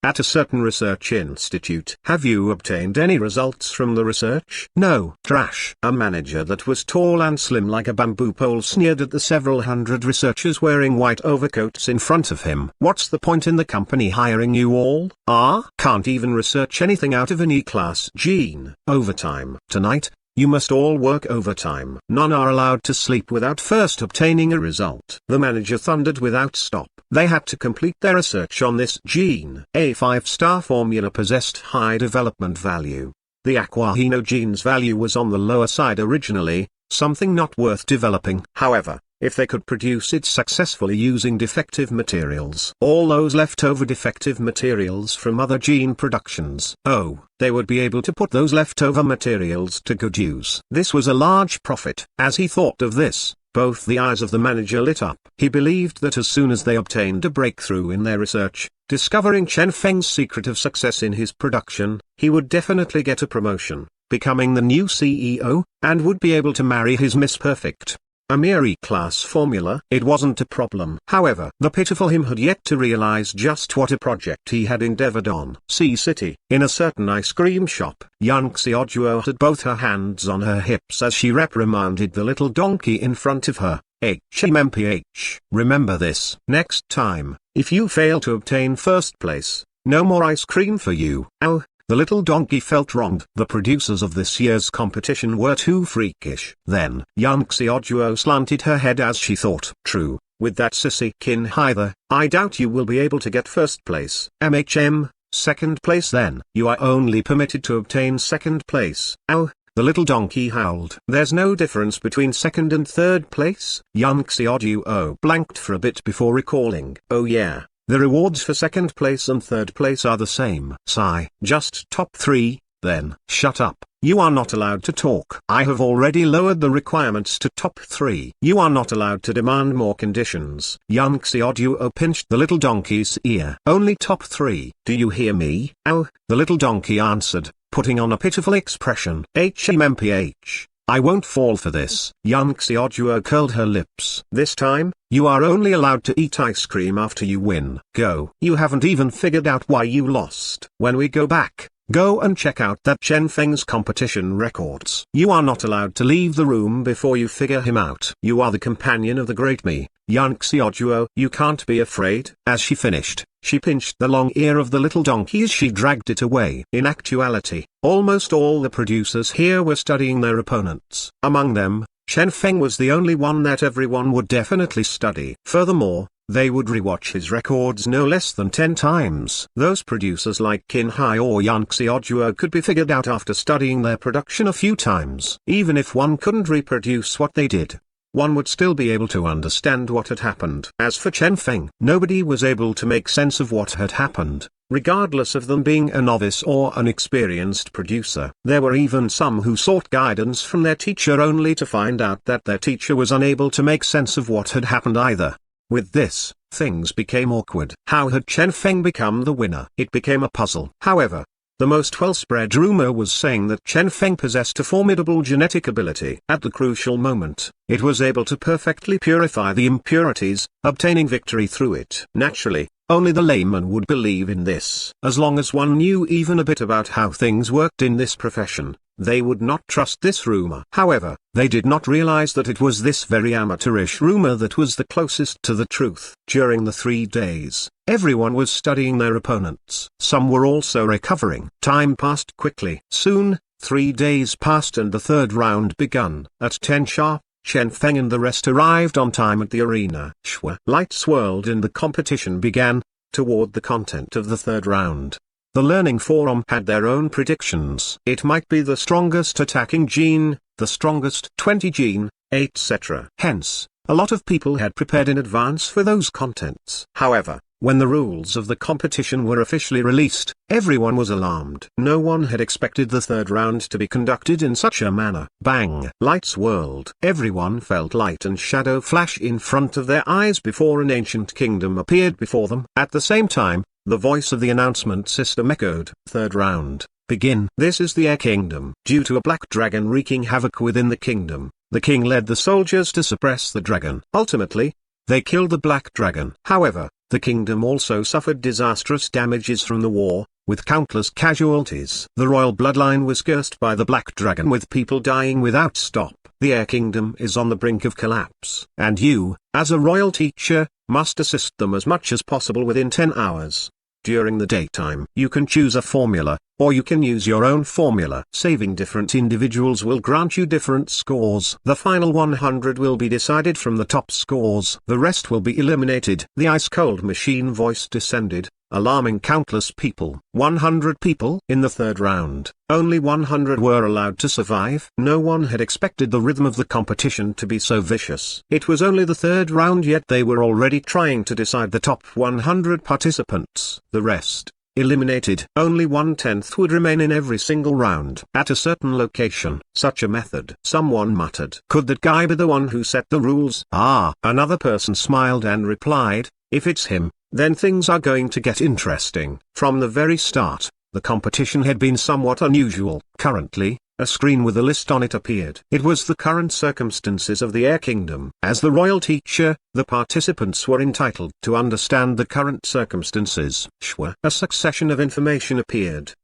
at a certain research institute. Have you obtained any results from the research? No. Trash. A manager that was tall and slim like a bamboo pole sneered at the several hundred researchers wearing white overcoats in front of him. What's the point in the company hiring you all? Can't even research anything out of an E-class gene. Overtime. Tonight, you must all work overtime. None are allowed to sleep without first obtaining a result. The manager thundered without stop. They had to complete their research on this gene. A 5-star formula possessed high development value. The Aquahino gene's value was on the lower side originally, something not worth developing. However, if they could produce it successfully using defective materials, all those leftover defective materials from other gene productions, they would be able to put those leftover materials to good use. This was a large profit. As he thought of this, both the eyes of the manager lit up. He believed that as soon as they obtained a breakthrough in their research, discovering Chen Feng's secret of success in his production, he would definitely get a promotion, becoming the new CEO, and would be able to marry his Miss Perfect. A mere E-class formula, it wasn't a problem. However, the pitiful him had yet to realize just what a project he had endeavored on. City. In a certain ice cream shop, young Xiaojuo had both her hands on her hips as she reprimanded the little donkey in front of her. HMMPH. Remember this. Next time, if you fail to obtain first place, no more ice cream for you. Ow. The little donkey felt wronged. The producers of this year's competition were too freakish. Then, young Xiaojuo slanted her head as she thought. True, with that sissy Qin Hai, I doubt you will be able to get first place. Second place then. You are only permitted to obtain second place. Ow. The little donkey howled. There's no difference between second and third place? Young Xiaojuo blanked for a bit before recalling. Oh yeah. The rewards for second place and third place are the same. Sigh. Just top 3, then. Shut up. You are not allowed to talk. I have already lowered the requirements to top 3. You are not allowed to demand more conditions. Young Xiaojuo pinched the little donkey's ear. Only top 3. Do you hear me? Ow. The little donkey answered, putting on a pitiful expression. HMMPH. I won't fall for this. Young Xiaojuo curled her lips. This time, you are only allowed to eat ice cream after you win. Go. You haven't even figured out why you lost. When we go back, go and check out that Chen Feng's competition records. You are not allowed to leave the room before you figure him out. You are the companion of the great me, young Xiaojuo. You can't be afraid. As she finished, she pinched the long ear of the little donkey as she dragged it away. In actuality, almost all the producers here were studying their opponents. Among them, Chen Feng was the only one that everyone would definitely study. Furthermore, they would rewatch his records no less than 10 times. Those producers like Qin Hai or Yan Xiaojuo could be figured out after studying their production a few times. Even if one couldn't reproduce what they did, one would still be able to understand what had happened. As for Chen Feng, nobody was able to make sense of what had happened, regardless of them being a novice or an experienced producer. There were even some who sought guidance from their teacher only to find out that their teacher was unable to make sense of what had happened either. With this, things became awkward. How had Chen Feng become the winner? It became a puzzle. However, the most well-spread rumor was saying that Chen Feng possessed a formidable genetic ability. At the crucial moment, it was able to perfectly purify the impurities, obtaining victory through it. Naturally, only the layman would believe in this. As long as one knew even a bit about how things worked in this profession, they would not trust this rumor. However, they did not realize that it was this very amateurish rumor that was the closest to the truth. During the 3 days, everyone was studying their opponents. Some were also recovering. Time passed quickly. Soon, 3 days passed and the third round begun. At 10 sharp, Chen Feng and the rest arrived on time at the arena. Lights swirled and the competition began. Toward the content of the third round, the learning forum had their own predictions. It might be the strongest attacking gene, the strongest 20 gene, etc. Hence, a lot of people had prepared in advance for those contents. However, when the rules of the competition were officially released, everyone was alarmed. No one had expected the third round to be conducted in such a manner. Bang! Lights whirled. Everyone felt light and shadow flash in front of their eyes before an ancient kingdom appeared before them. At the same time, the voice of the announcement system echoed. Third round, begin. This is the Air Kingdom. Due to a black dragon wreaking havoc within the kingdom, the king led the soldiers to suppress the dragon. Ultimately, they killed the black dragon. However, The kingdom also suffered disastrous damages from the war, with countless casualties. The royal bloodline was cursed by the Black Dragon, with people dying without stop. The Air Kingdom is on the brink of collapse. And you, as a royal teacher, must assist them as much as possible within 10 hours. During the daytime, you can choose a formula, or you can use your own formula. Saving different individuals will grant you different scores. The final 100 will be decided from the top scores. The rest will be eliminated. The ice-cold machine voice descended, alarming countless people. 100 people in the third round. Only 100 were allowed to survive. No one had expected the rhythm of the competition to be so vicious. It was only the third round, yet they were already trying to decide the top 100 participants. The rest, eliminated. Only 1/10 would remain in every single round. At a certain location. Such a method. Someone muttered. Could that guy be the one who set the rules? Ah. Another person smiled and replied, if it's him, then things are going to get interesting. From the very start, the competition had been somewhat unusual. Currently, a screen with a list on it appeared. It was the current circumstances of the Air Kingdom. As the royal teacher, the participants were entitled to understand the current circumstances. A succession of information appeared.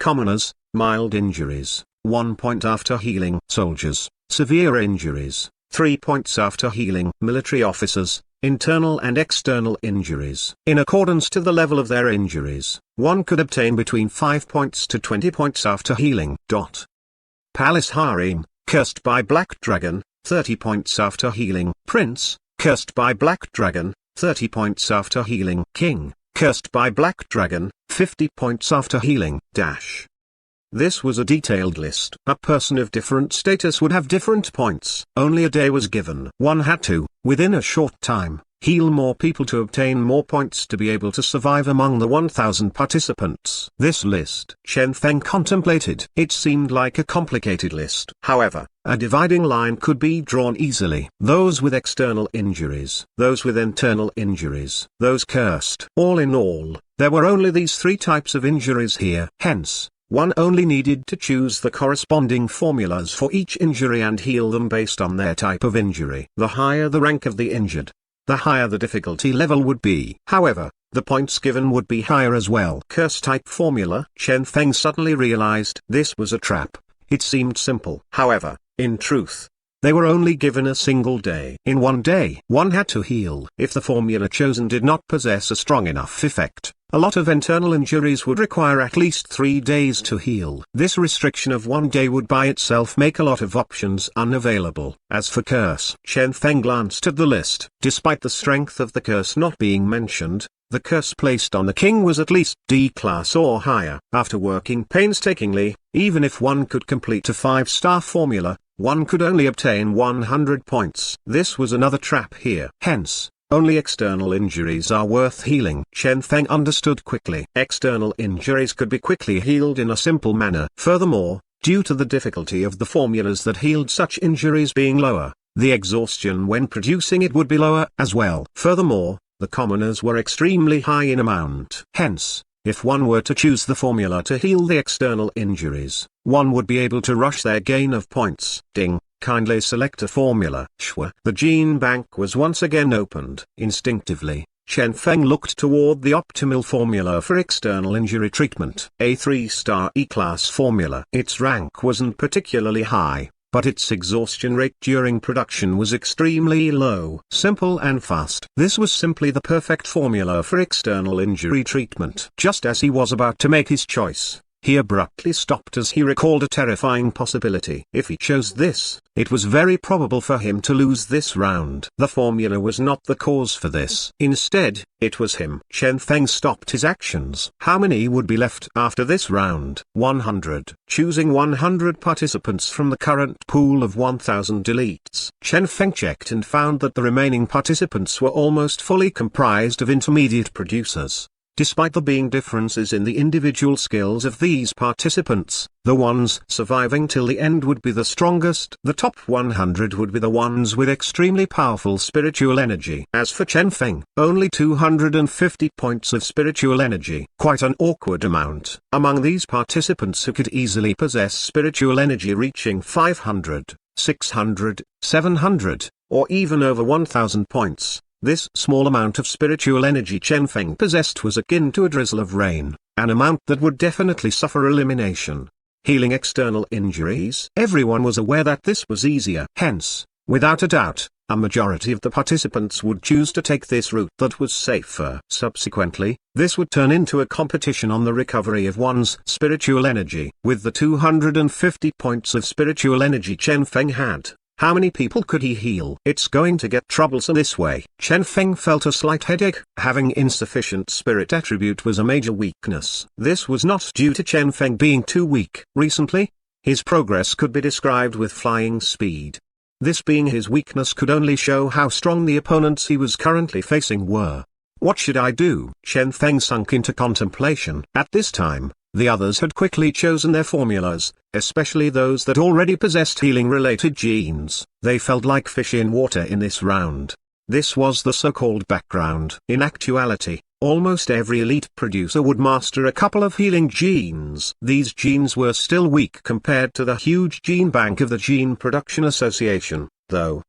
Commoners, mild injuries, 1 point after healing. Soldiers, severe injuries, 3 points after healing. Military officers, internal and external injuries. In accordance to the level of their injuries, one could obtain between 5 points to 20 points after healing. Palace harem, cursed by Black Dragon, 30 points after healing. Prince, cursed by Black Dragon, 30 points after healing. King, cursed by Black Dragon, 50 points after healing. This was a detailed list. A person of different status would have different points. Only a day was given. One had to, within a short time, heal more people to obtain more points to be able to survive among the 1,000 participants. This list Chen Feng contemplated. It seemed like a complicated list. However, a dividing line could be drawn easily. Those with external injuries, those with internal injuries, those cursed. All in all, there were only these 3 types of injuries here. Hence, one only needed to choose the corresponding formulas for each injury and heal them based on their type of injury. The higher the rank of the injured, the higher the difficulty level would be. However, the points given would be higher as well. Curse type formula. Chen Feng suddenly realized this was a trap. It seemed simple. However, in truth, they were only given a single day. In one day, one had to heal. If the formula chosen did not possess a strong enough effect, a lot of internal injuries would require at least 3 days to heal. This restriction of 1 day would by itself make a lot of options unavailable. As for curse, Chen Feng glanced at the list. Despite the strength of the curse not being mentioned, the curse placed on the king was at least D class or higher. After working painstakingly, even if one could complete a 5-star formula, one could only obtain 100 points. This was another trap here. Hence, only external injuries are worth healing. Chen Feng understood quickly. External injuries could be quickly healed in a simple manner. Furthermore, due to the difficulty of the formulas that healed such injuries being lower, the exhaustion when producing it would be lower as well. Furthermore, the commoners were extremely high in amount. Hence, if one were to choose the formula to heal the external injuries, one would be able to rush their gain of points. Ding. Kindly select a formula. The gene bank was once again opened. Instinctively, Chen Feng looked toward the optimal formula for external injury treatment. A 3-star E-class formula. Its rank wasn't particularly high, but its exhaustion rate during production was extremely low. Simple and fast. This was simply the perfect formula for external injury treatment. Just as he was about to make his choice, he abruptly stopped as he recalled a terrifying possibility. If he chose this, it was very probable for him to lose this round. The formula was not the cause for this. Instead, it was him. Chen Feng stopped his actions. How many would be left after this round? 100. Choosing 100 participants from the current pool of 1,000 elites. Chen Feng checked and found that the remaining participants were almost fully comprised of intermediate producers. Despite there being differences in the individual skills of these participants, the ones surviving till the end would be the strongest. The top 100 would be the ones with extremely powerful spiritual energy. As for Chen Feng, only 250 points of spiritual energy. Quite an awkward amount. Among these participants who could easily possess spiritual energy reaching 500, 600, 700, or even over 1,000 points, This small amount of spiritual energy Chen Feng possessed was akin to a drizzle of rain, an amount that would definitely suffer elimination. Healing external injuries. Everyone was aware that this was easier. Hence, without a doubt, a majority of the participants would choose to take this route that was safer. Subsequently, this would turn into a competition on the recovery of one's spiritual energy. With the 250 points of spiritual energy Chen Feng had, how many people could he heal? It's going to get troublesome this way. Chen Feng felt a slight headache. Having insufficient spirit attribute was a major weakness. This was not due to Chen Feng being too weak. Recently, his progress could be described with flying speed. This being his weakness could only show how strong the opponents he was currently facing were. What should I do? Chen Feng sunk into contemplation. At this time, the others had quickly chosen their formulas, especially those that already possessed healing-related genes. They felt like fish in water in this round. This was the so-called background. In actuality, almost every elite producer would master a couple of healing genes. These genes were still weak compared to the huge gene bank of the Gene Production Association, though.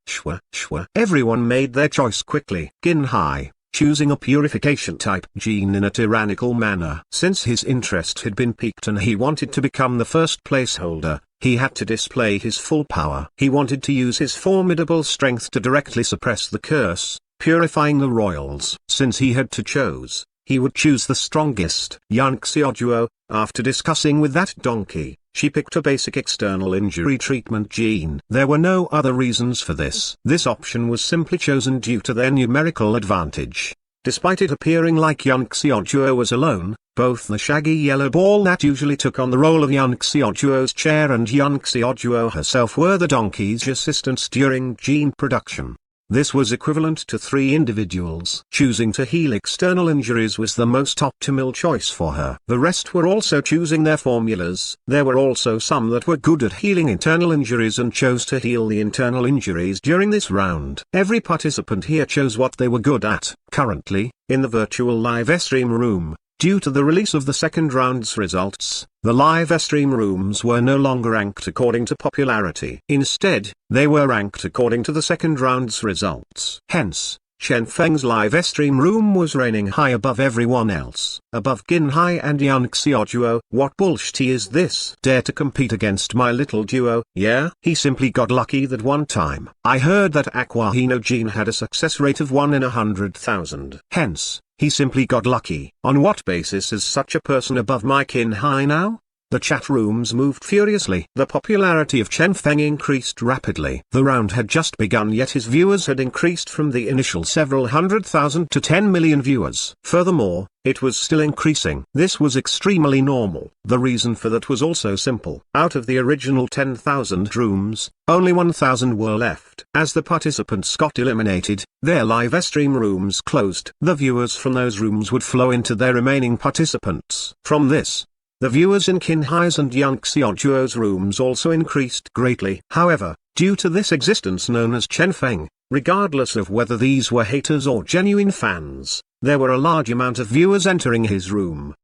Everyone made their choice quickly. Qin Hai, choosing a purification-type gene in a tyrannical manner. Since his interest had been piqued and he wanted to become the first placeholder, he had to display his full power. He wanted to use his formidable strength to directly suppress the curse, purifying the royals. Since he had to choose, he would choose the strongest. Yan Xiaojuo, after discussing with that donkey, she picked a basic external injury treatment gene. There were no other reasons for this. This option was simply chosen due to their numerical advantage. Despite it appearing like Yan Xiaojuo was alone, both the shaggy yellow ball that usually took on the role of Yan Xiaojuo's chair and Yan Xiaojuo herself were the donkey's assistants during gene production. This was equivalent to 3 individuals. Choosing to heal external injuries was the most optimal choice for her. The rest were also choosing their formulas. There were also some that were good at healing internal injuries and chose to heal the internal injuries during this round. Every participant here chose what they were good at. Currently, in the virtual live stream room, due to the release of the second round's results, the live stream rooms were no longer ranked according to popularity. Instead, they were ranked according to the second round's results. Hence, Chen Feng's live stream room was reigning high above everyone else. Above Qin Hai and Yan Xiaojuo. What bullshit is this? Dare to compete against my little duo? Yeah? He simply got lucky that one time. I heard that Aqua Hino gene had a success rate of 1 in 100,000. Hence, he simply got lucky. On what basis is such a person above my Qin Hai now? The chat rooms moved furiously. The popularity of Chen Feng increased rapidly. The round had just begun, yet his viewers had increased from the initial several 100,000 to 10 million viewers. Furthermore, it was still increasing. This was extremely normal. The reason for that was also simple. Out of the original 10,000 rooms, only 1,000 were left. As the participants got eliminated, their live stream rooms closed. The viewers from those rooms would flow into their remaining participants. From this, the viewers in Qin Hai's and Yan Xiaojuo's rooms also increased greatly. However, due to this existence known as Chen Feng, regardless of whether these were haters or genuine fans, there were a large amount of viewers entering his room.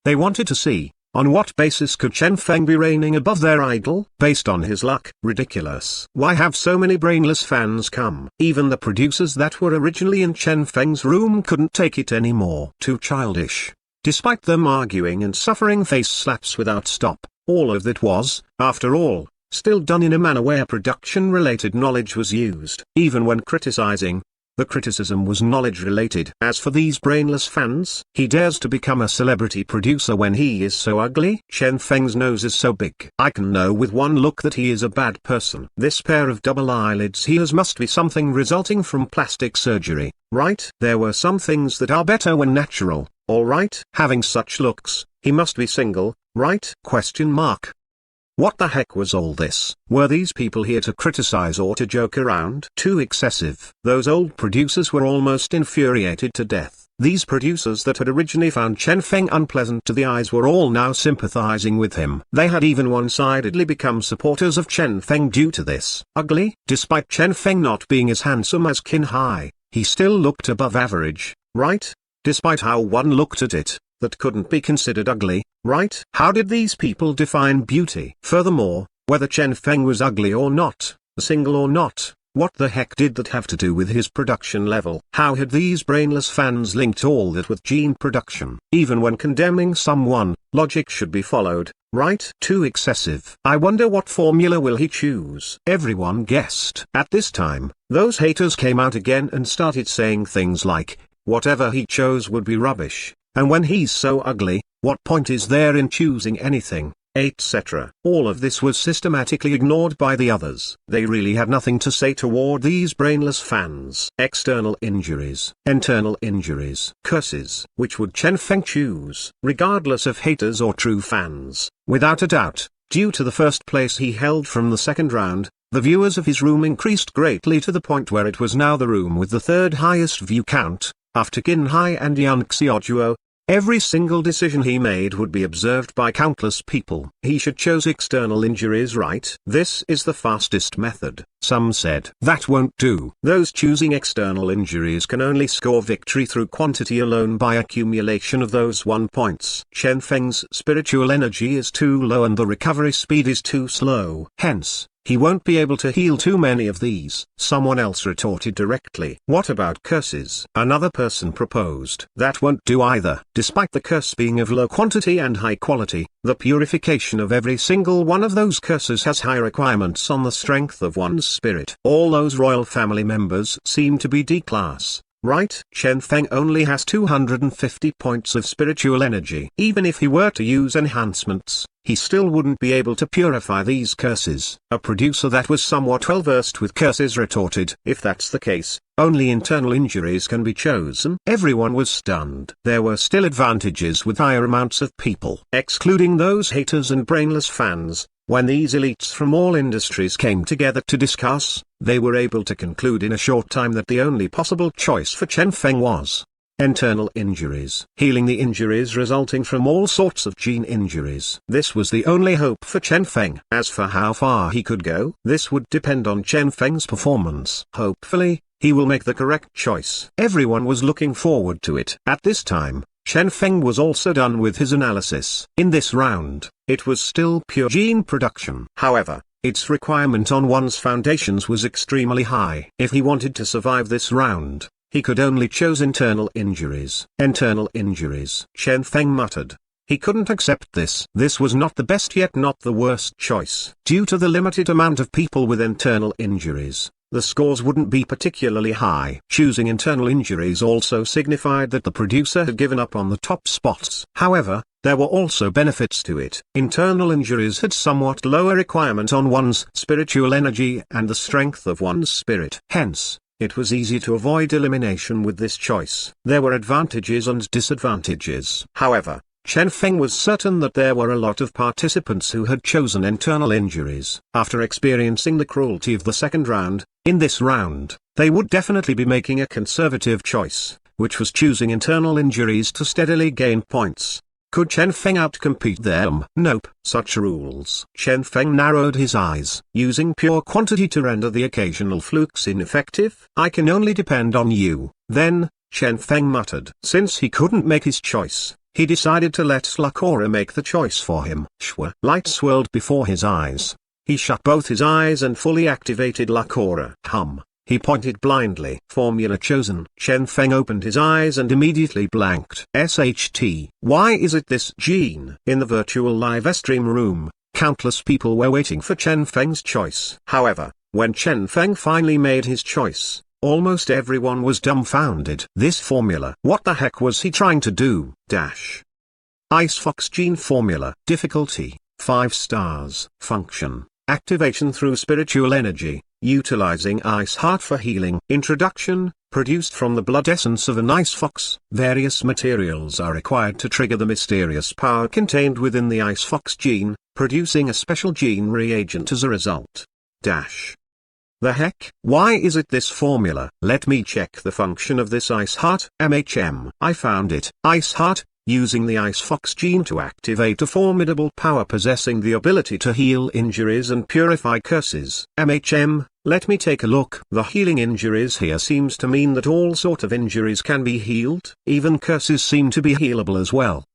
They wanted to see, on what basis could Chen Feng be reigning above their idol? Based on his luck. Ridiculous. Why have so many brainless fans come? Even the producers that were originally in Chen Feng's room couldn't take it anymore. Too childish. Despite them arguing and suffering face slaps without stop, all of that was, after all, still done in a manner where production-related knowledge was used. Even when criticizing, the criticism was knowledge-related. As for these brainless fans, he dares to become a celebrity producer when he is so ugly? Chen Feng's nose is so big. I can know with one look that he is a bad person. This pair of double eyelids he has must be something resulting from plastic surgery, right? There were some things that are better when natural. Alright, having such looks, he must be single, right? What the heck was all this? Were these people here to criticize or to joke around? Too excessive. Those old producers were almost infuriated to death. These producers that had originally found Chen Feng unpleasant to the eyes were all now sympathizing with him. They had even one-sidedly become supporters of Chen Feng due to this. Ugly? Despite Chen Feng not being as handsome as Qin Hai, he still looked above average, right? Despite how one looked at it, that couldn't be considered ugly, right? How did these people define beauty? Furthermore, whether Chen Feng was ugly or not, single or not, What the heck did that have to do with his production level? How had these brainless fans linked all that with gene production? Even when condemning someone, logic should be followed, right? Too excessive. I wonder what formula will he choose? Everyone guessed. At this time, those haters came out again and started saying things like, whatever he chose would be rubbish, and when he's so ugly, what point is there in choosing anything, etc. All of this was systematically ignored by the others. They really had nothing to say toward these brainless fans. External injuries, internal injuries, curses. Which would Chen Feng choose? Regardless of haters or true fans, without a doubt, due to the first place he held from the second round, the viewers of his room increased greatly to the point where it was now the room with the third highest view count, after Qin Hai and Yan Xiaojuo. Every single decision he made would be observed by countless people. He should choose external injuries, right? This is the fastest method. Some said that won't do. Those choosing external injuries can only score victory through quantity alone by accumulation of those 1 points. Chen Feng's spiritual energy is too low and the recovery speed is too slow. Hence, he won't be able to heal too many of these. Someone else retorted directly. What about curses? Another person proposed. That won't do either. Despite the curse being of low quantity and high quality, the purification of every single one of those curses has high requirements on the strength of one's spirit. All those royal family members seem to be D-class. Right? Chen Feng only has 250 points of spiritual energy. Even if he were to use enhancements, he still wouldn't be able to purify these curses. A producer that was somewhat well versed with curses retorted, if that's the case, only internal injuries can be chosen. Everyone was stunned. There were still advantages with higher amounts of people. Excluding those haters and brainless fans, when these elites from all industries came together to discuss, they were able to conclude in a short time that the only possible choice for Chen Feng was internal injuries. Healing the injuries resulting from all sorts of gene injuries. This was the only hope for Chen Feng. As for how far he could go, this would depend on Chen Feng's performance. Hopefully, he will make the correct choice. Everyone was looking forward to it. At this time, Chen Feng was also done with his analysis. In this round, it was still pure gene production. However, its requirement on one's foundations was extremely high. If he wanted to survive this round, he could only choose internal injuries. Internal injuries. Chen Feng muttered. He couldn't accept this. This was not the best yet not the worst choice. Due to the limited amount of people with internal injuries, the scores wouldn't be particularly high. Choosing internal injuries also signified that the producer had given up on the top spots. However, there were also benefits to it. Internal injuries had somewhat lower requirement on one's spiritual energy and the strength of one's spirit. Hence, it was easy to avoid elimination with this choice. There were advantages and disadvantages. However, Chen Feng was certain that there were a lot of participants who had chosen internal injuries. After experiencing the cruelty of the second round, in this round, they would definitely be making a conservative choice, which was choosing internal injuries to steadily gain points. Could Chen Feng outcompete them? Nope. Such rules. Chen Feng narrowed his eyes. Using pure quantity to render the occasional flukes ineffective? I can only depend on you. Then, Chen Feng muttered. Since he couldn't make his choice, he decided to let Lakora make the choice for him. Shwa. Light swirled before his eyes. He shut both his eyes and fully activated Lakora. He pointed blindly. Formula chosen. Chen Feng opened his eyes and immediately blanked. SHT. Why is it this gene? In the virtual live stream room, countless people were waiting for Chen Feng's choice. However, when Chen Feng finally made his choice, almost everyone was dumbfounded. This formula. What the heck was he trying to do? Ice Fox gene formula. Difficulty, 5 stars. Function, activation through spiritual energy, utilizing Ice Heart for healing. Introduction, produced from the blood essence of an ice fox. Various materials are required to trigger the mysterious power contained within the Ice Fox gene, producing a special gene reagent as a result. The heck? Why is it this formula? Let me check the function of this Ice Heart. I found it. Ice Heart, using the Ice Fox gene to activate a formidable power possessing the ability to heal injuries and purify curses. Let me take a look. The healing injuries here seems to mean that all sort of injuries can be healed. Even curses seem to be healable as well.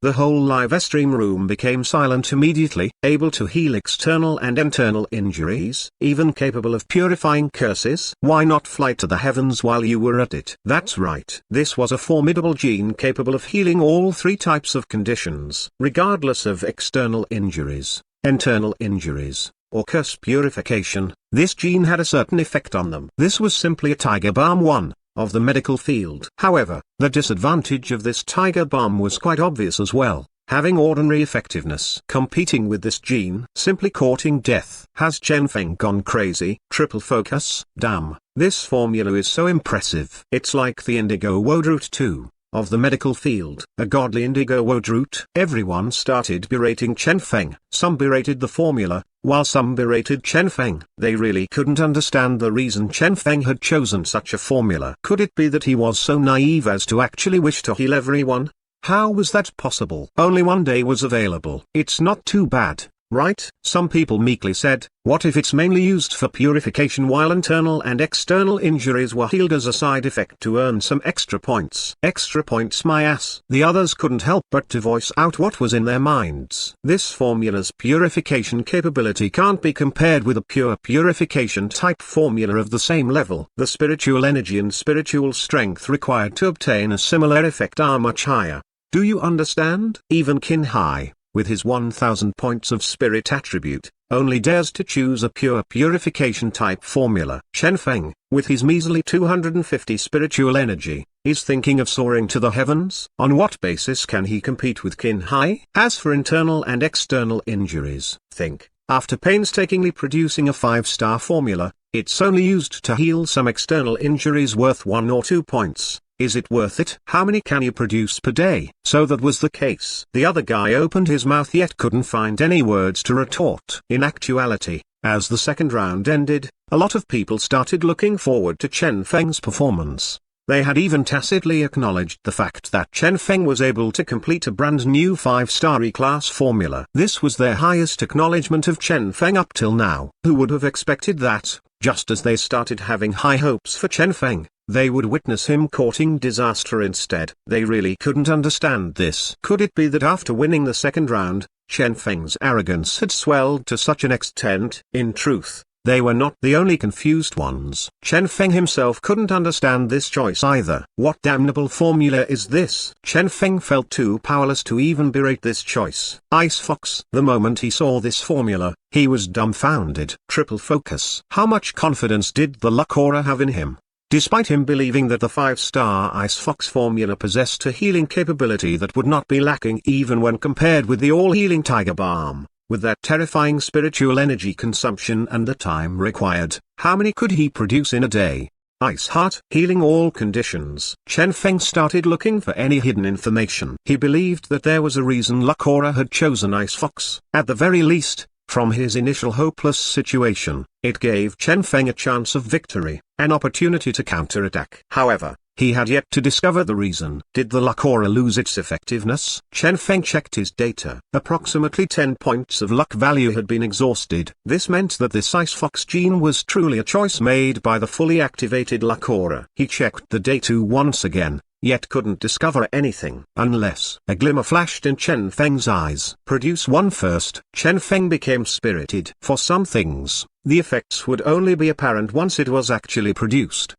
The whole live stream room became silent immediately, able to heal external and internal injuries, even capable of purifying curses. Why not fly to the heavens while you were at it? That's right. This was a formidable gene capable of healing all three types of conditions, regardless of external injuries, internal injuries, or curse purification. This gene had a certain effect on them. This was simply a tiger balm 1 of the medical field. However, the disadvantage of this tiger balm was quite obvious as well, having ordinary effectiveness. Competing with this gene, simply courting death. Has Chen Feng gone crazy? Triple focus. Damn, this formula is so impressive. It's like the indigo woad root 2 of the medical field. A godly indigo woad root. Everyone started berating Chen Feng. Some berated the formula, while some berated Chen Feng. They really couldn't understand the reason Chen Feng had chosen such a formula. Could it be that he was so naive as to actually wish to heal everyone? How was that possible? Only one day was available. It's not too bad, right? Some people meekly said, what if it's mainly used for purification while internal and external injuries were healed as a side effect to earn some extra points? Extra points my ass. The others couldn't help but to voice out what was in their minds. This formula's purification capability can't be compared with a pure purification type formula of the same level. The spiritual energy and spiritual strength required to obtain a similar effect are much higher. Do you understand? Even Qin Hai, with his 1000 points of spirit attribute, only dares to choose a pure purification type formula. Chen Feng, with his measly 250 spiritual energy, is thinking of soaring to the heavens. On what basis can he compete with Qin Hai? As for internal and external injuries, think, after painstakingly producing a 5-star formula, it's only used to heal some external injuries worth 1 or 2 points. Is it worth it? How many can you produce per day? So that was the case. The other guy opened his mouth yet couldn't find any words to retort. In actuality, as the second round ended, a lot of people started looking forward to Chen Feng's performance. They had even tacitly acknowledged the fact that Chen Feng was able to complete a brand new 5-star E-class formula. This was their highest acknowledgement of Chen Feng up till now. Who would have expected that, just as they started having high hopes for Chen Feng, they would witness him courting disaster instead? They really couldn't understand this. Could it be that after winning the second round, Chen Feng's arrogance had swelled to such an extent? In truth, they were not the only confused ones. Chen Feng himself couldn't understand this choice either. What damnable formula is this? Chen Feng felt too powerless to even berate this choice. Ice Fox. The moment he saw this formula, he was dumbfounded. Triple focus. How much confidence did the luck aura have in him? Despite him believing that the 5-star Ice Fox formula possessed a healing capability that would not be lacking even when compared with the all-healing Tiger Balm, with that terrifying spiritual energy consumption and the time required, how many could he produce in a day? Ice Heart. Healing all conditions. Chen Feng started looking for any hidden information. He believed that there was a reason luck aura had chosen Ice Fox. At the very least, from his initial hopeless situation, it gave Chen Feng a chance of victory, an opportunity to counterattack. However, he had yet to discover the reason. Did the luck aura lose its effectiveness? Chen Feng checked his data. Approximately 10 points of luck value had been exhausted. This meant that this Ice Fox gene was truly a choice made by the fully activated luck aura. He checked the data once again, yet couldn't discover anything. Unless a glimmer flashed in Chen Feng's eyes. Produce one first. Chen Feng became spirited. For some things, the effects would only be apparent once it was actually produced.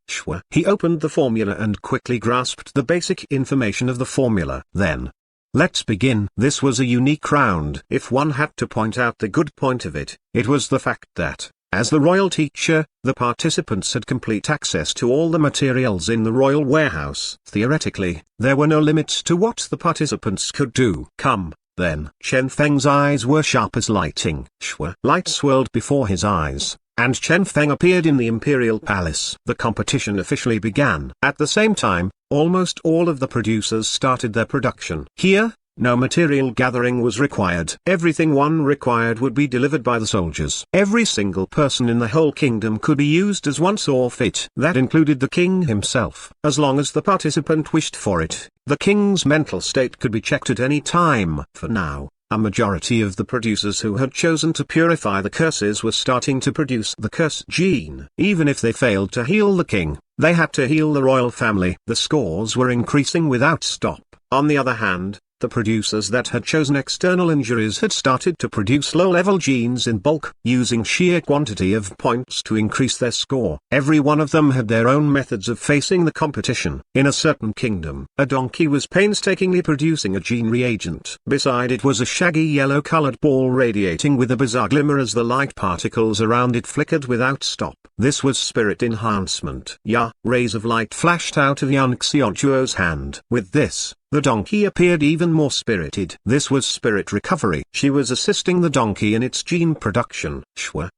He opened the formula and quickly grasped the basic information of the formula. Then, let's begin. This was a unique round. If one had to point out the good point of it, it was the fact that, as the royal teacher, the participants had complete access to all the materials in the royal warehouse. Theoretically, there were no limits to what the participants could do. Come, then. Chen Feng's eyes were sharp as lightning. Light swirled before his eyes, and Chen Feng appeared in the imperial palace. The competition officially began. At the same time, almost all of the producers started their production. Here, no material gathering was required. Everything one required would be delivered by the soldiers. Every single person in the whole kingdom could be used as one saw fit. That included the king himself. As long as the participant wished for it, the king's mental state could be checked at any time. For now, a majority of the producers who had chosen to purify the curses were starting to produce the curse gene. Even if they failed to heal the king, they had to heal the royal family. The scores were increasing without stop. On the other hand, the producers that had chosen external injuries had started to produce low-level genes in bulk, using sheer quantity of points to increase their score. Every one of them had their own methods of facing the competition. In a certain kingdom, a donkey was painstakingly producing a gene reagent. Beside it was a shaggy yellow-colored ball radiating with a bizarre glimmer as the light particles around it flickered without stop. This was spirit enhancement. Rays of light flashed out of Yan Xiaojuo's hand. With this, the donkey appeared even more spirited. This was spirit recovery. She was assisting the donkey in its gene production. Shwa.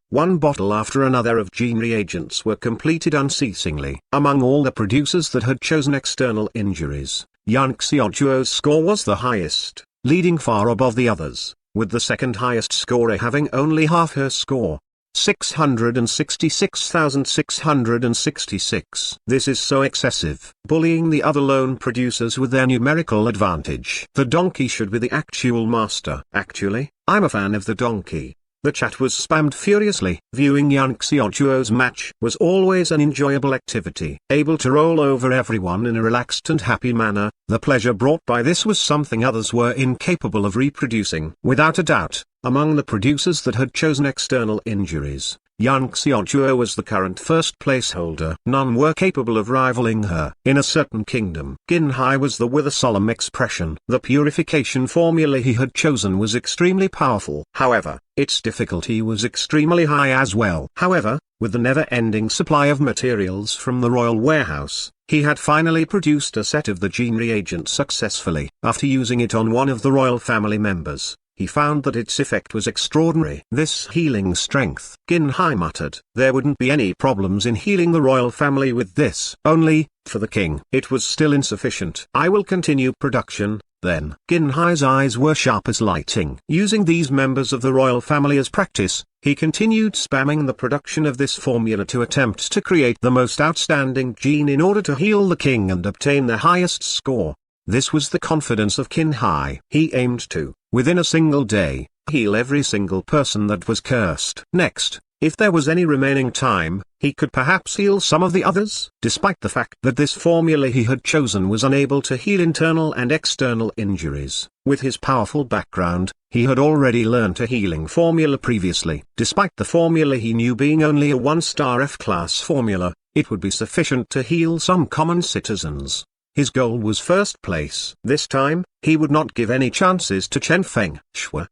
One bottle after another of gene reagents were completed unceasingly. Among all the producers that had chosen external injuries, Yan Xiaojuo's score was the highest, leading far above the others, with the second highest scorer having only half her score. 666,666. This is so excessive. Bullying the other lone producers with their numerical advantage. The donkey should be the actual master. Actually, I'm a fan of the donkey. The chat was spammed furiously. Viewing Yan Xiaojuo's match was always an enjoyable activity. Able to roll over everyone in a relaxed and happy manner, the pleasure brought by this was something others were incapable of reproducing. Without a doubt, among the producers that had chosen external injuries, Yan Xiaojuo was the current first placeholder. None were capable of rivaling her. In a certain kingdom, Qin Hai was the with a solemn expression. The purification formula he had chosen was extremely powerful. However, its difficulty was extremely high as well. However, with the never-ending supply of materials from the royal warehouse, he had finally produced a set of the gene reagent successfully. After using it on one of the royal family members, he found that its effect was extraordinary. This healing strength, Qin Hai muttered. There wouldn't be any problems in healing the royal family with this. Only, for the king, it was still insufficient. I will continue production, then. Qin Hai's eyes were sharp as lightning. Using these members of the royal family as practice, he continued spamming the production of this formula to attempt to create the most outstanding gene in order to heal the king and obtain the highest score. This was the confidence of Qin Hai. He aimed to, within a single day, heal every single person that was cursed. Next, if there was any remaining time, he could perhaps heal some of the others. Despite the fact that this formula he had chosen was unable to heal internal and external injuries, with his powerful background, he had already learned a healing formula previously. Despite the formula he knew being only a 1-star F-class formula, it would be sufficient to heal some common citizens. His goal was first place. This time, he would not give any chances to Chen Feng. Shwa.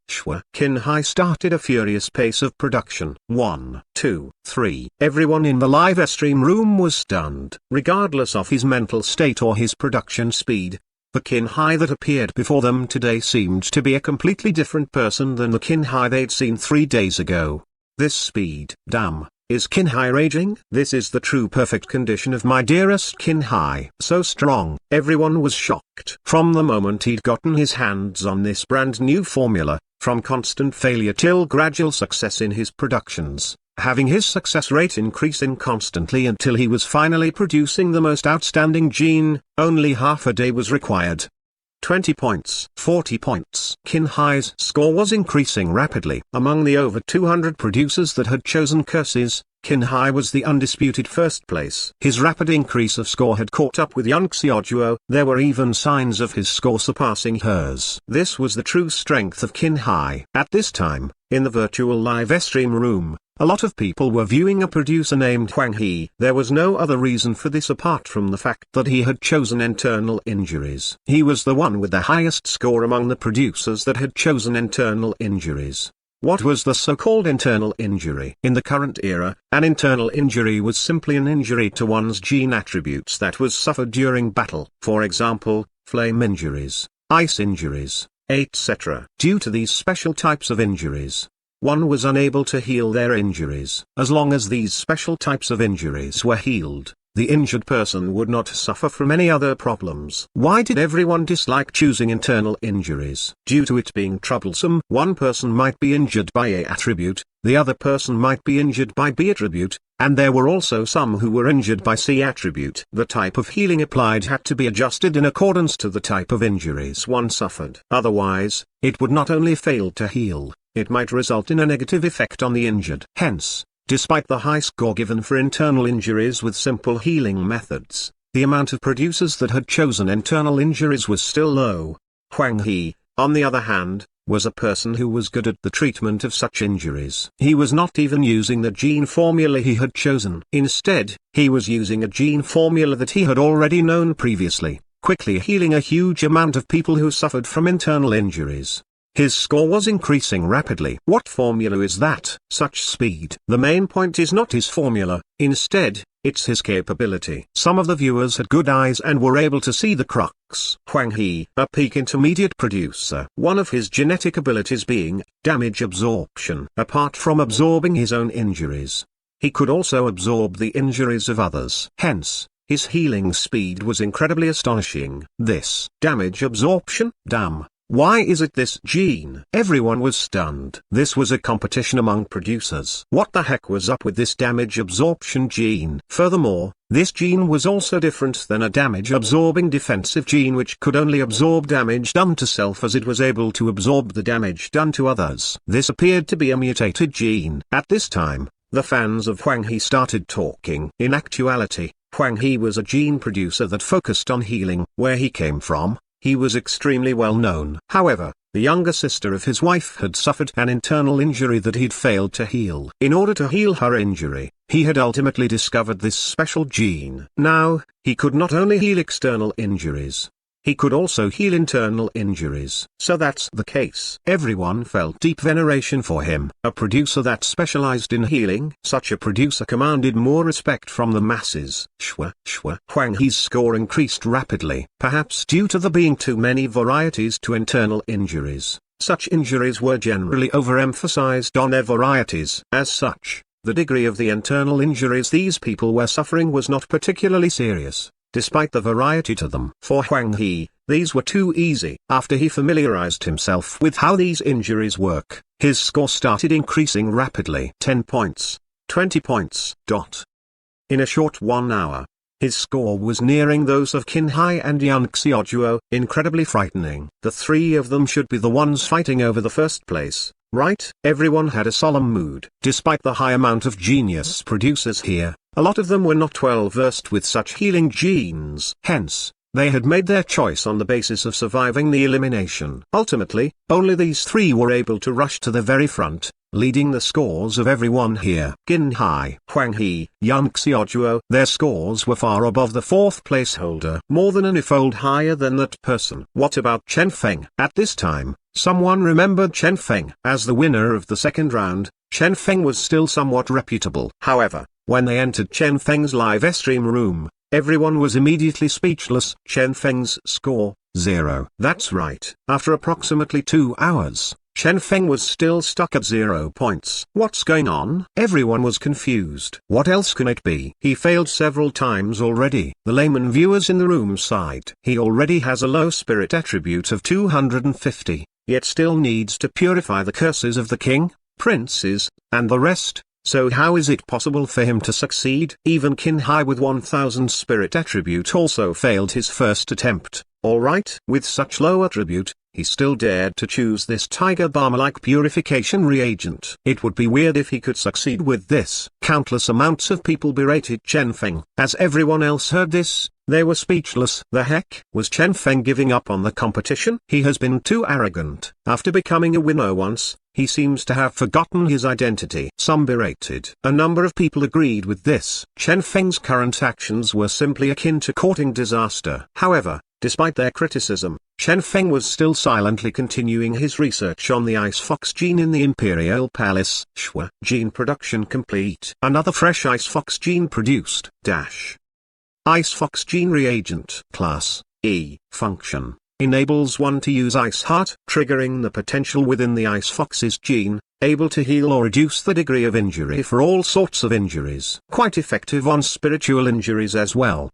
Qin Hai started a furious pace of production. 1, 2, 3. Everyone in the live stream room was stunned. Regardless of his mental state or his production speed, the Qin Hai that appeared before them today seemed to be a completely different person than the Qin Hai they'd seen 3 days ago. This speed. Damn. Is Qin Hai raging? This is the true perfect condition of my dearest Qin Hai. So strong. Everyone was shocked. From the moment he'd gotten his hands on this brand new formula, from constant failure till gradual success in his productions, having his success rate increasing constantly until he was finally producing the most outstanding gene, only half a day was required. 20 points, 40 points. Qin Hai's score was increasing rapidly. Among the over 200 producers that had chosen curses, Qin Hai was the undisputed first place. His rapid increase of score had caught up with Yan Xiaojuo. There were even signs of his score surpassing hers. This was the true strength of Qin Hai. At this time, in the virtual live stream room, a lot of people were viewing a producer named Huang He. There was no other reason for this apart from the fact that he had chosen internal injuries. He was the one with the highest score among the producers that had chosen internal injuries. What was the so-called internal injury? In the current era, an internal injury was simply an injury to one's gene attributes that was suffered during battle. For example, flame injuries, ice injuries, etc. Due to these special types of injuries, one was unable to heal their injuries. As long as these special types of injuries were healed, the injured person would not suffer from any other problems. Why did everyone dislike choosing internal injuries? Due to it being troublesome. One person might be injured by A attribute, the other person might be injured by B attribute, and there were also some who were injured by C attribute. The type of healing applied had to be adjusted in accordance to the type of injuries one suffered. Otherwise, it would not only fail to heal, it might result in a negative effect on the injured. Hence, despite the high score given for internal injuries with simple healing methods, the amount of producers that had chosen internal injuries was still low. Huang He, on the other hand, was a person who was good at the treatment of such injuries. He was not even using the gene formula he had chosen. Instead, he was using a gene formula that he had already known previously, quickly healing a huge amount of people who suffered from internal injuries. His score was increasing rapidly. What formula is that? Such speed. The main point is not his formula, instead, it's his capability. Some of the viewers had good eyes and were able to see the crux. Huang He, a peak intermediate producer. One of his genetic abilities being damage absorption. Apart from absorbing his own injuries, he could also absorb the injuries of others. Hence, his healing speed was incredibly astonishing. This damage absorption, damn. Why is it this gene? Everyone was stunned. This was a competition among producers. What the heck was up with this damage absorption gene? Furthermore, this gene was also different than a damage-absorbing defensive gene which could only absorb damage done to self as it was able to absorb the damage done to others. This appeared to be a mutated gene. At this time, the fans of Huang He started talking. In actuality, Huang He was a gene producer that focused on healing. Where he came from, he was extremely well known. However, the younger sister of his wife had suffered an internal injury that he'd failed to heal. In order to heal her injury, he had ultimately discovered this special gene. Now, he could not only heal external injuries, he could also heal internal injuries. So that's the case. Everyone felt deep veneration for him. A producer that specialized in healing. Such a producer commanded more respect from the masses. Huang He's score increased rapidly. Perhaps due to there being too many varieties to internal injuries, such injuries were generally overemphasized on their varieties. As such, the degree of the internal injuries these people were suffering was not particularly serious, despite the variety to them. For Huang He, these were too easy. After he familiarized himself with how these injuries work, his score started increasing rapidly. 10 points, 20 points. In a short 1 hour, his score was nearing those of Qin Hai and Yan Xiaojuo. Incredibly frightening. The three of them should be the ones fighting over the first place, right? Everyone had a solemn mood. Despite the high amount of genius producers here, a lot of them were not well versed with such healing genes. Hence, they had made their choice on the basis of surviving the elimination. Ultimately, only these three were able to rush to the very front, leading the scores of everyone here. Qin Hai, Huang He, Yan Xiaojuo, their scores were far above the fourth place holder, more than a fold higher than that person. What about Chen Feng? At this time, someone remembered Chen Feng. As the winner of the second round, Chen Feng was still somewhat reputable. However, when they entered Chen Feng's live stream room, everyone was immediately speechless. Chen Feng's score, 0. That's right. After approximately 2 hours, Chen Feng was still stuck at 0 points. What's going on? Everyone was confused. What else can it be? He failed several times already. The layman viewers in the room sighed. He already has a low spirit attribute of 250, yet still needs to purify the curses of the king, princes, and the rest. So how is it possible for him to succeed? Even Qin Hai with 1000 spirit attribute also failed his first attempt. Alright. With such low attribute, he still dared to choose this tiger balm-like purification reagent. It would be weird if he could succeed with this. Countless amounts of people berated Chen Feng. As everyone else heard this, they were speechless. The heck? Was Chen Feng giving up on the competition? He has been too arrogant. After becoming a winner once, he seems to have forgotten his identity. Some berated. A number of people agreed with this. Chen Feng's current actions were simply akin to courting disaster. However, despite their criticism, Chen Feng was still silently continuing his research on the Ice Fox gene in the Imperial Palace. Gene production complete. Another fresh Ice Fox gene produced. Ice Fox gene reagent. Class E. Function. Enables one to use Ice Heart, triggering the potential within the Ice Fox's gene, able to heal or reduce the degree of injury for all sorts of injuries. Quite effective on spiritual injuries as well.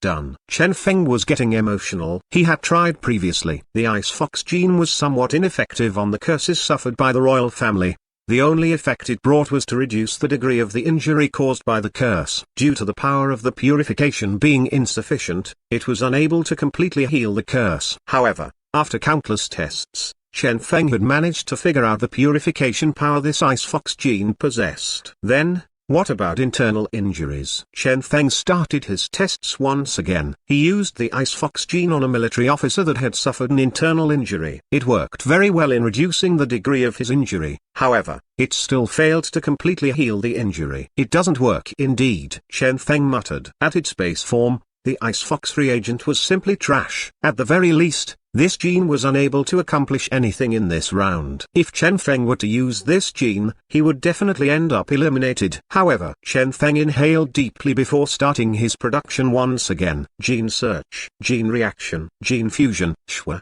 Done. Chen Feng was getting emotional. He had tried previously. The Ice Fox gene was somewhat ineffective on the curses suffered by the royal family. The only effect it brought was to reduce the degree of the injury caused by the curse. Due to the power of the purification being insufficient, it was unable to completely heal the curse. However, after countless tests, Chen Feng had managed to figure out the purification power this Ice Fox gene possessed. Then, what about internal injuries? Chen Feng started his tests once again. He used the Ice Fox gene on a military officer that had suffered an internal injury. It worked very well in reducing the degree of his injury. However, it still failed to completely heal the injury. It doesn't work indeed, Chen Feng muttered. At its base form, the Ice Fox reagent was simply trash. At the very least, this gene was unable to accomplish anything in this round. If Chen Feng were to use this gene, he would definitely end up eliminated. However, Chen Feng inhaled deeply before starting his production once again. Gene search, gene reaction, gene fusion,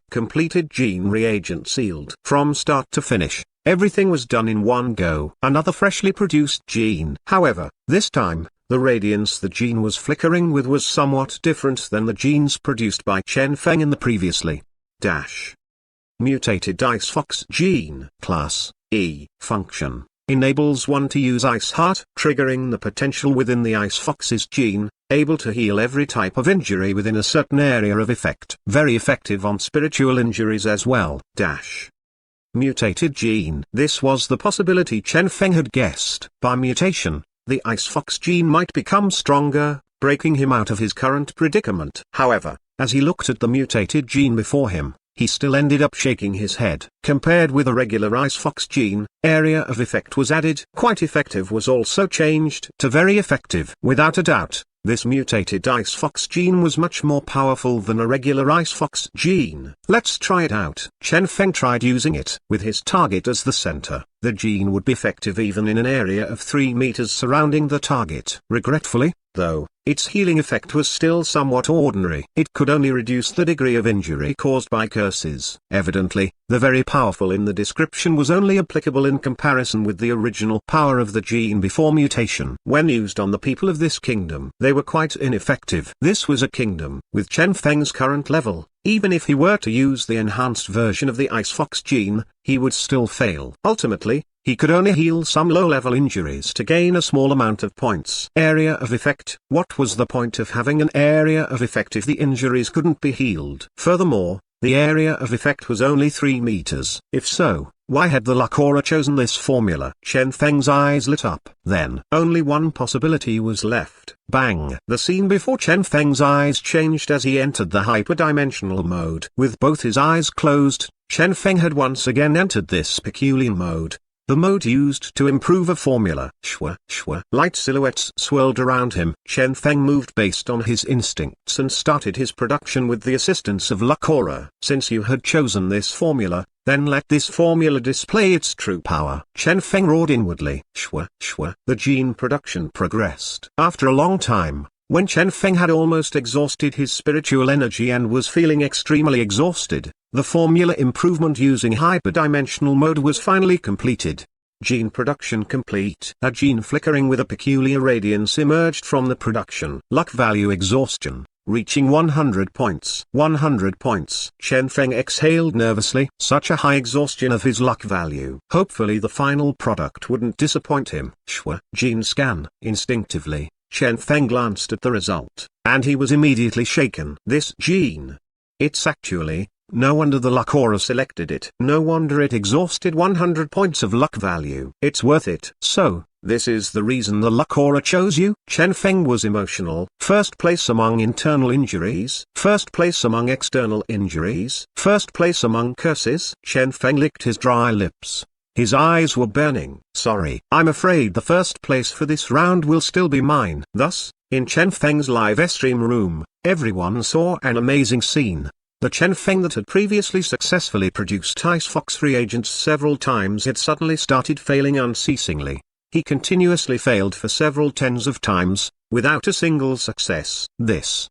completed gene reagent sealed. From start to finish, everything was done in one go. Another freshly produced gene. However, this time, the radiance the gene was flickering with was somewhat different than the genes produced by Chen Feng in the previously. Mutated Ice Fox gene. Class E. Function. Enables one to use Ice Heart, triggering the potential within the Ice Fox's gene, able to heal every type of injury within a certain area of effect. Very effective on spiritual injuries as well. Mutated gene. This was the possibility Chen Feng had guessed. By mutation, the Ice Fox gene might become stronger, breaking him out of his current predicament. However, as he looked at the mutated gene before him, he still ended up shaking his head. Compared with a regular Ice Fox gene, area of effect was added. Quite effective was also changed to very effective. Without a doubt, this mutated Ice Fox gene was much more powerful than a regular Ice Fox gene. Let's try it out. Chen Feng tried using it. With his target as the center, the gene would be effective even in an area of 3 meters surrounding the target. Regretfully, though, its healing effect was still somewhat ordinary. It could only reduce the degree of injury caused by curses. Evidently, the very powerful in the description was only applicable in comparison with the original power of the gene before mutation. When used on the people of this kingdom, they were quite ineffective. This was a kingdom with Chen Feng's current level. Even if he were to use the enhanced version of the Ice Fox gene, he would still fail. Ultimately, he could only heal some low-level injuries to gain a small amount of points. Area of effect. What was the point of having an area of effect if the injuries couldn't be healed? Furthermore, the area of effect was only 3 meters. If so, why had the Lakora chosen this formula? Chen Feng's eyes lit up. Then, only one possibility was left. Bang! The scene before Chen Feng's eyes changed as he entered the hyperdimensional mode. With both his eyes closed, Chen Feng had once again entered this peculiar mode. The mode used to improve a formula. Light silhouettes swirled around him. Chen Feng moved based on his instincts and started his production with the assistance of Lakora. Since you had chosen this formula, then let this formula display its true power. Chen Feng roared inwardly. The gene production progressed. After a long time, when Chen Feng had almost exhausted his spiritual energy and was feeling extremely exhausted, the formula improvement using hyperdimensional mode was finally completed. Gene production complete. A gene flickering with a peculiar radiance emerged from the production. Luck value exhaustion, reaching 100 points. 100 points. Chen Feng exhaled nervously. Such a high exhaustion of his luck value. Hopefully the final product wouldn't disappoint him. Gene scan. Instinctively, Chen Feng glanced at the result, and he was immediately shaken. This gene. It's actually, no wonder the Lakora selected it. No wonder it exhausted 100 points of luck value. It's worth it. So, this is the reason the Lakora chose you? Chen Feng was emotional. First place among internal injuries. First place among external injuries. First place among curses. Chen Feng licked his dry lips. His eyes were burning. Sorry, I'm afraid the first place for this round will still be mine. Thus, in Chen Feng's live stream room, everyone saw an amazing scene. The Chen Feng that had previously successfully produced Ice Fox reagents several times had suddenly started failing unceasingly. He continuously failed for several tens of times, without a single success.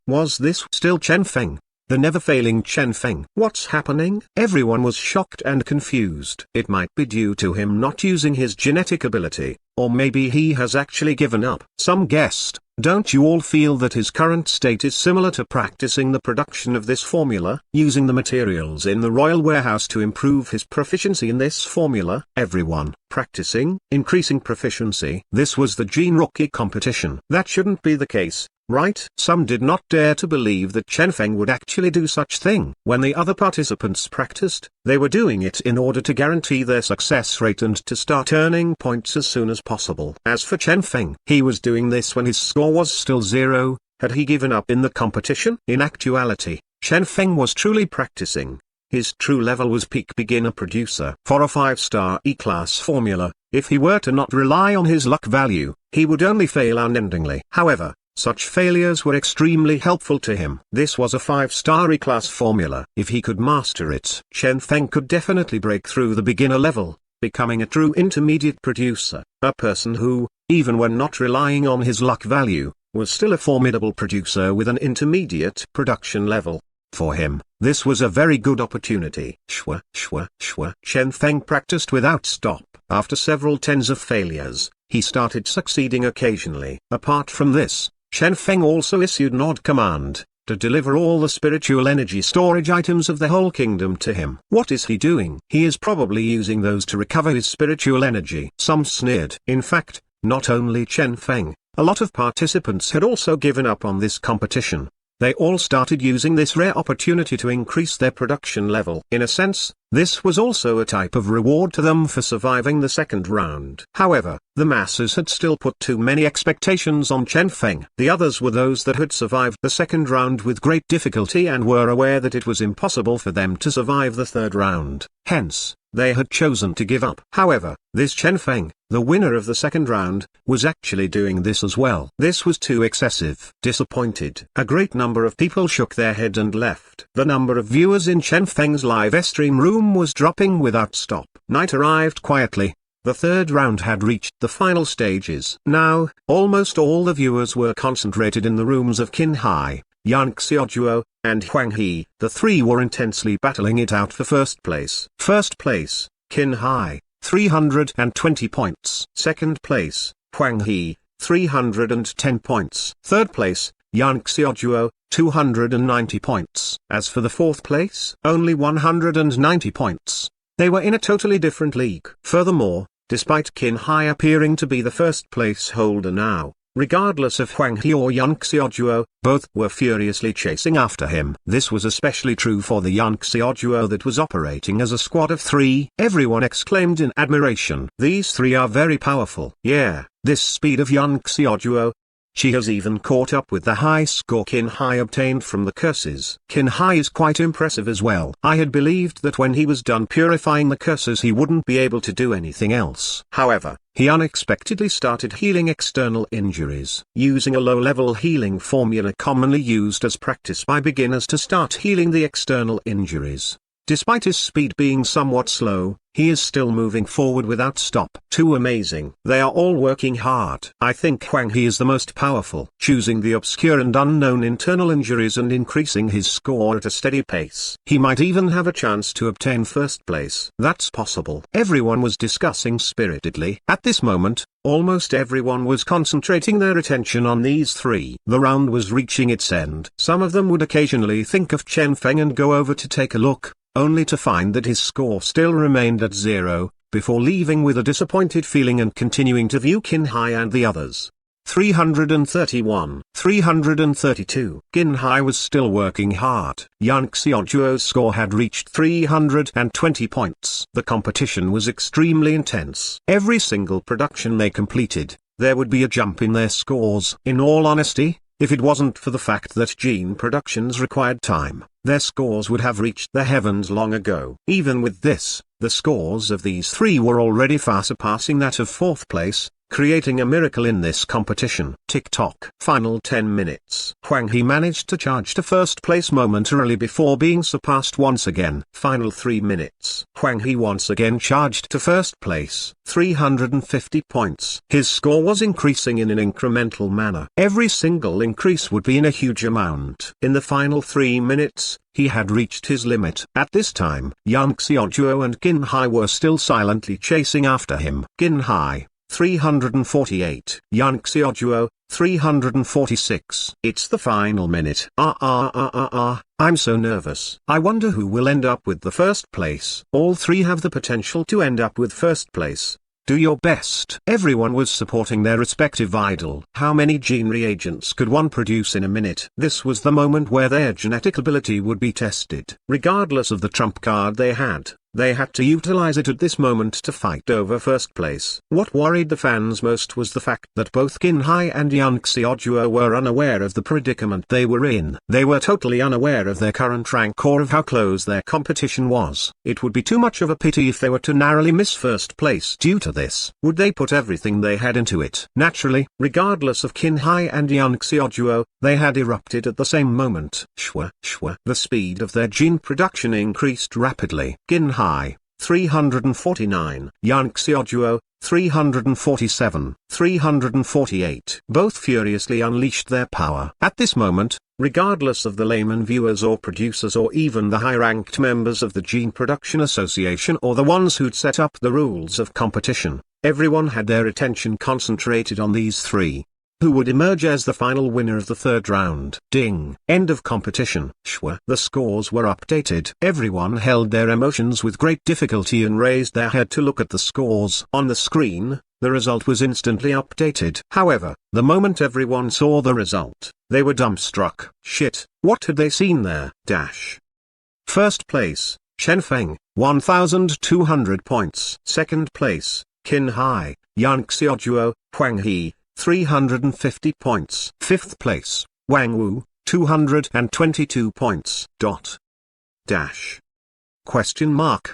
Was this still Chen Feng? the never-failing Chen Feng. What's happening? Everyone was shocked and confused. It might be due to him not using his genetic ability, or maybe he has actually given up. Some guessed, don't you all feel that his current state is similar to practicing the production of this formula, using the materials in the royal warehouse to improve his proficiency in this formula? Everyone, practicing, increasing proficiency. This was the Gene Rookie competition. That shouldn't be the case, right? Some did not dare to believe that Chen Feng would actually do such thing. When the other participants practiced, they were doing it in order to guarantee their success rate and to start earning points as soon as possible. As for Chen Feng, he was doing this when his score was still 0. Had he given up in the competition? In actuality, Chen Feng was truly practicing. His true level was peak beginner producer. For a 5-star E-class formula, if he were to not rely on his luck value, he would only fail unendingly. However, such failures were extremely helpful to him. This was a 5-star E-class formula. If he could master it, Chen Feng could definitely break through the beginner level, becoming a true intermediate producer. A person who, even when not relying on his luck value, was still a formidable producer with an intermediate production level. For him, this was a very good opportunity. Chen Feng practiced without stop. After several tens of failures, he started succeeding occasionally. Apart from this, Chen Feng also issued an odd command, to deliver all the spiritual energy storage items of the whole kingdom to him. What is he doing? He is probably using those to recover his spiritual energy. Some sneered. In fact, not only Chen Feng, a lot of participants had also given up on this competition. They all started using this rare opportunity to increase their production level. In a sense, this was also a type of reward to them for surviving the second round. However, the masses had still put too many expectations on Chen Feng. The others were those that had survived the second round with great difficulty and were aware that it was impossible for them to survive the third round. Hence, they had chosen to give up. However, this Chen Feng, the winner of the second round, was actually doing this as well. This was too excessive. Disappointed, a great number of people shook their head and left. The number of viewers in Chen Feng's live stream room was dropping without stop. Night arrived quietly. The third round had reached the final stages. Now, almost all the viewers were concentrated in the rooms of Qin Hai, Yan Xiaojuo, and Huang He. The three were intensely battling it out for first place. First place, Qin Hai, 320 points. Second place, Huang He, 310 points. Third place, Yan Xiaojuo, 290 points. As for the fourth place, only 190 points. They were in a totally different league. Furthermore, despite Qin Hai appearing to be the first place holder now, regardless of Huang He or Yan Xiaojuo, both were furiously chasing after him. This was especially true for the Yan Xiaojuo that was operating as a squad of 3. Everyone exclaimed in admiration. These 3 are very powerful. Yeah, this speed of Yan Xiaojuo. She has even caught up with the high score Qin Hai obtained from the curses. Qin Hai is quite impressive as well. I had believed that when he was done purifying the curses he wouldn't be able to do anything else. However, he unexpectedly started healing external injuries. Using a low-level healing formula commonly used as practice by beginners to start healing the external injuries. Despite his speed being somewhat slow, he is still moving forward without stop. Too amazing. They are all working hard. I think Huang He is the most powerful. Choosing the obscure and unknown internal injuries and increasing his score at a steady pace. He might even have a chance to obtain first place. That's possible. Everyone was discussing spiritedly. At this moment, almost everyone was concentrating their attention on these 3. The round was reaching its end. Some of them would occasionally think of Chen Feng and go over to take a look, only to find that his score still remained at 0, before leaving with a disappointed feeling and continuing to view Qin Hai and the others. 331, 332. Qin Hai was still working hard. Yan Xiaojuo's score had reached 320 points. The competition was extremely intense. Every single production they completed, there would be a jump in their scores. In all honesty, if it wasn't for the fact that gene productions required time, their scores would have reached the heavens long ago. Even with this, the scores of these 3 were already far surpassing that of 4th place, creating a miracle in this competition. Tick-tock. Final 10 minutes. Huang He managed to charge to first place momentarily before being surpassed once again. Final 3 minutes. Huang He once again charged to first place. 350 points. His score was increasing in an incremental manner. Every single increase would be in a huge amount. In the final 3 minutes, he had reached his limit. At this time, Yang Xiaojuo and Qin Hai were still silently chasing after him. Qin Hai, 348. Yang Xiaojuo, 346. It's the final minute. I'm so nervous. I wonder who will end up with the first place. All three have the potential to end up with first place. Do your best. Everyone was supporting their respective idol. How many gene reagents could one produce in a minute? This was the moment where their genetic ability would be tested. Regardless of the trump card they had to utilize it at this moment to fight over first place. What worried the fans most was the fact that both Qin Hai and Yang Xiaojuo were unaware of the predicament they were in. They were totally unaware of their current rank or of how close their competition was. It would be too much of a pity if they were to narrowly miss first place due to this. Would they put everything they had into it? Naturally, regardless of Qin Hai and Yang Xiaojuo, they had erupted at the same moment. Shwa. The speed of their gene production increased rapidly. Qin Hai, 349. Yang Xiaojuo, 347. 348. Both furiously unleashed their power. At this moment, regardless of the layman viewers or producers or even the high-ranked members of the Gene Production Association or the ones who'd set up the rules of competition, everyone had their attention concentrated on these three. Who would emerge as the final winner of the third round? Ding. End of competition. Shwa. The scores were updated. Everyone held their emotions with great difficulty and raised their head to look at the scores. On the screen, the result was instantly updated. However, the moment everyone saw the result, they were dumbstruck. Shit, what had they seen there? First place, Chen Feng, 1,200 points. Second place, Qin Hai, Yang Xiaojuo, Huang He, 350 points. Fifth place, Wang Wu, 222 points. Question mark.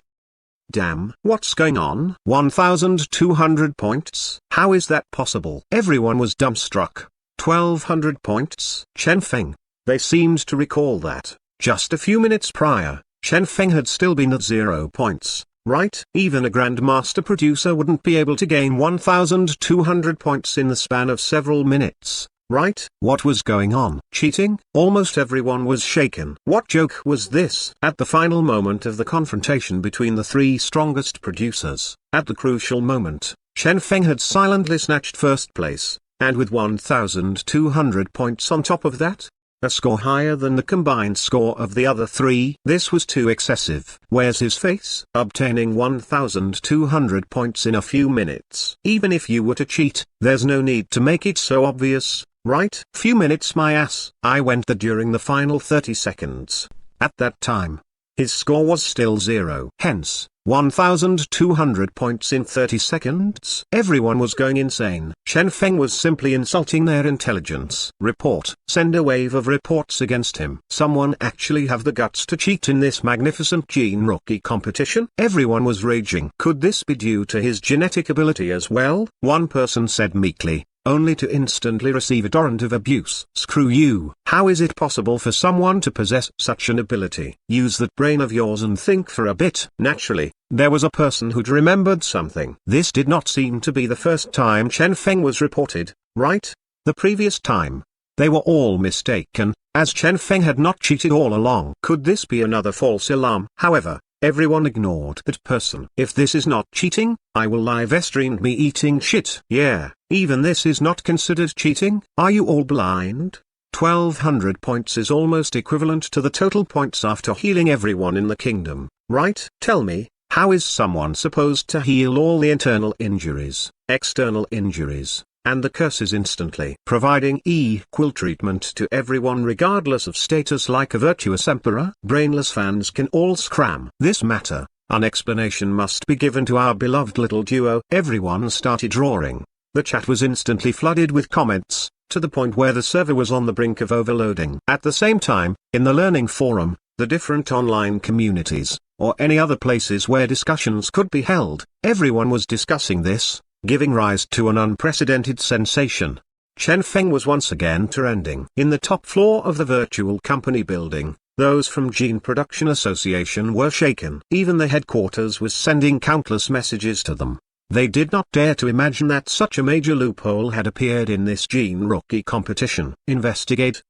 Damn, what's going on? 1,200 points? How is that possible? Everyone was dumbstruck. 1,200 points? Chen Feng. They seemed to recall that, just a few minutes prior, Chen Feng had still been at 0 points. Right? Even a grandmaster producer wouldn't be able to gain 1,200 points in the span of several minutes, right? What was going on? Cheating? Almost everyone was shaken. What joke was this? At the final moment of the confrontation between the three strongest producers, at the crucial moment, Chen Feng had silently snatched first place, and with 1,200 points on top of that, a score higher than the combined score of the other three. This was too excessive. Where's his face? Obtaining 1,200 points in a few minutes. Even if you were to cheat, there's no need to make it so obvious, right? Few minutes my ass. I went there during the final 30 seconds. At that time, his score was still 0. Hence, 1,200 points in 30 seconds? Everyone was going insane. Chen Feng was simply insulting their intelligence. Report. Send a wave of reports against him. Someone actually have the guts to cheat in this magnificent gene rookie competition? Everyone was raging. Could this be due to his genetic ability as well? One person said meekly, only to instantly receive a torrent of abuse. Screw you. How is it possible for someone to possess such an ability? Use that brain of yours and think for a bit. Naturally, there was a person who'd remembered something. This did not seem to be the first time Chen Feng was reported, right? The previous time, they were all mistaken, as Chen Feng had not cheated all along. Could this be another false alarm? However, everyone ignored that person. If this is not cheating, I will live stream me eating shit. Yeah, even this is not considered cheating? Are you all blind? 1,200 points is almost equivalent to the total points after healing everyone in the kingdom, right? Tell me, how is someone supposed to heal all the internal injuries, external injuries, and the curses instantly? Providing equal treatment to everyone regardless of status like a virtuous emperor? Brainless fans can all scram this matter. An explanation must be given to our beloved little duo. Everyone started roaring. The chat was instantly flooded with comments, to the point where the server was on the brink of overloading. At the same time, in the learning forum, the different online communities, or any other places where discussions could be held, everyone was discussing this. giving rise to an unprecedented sensation. Chen Feng was once again trending. In the top floor of the virtual company building, those from Gene Production Association were shaken. Even the headquarters was sending countless messages to them. They did not dare to imagine that such a major loophole had appeared in this gene rookie competition. Investigate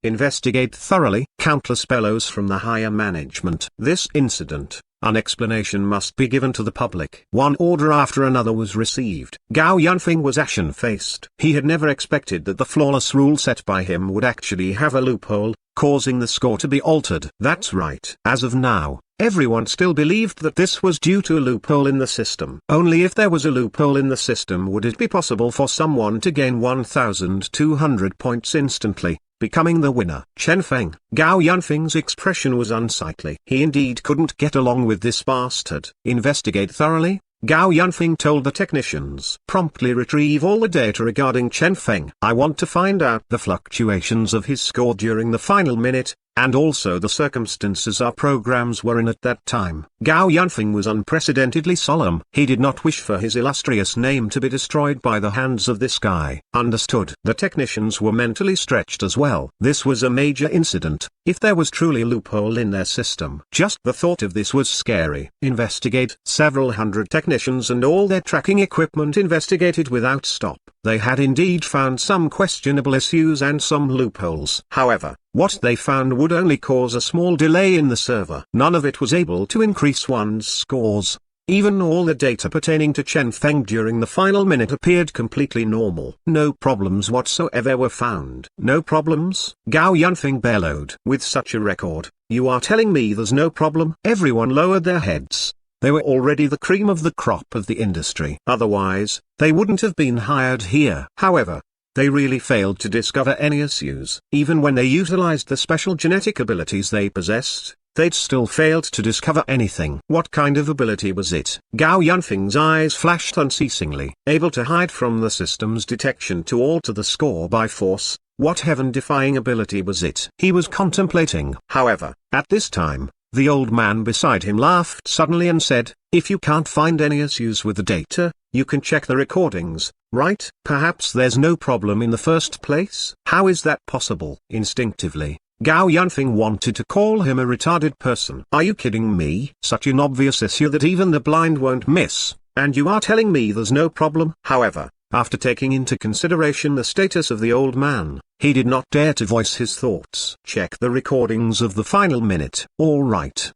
thoroughly. Countless bellows from the higher management. This incident, an explanation must be given to the public. One order after another was received. Gao Yunfeng was ashen-faced. He had never expected that the flawless rule set by him would actually have a loophole, causing the score to be altered. That's right. As of now, everyone still believed that this was due to a loophole in the system. Only if there was a loophole in the system would it be possible for someone to gain 1,200 points instantly, becoming the winner. Chen Feng. Gao Yunfeng's expression was unsightly. He indeed couldn't get along with this bastard. Investigate thoroughly. Gao Yunfeng told the technicians. Promptly retrieve all the data regarding Chen Feng. I want to find out the fluctuations of his score during the final minute, and also the circumstances our programs were in at that time. Gao Yunfeng was unprecedentedly solemn. He did not wish for his illustrious name to be destroyed by the hands of this guy. Understood. The technicians were mentally stretched as well. This was a major incident. If there was truly a loophole in their system, just the thought of this was scary. Investigate. Several hundred technicians and all their tracking equipment investigated without stop. They had indeed found some questionable issues and some loopholes. However, what they found would only cause a small delay in the server. None of it was able to increase one's scores. Even all the data pertaining to Chen Feng during the final minute appeared completely normal. No problems whatsoever were found. No problems? Gao Yunfeng bellowed. With such a record, you are telling me there's no problem? Everyone lowered their heads. They were already the cream of the crop of the industry. Otherwise, they wouldn't have been hired here. However, they really failed to discover any issues. Even when they utilized the special genetic abilities they possessed, they'd still failed to discover anything. What kind of ability was it? Gao Yunfeng's eyes flashed unceasingly. Able to hide from the system's detection to alter the score by force. What heaven-defying ability was it? He was contemplating. However, at this time, the old man beside him laughed suddenly and said, if you can't find any issues with the data, you can check the recordings, right? Perhaps there's no problem in the first place? How is that possible? Instinctively, Gao Yunfeng wanted to call him a retarded person. Are you kidding me? Such an obvious issue that even the blind won't miss, and you are telling me there's no problem? However, after taking into consideration the status of the old man, he did not dare to voice his thoughts. Check the recordings of the final minute. All right.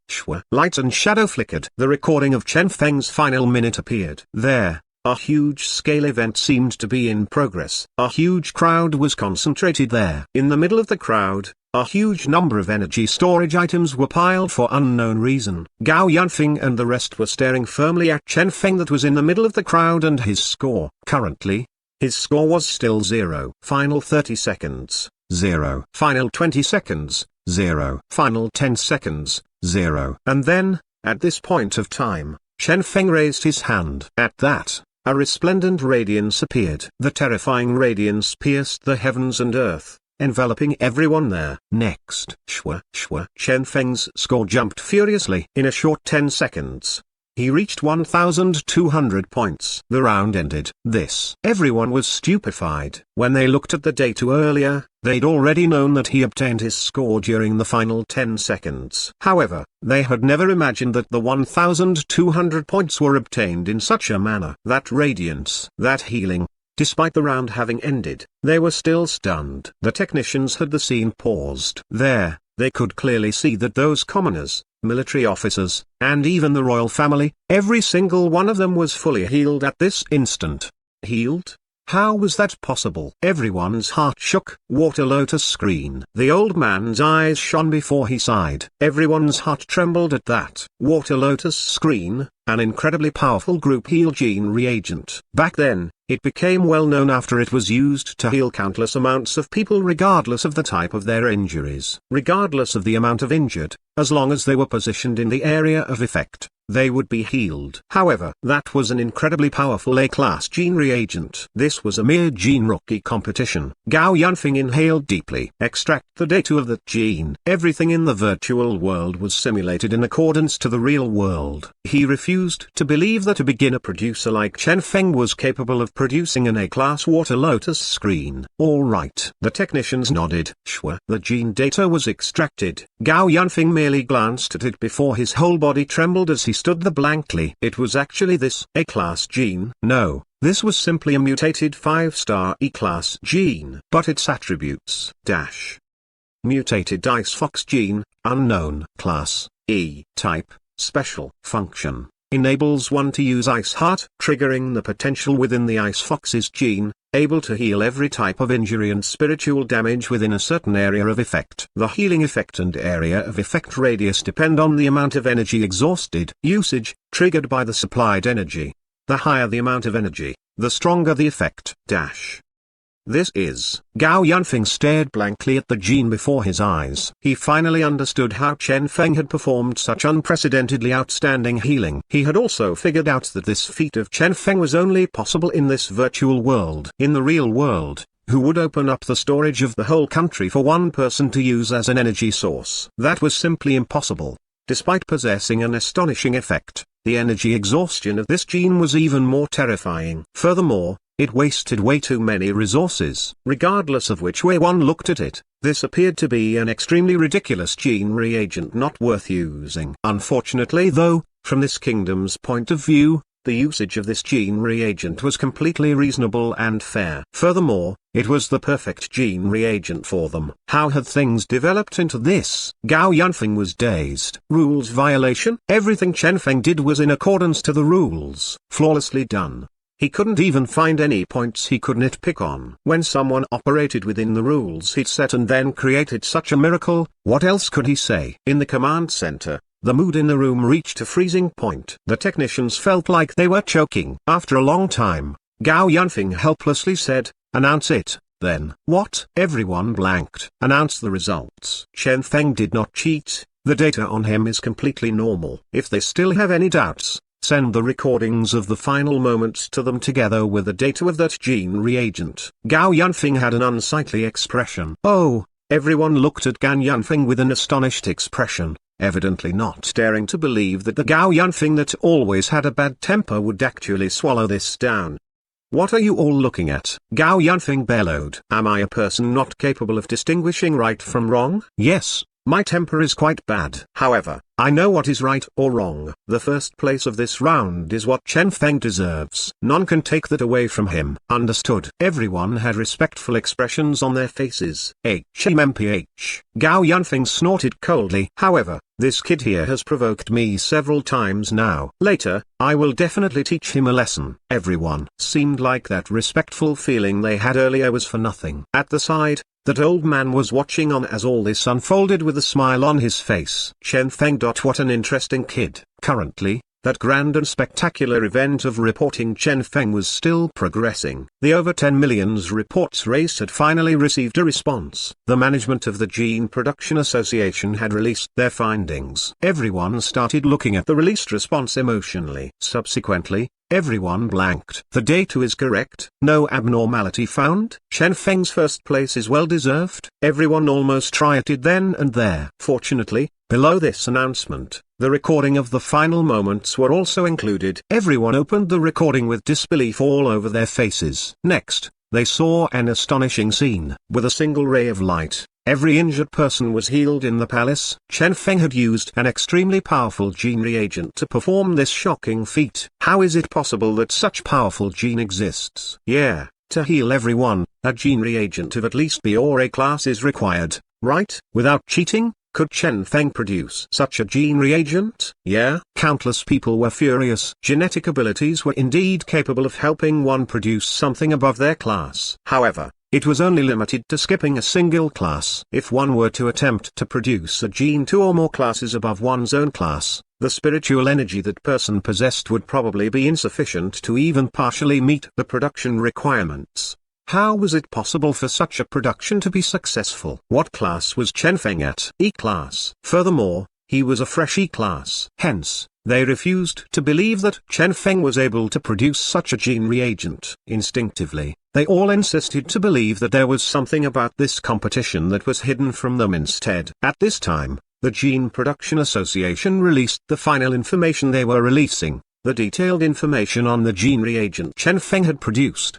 Light and shadow flickered. The recording of Chen Feng's final minute appeared. There, a huge-scale event seemed to be in progress. A huge crowd was concentrated there. In the middle of the crowd, a huge number of energy storage items were piled for unknown reason. Gao Yunfeng and the rest were staring firmly at Chen Feng that was in the middle of the crowd and his score. Currently, his score was still 0. Final 30 seconds, 0. Final 20 seconds, 0. Final 10 seconds, 0. And then, at this point of time, Chen Feng raised his hand. At that, a resplendent radiance appeared. The terrifying radiance pierced the heavens and earth, enveloping everyone there. Next, Chen Feng's score jumped furiously. In a short 10 seconds, he reached 1,200 points. The round ended. Everyone was stupefied. When they looked at the data earlier, they'd already known that he obtained his score during the final 10 seconds. However, they had never imagined that the 1,200 points were obtained in such a manner. That radiance, that healing. Despite the round having ended, they were still stunned. The technicians had the scene paused. There, they could clearly see that those commoners, military officers, and even the royal family, every single one of them was fully healed at this instant. Healed? How was that possible? Everyone's heart shook. Water lotus screen. The old man's eyes shone before he sighed. Everyone's heart trembled at that. Water lotus screen, an incredibly powerful group heal gene reagent. Back then, it became well known after it was used to heal countless amounts of people regardless of the type of their injuries. Regardless of the amount of injured, as long as they were positioned in the area of effect. they would be healed. However, that was an incredibly powerful A-class gene reagent. This was a mere gene rookie competition. Gao Yunfeng inhaled deeply. Extract the data of that gene. Everything in the virtual world was simulated in accordance to the real world. He refused to believe that a beginner producer like Chen Feng was capable of producing an A-class water lotus screen. All right. The technicians nodded. Sure. The gene data was extracted. Gao Yunfeng merely glanced at it before his whole body trembled as he stood there blankly. It was actually this A-class gene. No, this was simply a mutated 5-star E-class gene. But its attributes. Mutated ice fox gene, unknown. Class, E. Type, special. Function, enables one to use ice heart, triggering the potential within the ice fox's gene, able to heal every type of injury and spiritual damage within a certain area of effect. The healing effect and area of effect radius depend on the amount of energy exhausted. Usage, triggered by the supplied energy. The higher the amount of energy, the stronger the effect. This is. Gao Yunfeng stared blankly at the gene before his eyes. He finally understood how Chen Feng had performed such unprecedentedly outstanding healing. He had also figured out that this feat of Chen Feng was only possible in this virtual world. In the real world, who would open up the storage of the whole country for one person to use as an energy source? That was simply impossible. Despite possessing an astonishing effect, the energy exhaustion of this gene was even more terrifying. Furthermore, it wasted way too many resources. Regardless of which way one looked at it, this appeared to be an extremely ridiculous gene reagent not worth using. Unfortunately though, from this kingdom's point of view, the usage of this gene reagent was completely reasonable and fair. Furthermore, it was the perfect gene reagent for them. How had things developed into this? Gao Yunfeng was dazed. Rules violation? Everything Chen Feng did was in accordance to the rules. Flawlessly done. He couldn't even find any points he could nitpick on. When someone operated within the rules he'd set and then created such a miracle, what else could he say? In the command center, the mood in the room reached a freezing point. The technicians felt like they were choking. After a long time, Gao Yunfeng helplessly said, "Announce it." Then, what? Everyone blanked. Announce the results. Chen Feng did not cheat. The data on him is completely normal. If they still have any doubts, send the recordings of the final moments to them together with the data of that gene reagent. Gao Yunfeng had an unsightly expression. Oh, everyone looked at Gao Yunfeng with an astonished expression, evidently not daring to believe that the Gao Yunfeng that always had a bad temper would actually swallow this down. What are you all looking at? Gao Yunfeng bellowed. Am I a person not capable of distinguishing right from wrong? Yes. My temper is quite bad. However, I know what is right or wrong. The first place of this round is what Chen Feng deserves. None can take that away from him. Understood. Everyone had respectful expressions on their faces. HMMPH. Gao Yunfeng snorted coldly. However, this kid here has provoked me several times now. Later, I will definitely teach him a lesson. Everyone seemed like that respectful feeling they had earlier was for nothing. At the side, that old man was watching on as all this unfolded with a smile on his face. Chen Feng. What an interesting kid. Currently, that grand and spectacular event of reporting Chen Feng was still progressing. The over 10 millions reports race had finally received a response. The management of the Gene Production Association had released their findings. Everyone started looking at the released response emotionally. Subsequently, everyone blanked. The data is correct. No abnormality found. Chen Feng's first place is well deserved. Everyone almost tried it then and there. Fortunately, below this announcement, the recording of the final moments were also included. Everyone opened the recording with disbelief all over their faces. Next, they saw an astonishing scene. With a single ray of light, every injured person was healed in the palace. Chen Feng had used an extremely powerful gene reagent to perform this shocking feat. How is it possible that such powerful gene exists? Yeah, to heal everyone, a gene reagent of at least B or A class is required, right? Without cheating, could Chen Feng produce such a gene reagent? Yeah. Countless people were furious. Genetic abilities were indeed capable of helping one produce something above their class. However, it was only limited to skipping a single class. If one were to attempt to produce a gene 2 or more classes above one's own class, the spiritual energy that person possessed would probably be insufficient to even partially meet the production requirements. How was it possible for such a production to be successful? What class was Chen Feng at? E-class. Furthermore, he was a fresh E-class. Hence, They refused to believe that Chen Feng was able to produce such a gene reagent. Instinctively, they all insisted to believe that there was something about this competition that was hidden from them instead. At this time, the Gene Production Association released the final information they were releasing, the detailed information on the gene reagent Chen Feng had produced.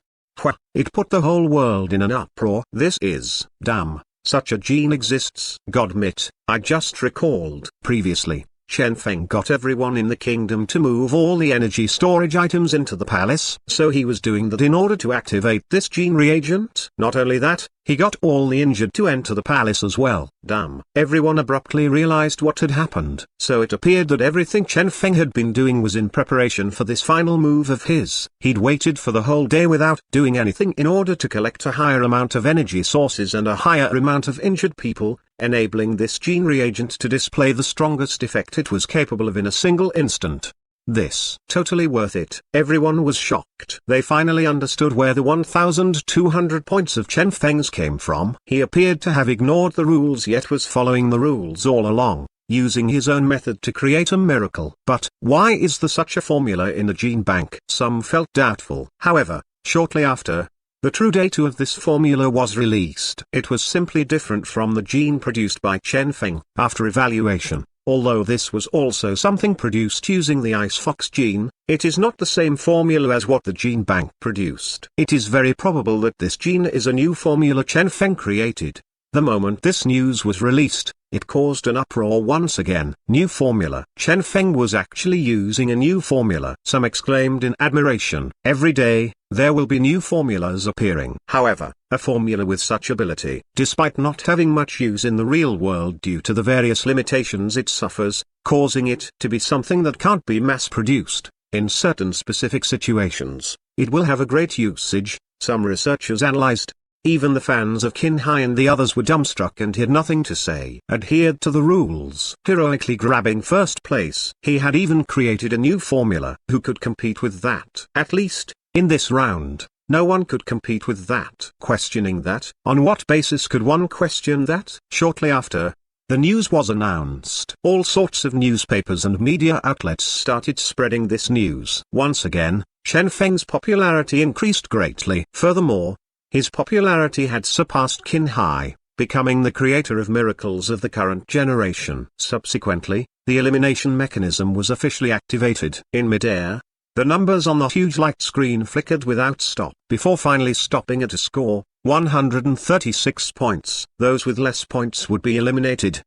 It put the whole world in an uproar. This is, damn, such a gene exists. Godmit, I just recalled. Previously, Chen Feng got everyone in the kingdom to move all the energy storage items into the palace. So he was doing that in order to activate this gene reagent. Not only that, he got all the injured to enter the palace as well. Damn. Everyone abruptly realized what had happened. So it appeared that everything Chen Feng had been doing was in preparation for this final move of his. He'd waited for the whole day without doing anything in order to collect a higher amount of energy sources and a higher amount of injured people, enabling this gene reagent to display the strongest effect it was capable of in a single instant. This totally worth it. Everyone was shocked. They finally understood where the 1,200 points of Chen Feng's came from. He appeared to have ignored the rules yet was following the rules all along, using his own method to create a miracle. But why is there such a formula in the gene bank? Some felt doubtful. However, shortly after, the true data of this formula was released. It was simply different from the gene produced by Chen Feng. After evaluation, although this was also something produced using the Ice Fox gene, it is not the same formula as what the gene bank produced. It is very probable that this gene is a new formula Chen Feng created. The moment this news was released, it caused an uproar once again. New formula. Chen Feng was actually using a new formula. Some exclaimed in admiration. Every day, there will be new formulas appearing. However, a formula with such ability, despite not having much use in the real world due to the various limitations it suffers, causing it to be something that can't be mass-produced, in certain specific situations, it will have a great usage, some researchers analyzed. Even the fans of Qin Hai and the others were dumbstruck and had nothing to say. Adhered to the rules, heroically grabbing first place. He had even created a new formula. Who could compete with that? At least, in this round, no one could compete with that. Questioning that? On what basis could one question that? Shortly after, the news was announced. All sorts of newspapers and media outlets started spreading this news. Once again, Chen Feng's popularity increased greatly. Furthermore, his popularity had surpassed Qin Hai, becoming the creator of miracles of the current generation. Subsequently, the elimination mechanism was officially activated. In midair, the numbers on the huge light screen flickered without stop, before finally stopping at a score, 136 points. Those with less points would be eliminated.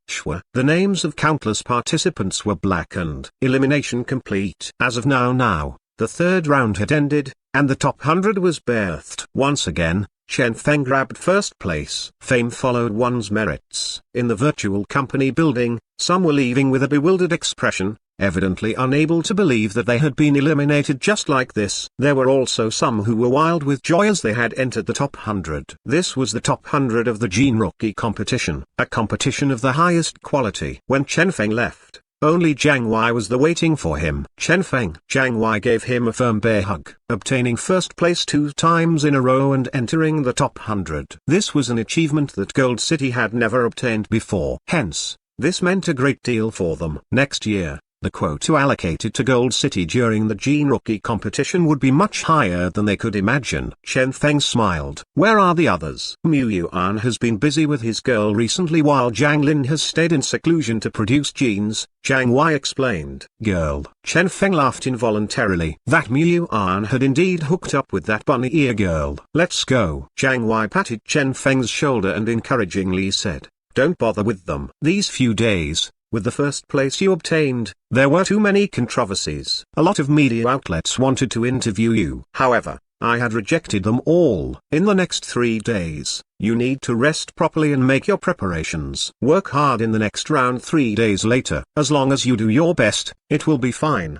The names of countless participants were blackened. Elimination complete. As of now, the third round had ended, and the top 100 was birthed. Once again, Chen Feng grabbed first place. Fame followed one's merits. In the virtual company building, some were leaving with a bewildered expression, evidently unable to believe that they had been eliminated just like this. There were also some who were wild with joy as they had entered the top 100. This was the top 100 of the Gene Rookie competition, a competition of the highest quality. When Chen Feng left, only Jiang Wei was there waiting for him. Jiang Wei gave him a firm bear hug, obtaining first place 2 times in a row and entering the top 100. This was an achievement that Gold City had never obtained before. Hence, this meant a great deal for them. Next year, the quota allocated to Gold City during the Gene Rookie competition would be much higher than they could imagine. Chen Feng smiled. Where are the others? Mu Yuan has been busy with his girl recently while Jiang Lin has stayed in seclusion to produce genes, Jiang Wei explained. Girl. Chen Feng laughed involuntarily. That Mu Yuan had indeed hooked up with that bunny ear girl. Let's go. Jiang Wei patted Chen Feng's shoulder and encouragingly said, don't bother with them. These few days, with the first place you obtained, there were too many controversies. A lot of media outlets wanted to interview you. However, I had rejected them all. In the next 3 days, you need to rest properly and make your preparations. Work hard in the next round 3 days later. As long as you do your best, it will be fine.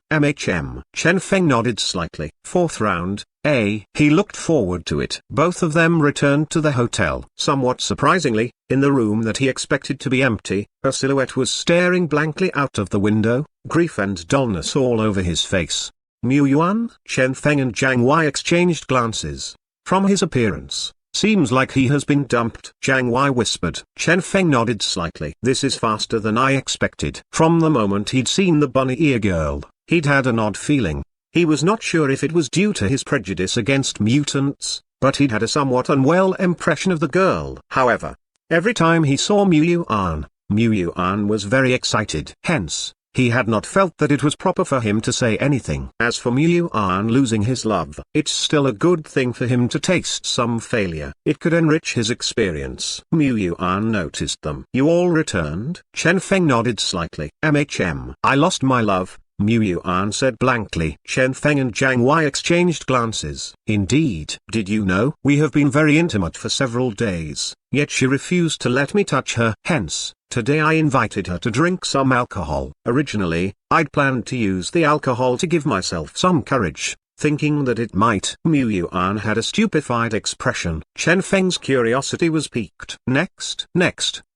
Chen Feng nodded slightly. 4th round, he looked forward to it. Both of them returned to the hotel. Somewhat surprisingly, in the room that he expected to be empty, a silhouette was staring blankly out of the window, grief and dullness all over his face. Mu Yuan? Chen Feng and Jiang Wei exchanged glances. From his appearance, Seems like he has been dumped, Jiang Wei whispered. Chen Feng nodded slightly. This is faster than I expected. From the moment he'd seen the bunny ear girl, he'd had an odd feeling. He was not sure if it was due to his prejudice against mutants, but he'd had a somewhat unwell impression of the girl. However, every time he saw Mu Yuan was very excited. Hence, he had not felt that it was proper for him to say anything. As for Mu Yuan losing his love, it's still a good thing for him to taste some failure. It could enrich his experience. Mu Yuan noticed them. You all returned? Chen Feng nodded slightly. I lost my love, Mu Yuan said blankly. Chen Feng and Jiang Wei exchanged glances. Indeed. Did you know? We have been very intimate for several days, yet she refused to let me touch her. Hence, today I invited her to drink some alcohol. Originally, I'd planned to use the alcohol to give myself some courage, thinking that it might. Mu Yuan had a stupefied expression. Chen Feng's curiosity was piqued. Next,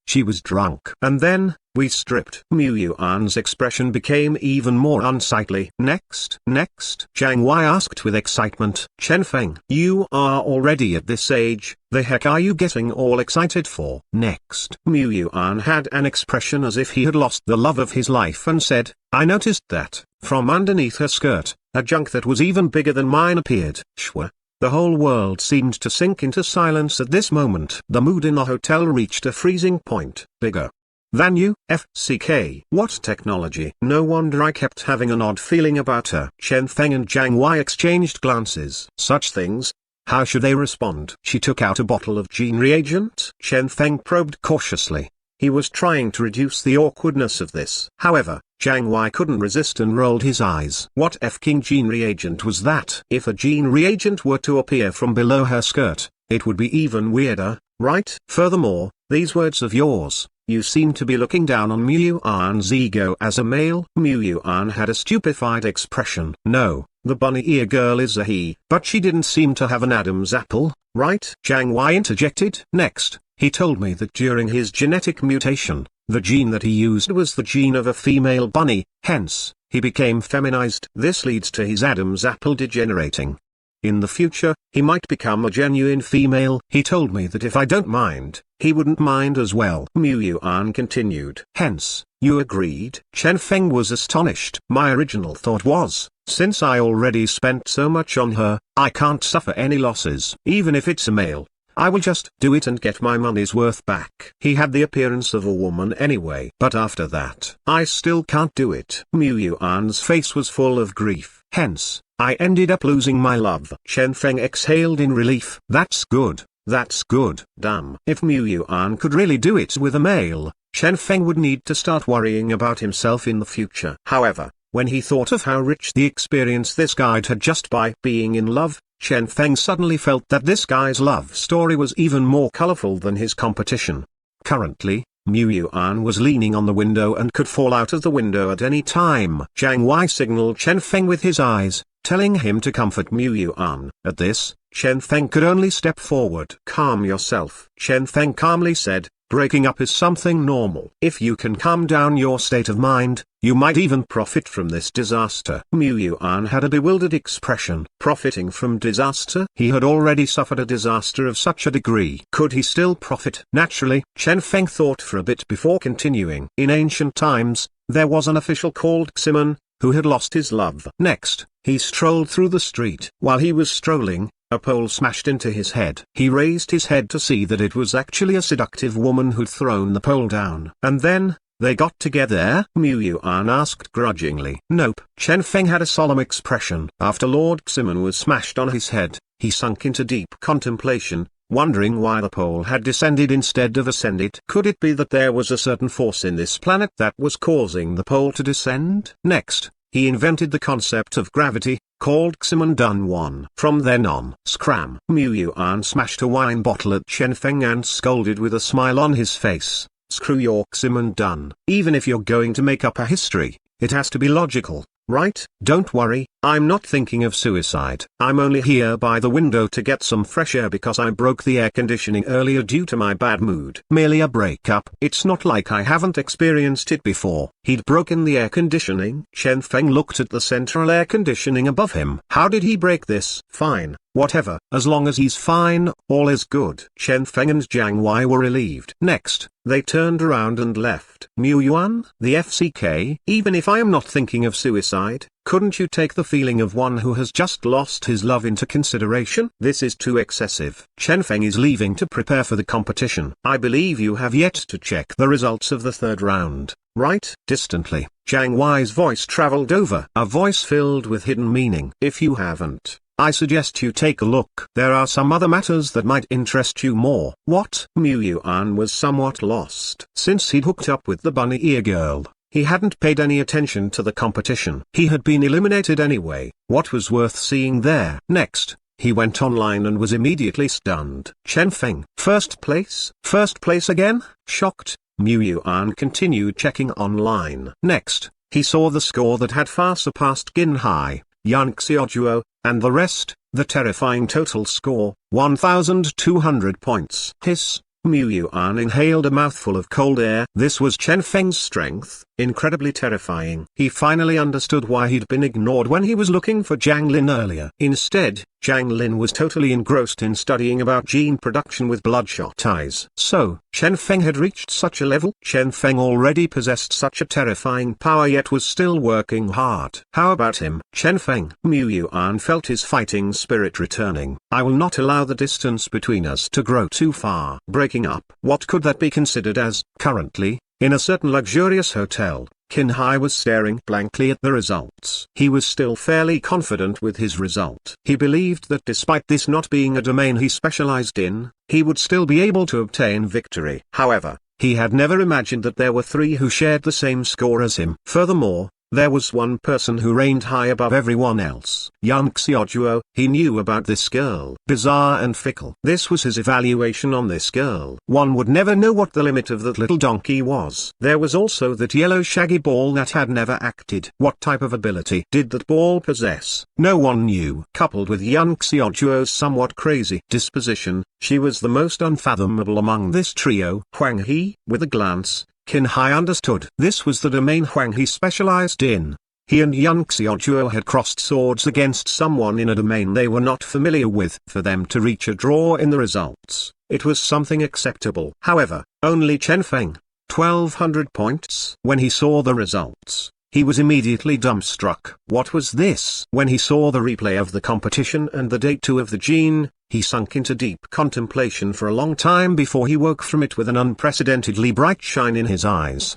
she was drunk. And then, we stripped. Mu Yuan's expression became even more unsightly. Next, Jiang Wei asked with excitement. Chen Feng, you are already at this age, the heck are you getting all excited for? Next. Mu Yuan had an expression as if he had lost the love of his life and said, I noticed that, from underneath her skirt, a junk that was even bigger than mine appeared. Shwa. The whole world seemed to sink into silence at this moment. The mood in the hotel reached a freezing point. Bigger than you, FCK. What technology? No wonder I kept having an odd feeling about her. Chen Feng and Jiang Wei exchanged glances. Such things? How should they respond? She took out a bottle of gene reagent. Chen Feng probed cautiously. He was trying to reduce the awkwardness of this. However, Jiang Wei couldn't resist and rolled his eyes. What f-king gene reagent was that? If a gene reagent were to appear from below her skirt, it would be even weirder, right? Furthermore, these words of yours, you seem to be looking down on Mu Yuan's ego as a male. Mu Yuan had a stupefied expression. No, the bunny ear girl is a he. But she didn't seem to have an Adam's apple, right? Jiang Wei interjected. Next, he told me that during his genetic mutation, the gene that he used was the gene of a female bunny, hence, he became feminized. This leads to his Adam's apple degenerating. In the future, he might become a genuine female. He told me that if I don't mind, he wouldn't mind as well. Mu Yuan continued. Hence, you agreed? Chen Feng was astonished. My original thought was, since I already spent so much on her, I can't suffer any losses. Even if it's a male, I will just do it and get my money's worth back. He had the appearance of a woman anyway. But after that, I still can't do it. Mu Yuan's face was full of grief. Hence, I ended up losing my love. Chen Feng exhaled in relief. That's good. Damn. If Mu Yuan could really do it with a male, Chen Feng would need to start worrying about himself in the future. However, when he thought of how rich the experience this guide had just by being in love, Chen Feng suddenly felt that this guy's love story was even more colorful than his competition. Currently, Mu Yuan was leaning on the window and could fall out of the window at any time. Jiang Wei signaled Chen Feng with his eyes, telling him to comfort Mu Yuan. At this, Chen Feng could only step forward. Calm yourself, Chen Feng calmly said. Breaking up is something normal. If you can calm down your state of mind, you might even profit from this disaster. Mu Yuan had a bewildered expression. Profiting from disaster? He had already suffered a disaster of such a degree. Could he still profit? Naturally, Chen Feng thought for a bit before continuing. In ancient times, there was an official called Ximen, who had lost his love. Next, he strolled through the street. While he was strolling, a pole smashed into his head. He raised his head to see that it was actually a seductive woman who'd thrown the pole down. And then, they got together? Mu Yuan asked grudgingly. Nope. Chen Feng had a solemn expression. After Lord Ximen was smashed on his head, he sunk into deep contemplation, wondering why the pole had descended instead of ascended. Could it be that there was a certain force in this planet that was causing the pole to descend? Next, he invented the concept of gravity, called Ximen Dun 1. From then on, scram. Mu Yuan smashed a wine bottle at Chen Feng and scolded with a smile on his face. Screw your Ximen Dun. Even if you're going to make up a history, it has to be logical, right? Don't worry, I'm not thinking of suicide. I'm only here by the window to get some fresh air because I broke the air conditioning earlier due to my bad mood. Merely a breakup. It's not like I haven't experienced it before. He'd broken the air conditioning. Chen Feng looked at the central air conditioning above him. How did he break this? Fine. whatever, as long as he's fine, all is good. Chen Feng and Jiang Wei were relieved. Next, they turned around and left. Mu Yuan, the FCK, even if I am not thinking of suicide, couldn't you take the feeling of one who has just lost his love into consideration? This is too excessive. Chen Feng is leaving to prepare for the competition. I believe you have yet to check the results of the third round, right? Distantly, Jiang Wei's voice traveled over, a voice filled with hidden meaning. If you haven't, I suggest you take a look. There are some other matters that might interest you more. What? Mu Yuan was somewhat lost. Since he'd hooked up with the bunny ear girl, he hadn't paid any attention to the competition. He had been eliminated anyway. What was worth seeing there? Next, he went online and was immediately stunned. Chen Feng. First place? First place again? Shocked, Mu Yuan continued checking online. Next, he saw the score that had far surpassed Qin Hai, Yan Xiaojuo, and the rest, the terrifying total score, 1,200 points. Hiss, Mu Yuan inhaled a mouthful of cold air. This was Chen Feng's strength, incredibly terrifying. He finally understood why he'd been ignored when he was looking for Jiang Lin earlier. Instead, Jiang Lin was totally engrossed in studying about gene production with bloodshot eyes. So, Chen Feng had reached such a level? Chen Feng already possessed such a terrifying power yet was still working hard. How about him? Chen Feng. Mu Yuan felt his fighting spirit returning. I will not allow the distance between us to grow too far. Breaking up. What could that be considered as? Currently, in a certain luxurious hotel, Qin Hai was staring blankly at the results. He was still fairly confident with his result. He believed that despite this not being a domain he specialized in, he would still be able to obtain victory. However, he had never imagined that there were three who shared the same score as him. Furthermore, there was one person who reigned high above everyone else. Yan Xiaojuo. He knew about this girl. Bizarre and fickle. This was his evaluation on this girl. One would never know what the limit of that little donkey was. There was also that yellow shaggy ball that had never acted. What type of ability did that ball possess? No one knew. Coupled with Yan Xiaojuo's somewhat crazy disposition, she was the most unfathomable among this trio. Huang He. With a glance, Qin Hai understood. This was the domain Huang He specialized in. He and Yan Xiaojuo had crossed swords against someone in a domain they were not familiar with. For them to reach a draw in the results, it was something acceptable. However, only Chen Feng, 1,200 points. When he saw the results, he was immediately dumbstruck. What was this? When he saw the replay of the competition and the date 2 of the gene, he sunk into deep contemplation for a long time before he woke from it with an unprecedentedly bright shine in his eyes.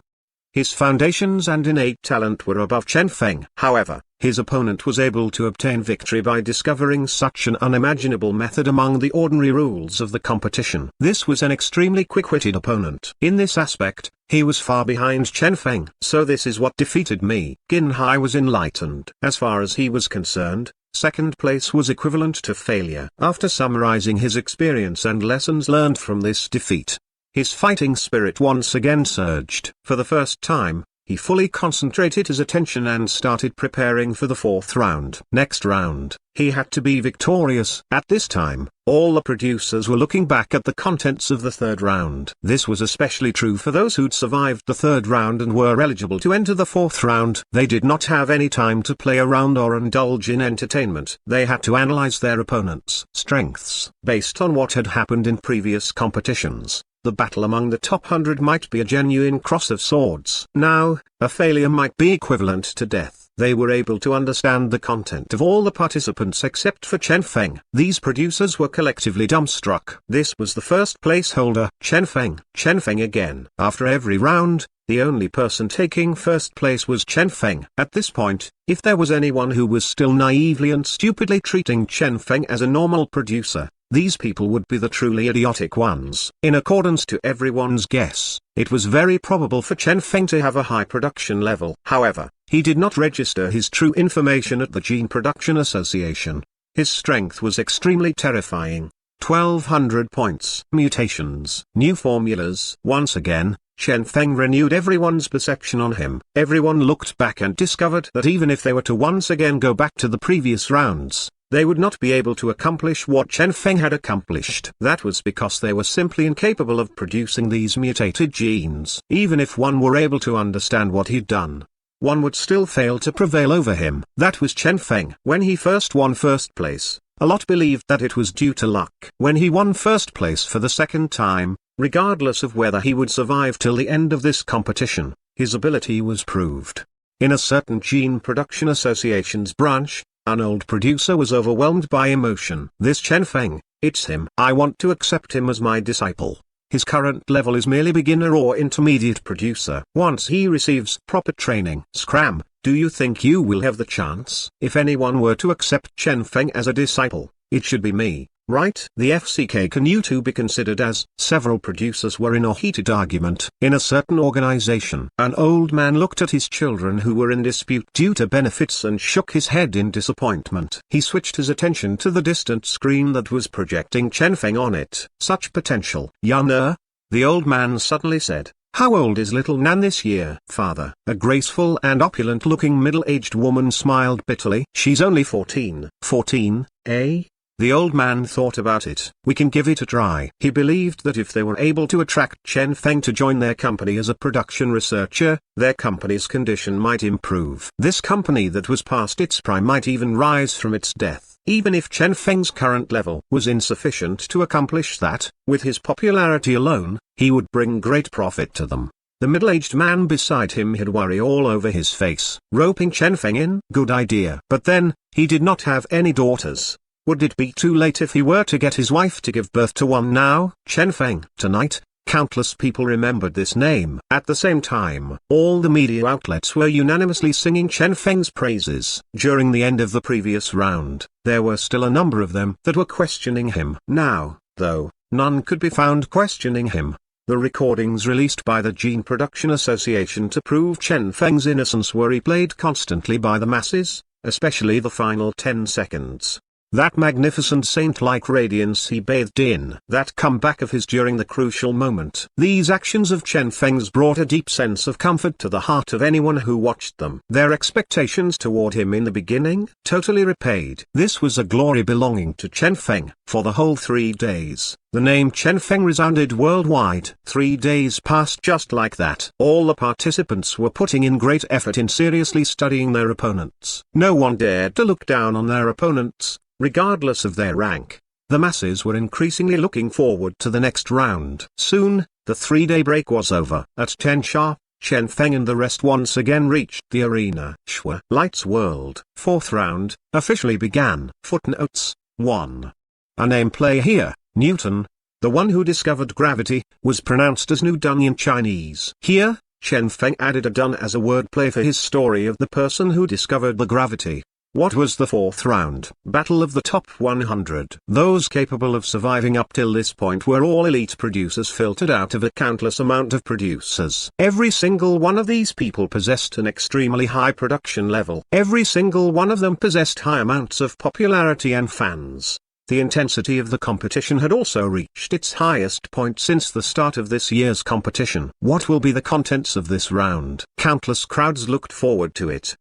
His foundations and innate talent were above Chen Feng. However, his opponent was able to obtain victory by discovering such an unimaginable method among the ordinary rules of the competition. This was an extremely quick-witted opponent. In this aspect, he was far behind Chen Feng. So this is what defeated me. Qin Hai was enlightened. As far as he was concerned, second place was equivalent to failure. After summarizing his experience and lessons learned from this defeat, his fighting spirit once again surged. For the first time, he fully concentrated his attention and started preparing for the fourth round. Next round, he had to be victorious. At this time, all the producers were looking back at the contents of the third round. This was especially true for those who'd survived the third round and were eligible to enter the fourth round. They did not have any time to play around or indulge in entertainment. They had to analyze their opponent's strengths. Based on what had happened in previous competitions, the battle among the top 100 might be a genuine cross of swords. Now, a failure might be equivalent to death. They were able to understand the content of all the participants except for Chen Feng. These producers were collectively dumbstruck. This was the first place holder, Chen Feng. Chen Feng again. After every round, the only person taking first place was Chen Feng. At this point, if there was anyone who was still naively and stupidly treating Chen Feng as a normal producer, these people would be the truly idiotic ones. In accordance to everyone's guess, it was very probable for Chen Feng to have a high production level. However, he did not register his true information at the Gene Production Association. His strength was extremely terrifying. 1,200 points. Mutations. New formulas. Once again, Chen Feng renewed everyone's perception on him. Everyone looked back and discovered that even if they were to once again go back to the previous rounds, they would not be able to accomplish what Chen Feng had accomplished. That was because they were simply incapable of producing these mutated genes. Even if one were able to understand what he'd done, one would still fail to prevail over him. That was Chen Feng. When he first won first place, A lot believed that it was due to luck. When he won first place for the second time, regardless of whether he would survive till the end of this competition, his ability was proved. In a certain Gene Production Association's branch, an old producer was overwhelmed by emotion. "This Chen Feng, it's him. I want to accept him as my disciple. His current level is merely beginner or intermediate producer. Once he receives proper training." Scram, do you think you will have the chance? If anyone were to accept Chen Feng as a disciple, it should be me, right? The FCK can you two be considered as? Several producers were in a heated argument. In a certain organization, an old man looked at his children who were in dispute due to benefits and shook his head in disappointment. He switched his attention to the distant screen that was projecting Chen Feng on it. "Such potential." "Yana," the old man suddenly said. "How old is little Nan this year?" "Father." A graceful and opulent-looking middle-aged woman smiled bitterly. "She's only 14. 14, eh?" The old man thought about it. "We can give it a try." He believed that if they were able to attract Chen Feng to join their company as a production researcher, their company's condition might improve. This company that was past its prime might even rise from its death. Even if Chen Feng's current level was insufficient to accomplish that, with his popularity alone, he would bring great profit to them. The middle-aged man beside him had worry all over his face. Roping Chen Feng in? Good idea. But then, he did not have any daughters. Would it be too late if he were to get his wife to give birth to one now? Chen Feng. Tonight, countless people remembered this name. At the same time, all the media outlets were unanimously singing Chen Feng's praises. During the end of the previous round, there were still a number of them that were questioning him. Now, though, none could be found questioning him. The recordings released by the Gene Production Association to prove Chen Feng's innocence were replayed constantly by the masses, especially the final 10 seconds. That magnificent saint-like radiance he bathed in. That comeback of his during the crucial moment. These actions of Chen Feng's brought a deep sense of comfort to the heart of anyone who watched them. Their expectations toward him in the beginning, totally repaid. This was a glory belonging to Chen Feng. For the whole 3 days, the name Chen Feng resounded worldwide. 3 days passed just like that. All the participants were putting in great effort in seriously studying their opponents. No one dared to look down on their opponents, regardless of their rank. The masses were increasingly looking forward to the next round. Soon, the 3-day break was over. At 10 sharp, Chen Feng and the rest once again reached the arena. Ch.126 World. 4th round, officially began. Footnotes 1. A name play here. Newton, the one who discovered gravity, was pronounced as Newton in Chinese. Here, Chen Feng added a dun as a wordplay for his story of the person who discovered the gravity. What was the 4th round? Battle of the top 100. Those capable of surviving up till this point were all elite producers filtered out of a countless amount of producers. Every single one of these people possessed an extremely high production level. Every single one of them possessed high amounts of popularity and fans. The intensity of the competition had also reached its highest point since the start of this year's competition. What will be the contents of this round? Countless crowds looked forward to it.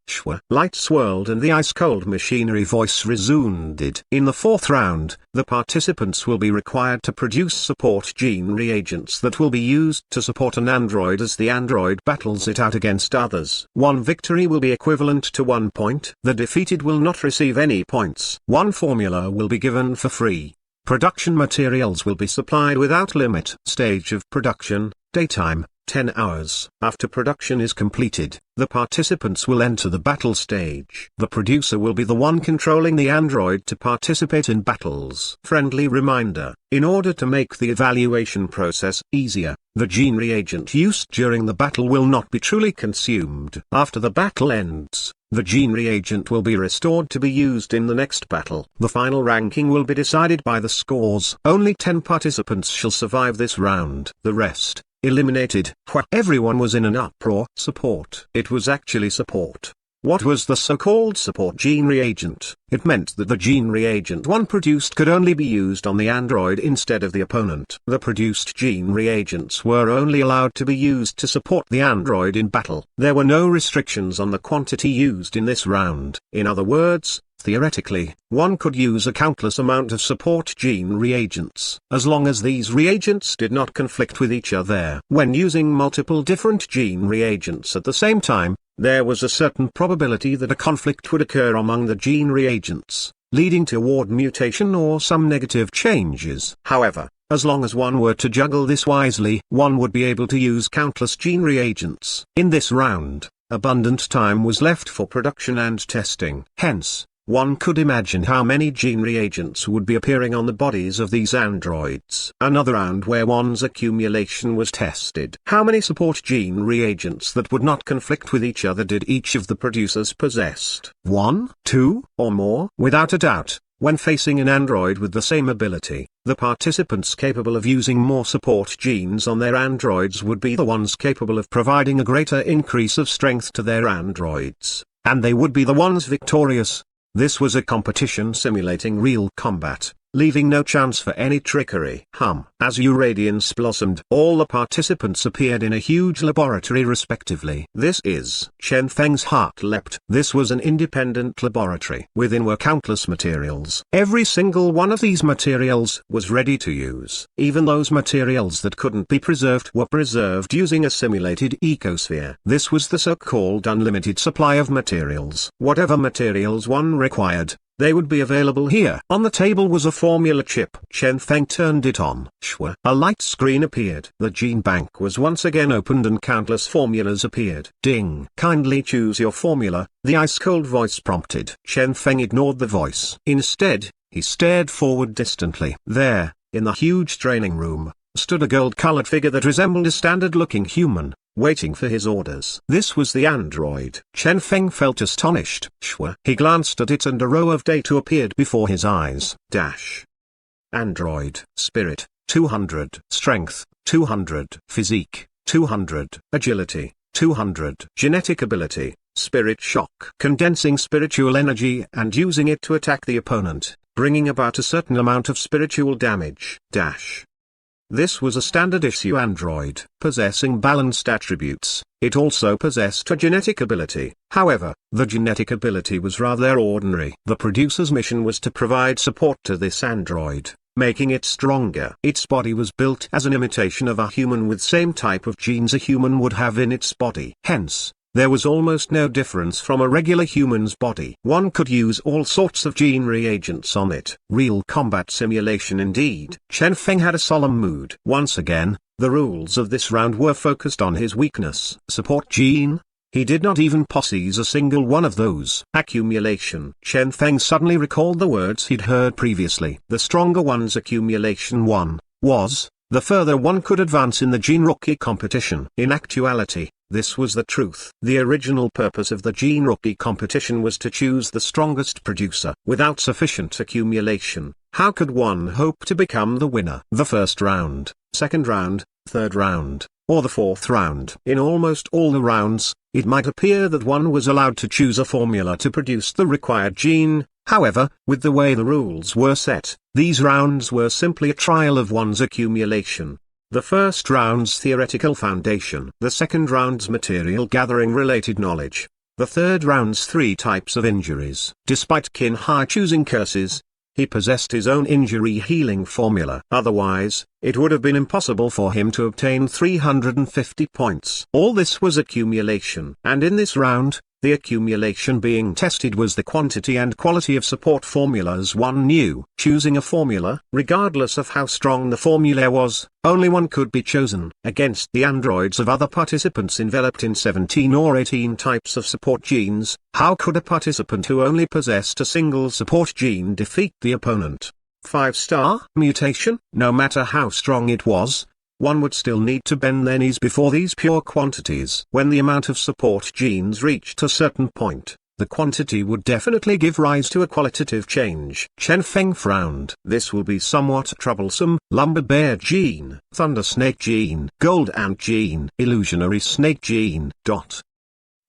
Lights swirled and the ice-cold machinery voice resounded. In the 4th round, the participants will be required to produce support gene reagents that will be used to support an android as the android battles it out against others. One victory will be equivalent to 1 point. The defeated will not receive any points. One formula will be given for free. Production materials will be supplied without limit. Stage of production, daytime, 10 hours. After production is completed, the participants will enter the battle stage. The producer will be the one controlling the android to participate in battles. Friendly reminder, in order to make the evaluation process easier, the gene reagent used during the battle will not be truly consumed. After the battle ends, the gene reagent will be restored to be used in the next battle. The final ranking will be decided by the scores. Only 10 participants shall survive this round. The rest, eliminated. Everyone was in an uproar. Support. It was actually support. What was the so-called support gene reagent? It meant that the gene reagent one produced could only be used on the android instead of the opponent. The produced gene reagents were only allowed to be used to support the android in battle. There were no restrictions on the quantity used in this round. In other words, theoretically, one could use a countless amount of support gene reagents, as long as these reagents did not conflict with each other. When using multiple different gene reagents at the same time, there was a certain probability that a conflict would occur among the gene reagents. leading toward mutation or some negative changes. However, as long as one were to juggle this wisely, one would be able to use countless gene reagents. In this round, abundant time was left for production and testing. Hence, one could imagine how many gene reagents would be appearing on the bodies of these androids. Another round where one's accumulation was tested. How many support gene reagents that would not conflict with each other did each of the producers possess? 1, 2, or more? Without a doubt, when facing an android with the same ability, the participants capable of using more support genes on their androids would be the ones capable of providing a greater increase of strength to their androids, and they would be the ones victorious. This was a competition simulating real combat, leaving no chance for any trickery. As Euradians blossomed, all the participants appeared in a huge laboratory respectively. This is Chen Feng's heart leapt. This was an independent laboratory. Within were countless materials. Every single one of these materials was ready to use. Even those materials that couldn't be preserved were preserved using a simulated ecosphere. This was the so-called unlimited supply of materials. Whatever materials one required, they would be available here. On the table was a formula chip. Chen Feng turned it on. A light screen appeared. The gene bank was once again opened and countless formulas appeared. Ding. Kindly choose your formula, the ice-cold voice prompted. Chen Feng ignored the voice. Instead, he stared forward distantly. There, in the huge training room, stood a gold-colored figure that resembled a standard-looking human, waiting for his orders. This was the android. Chen Feng felt astonished. He glanced at it and a row of data appeared before his eyes. Android. Spirit, 200. Strength, 200. Physique, 200. Agility, 200. Genetic ability, spirit shock. Condensing spiritual energy and using it to attack the opponent, bringing about a certain amount of spiritual damage. This was a standard-issue android, possessing balanced attributes. It also possessed a genetic ability. However, the genetic ability was rather ordinary. The producer's mission was to provide support to this android, making it stronger. Its body was built as an imitation of a human with same type of genes a human would have in its body. Hence, there was almost no difference from a regular human's body. One could use all sorts of gene reagents on it. Real combat simulation indeed. Chen Feng had a solemn mood. Once again, the rules of this round were focused on his weakness. Support gene? He did not even possess a single one of those. Accumulation. Chen Feng suddenly recalled the words he'd heard previously. The stronger one's accumulation was, the further one could advance in the gene rookie competition. In actuality, this was the truth. The original purpose of the gene rookie competition was to choose the strongest producer. Without sufficient accumulation, how could one hope to become the winner? The first round, second round, third round, or the fourth round. In almost all the rounds, it might appear that one was allowed to choose a formula to produce the required gene. However, with the way the rules were set, these rounds were simply a trial of one's accumulation. The first round's theoretical foundation, the second round's material gathering related knowledge, the third round's 3 types of injuries. Despite Qin Hai choosing curses, he possessed his own injury healing formula. Otherwise, it would have been impossible for him to obtain 350 points. All this was accumulation. And in this round, the accumulation being tested was the quantity and quality of support formulas one knew. Choosing a formula, regardless of how strong the formula was, only one could be chosen. Against the androids of other participants enveloped in 17 or 18 types of support genes, how could a participant who only possessed a single support gene defeat the opponent? 5-star mutation? No matter how strong it was, one would still need to bend their knees before these pure quantities. When the amount of support genes reached a certain point, the quantity would definitely give rise to a qualitative change. Chen Feng frowned. This will be somewhat troublesome. Lumber bear gene, thunder snake gene, gold ant gene, illusionary snake gene.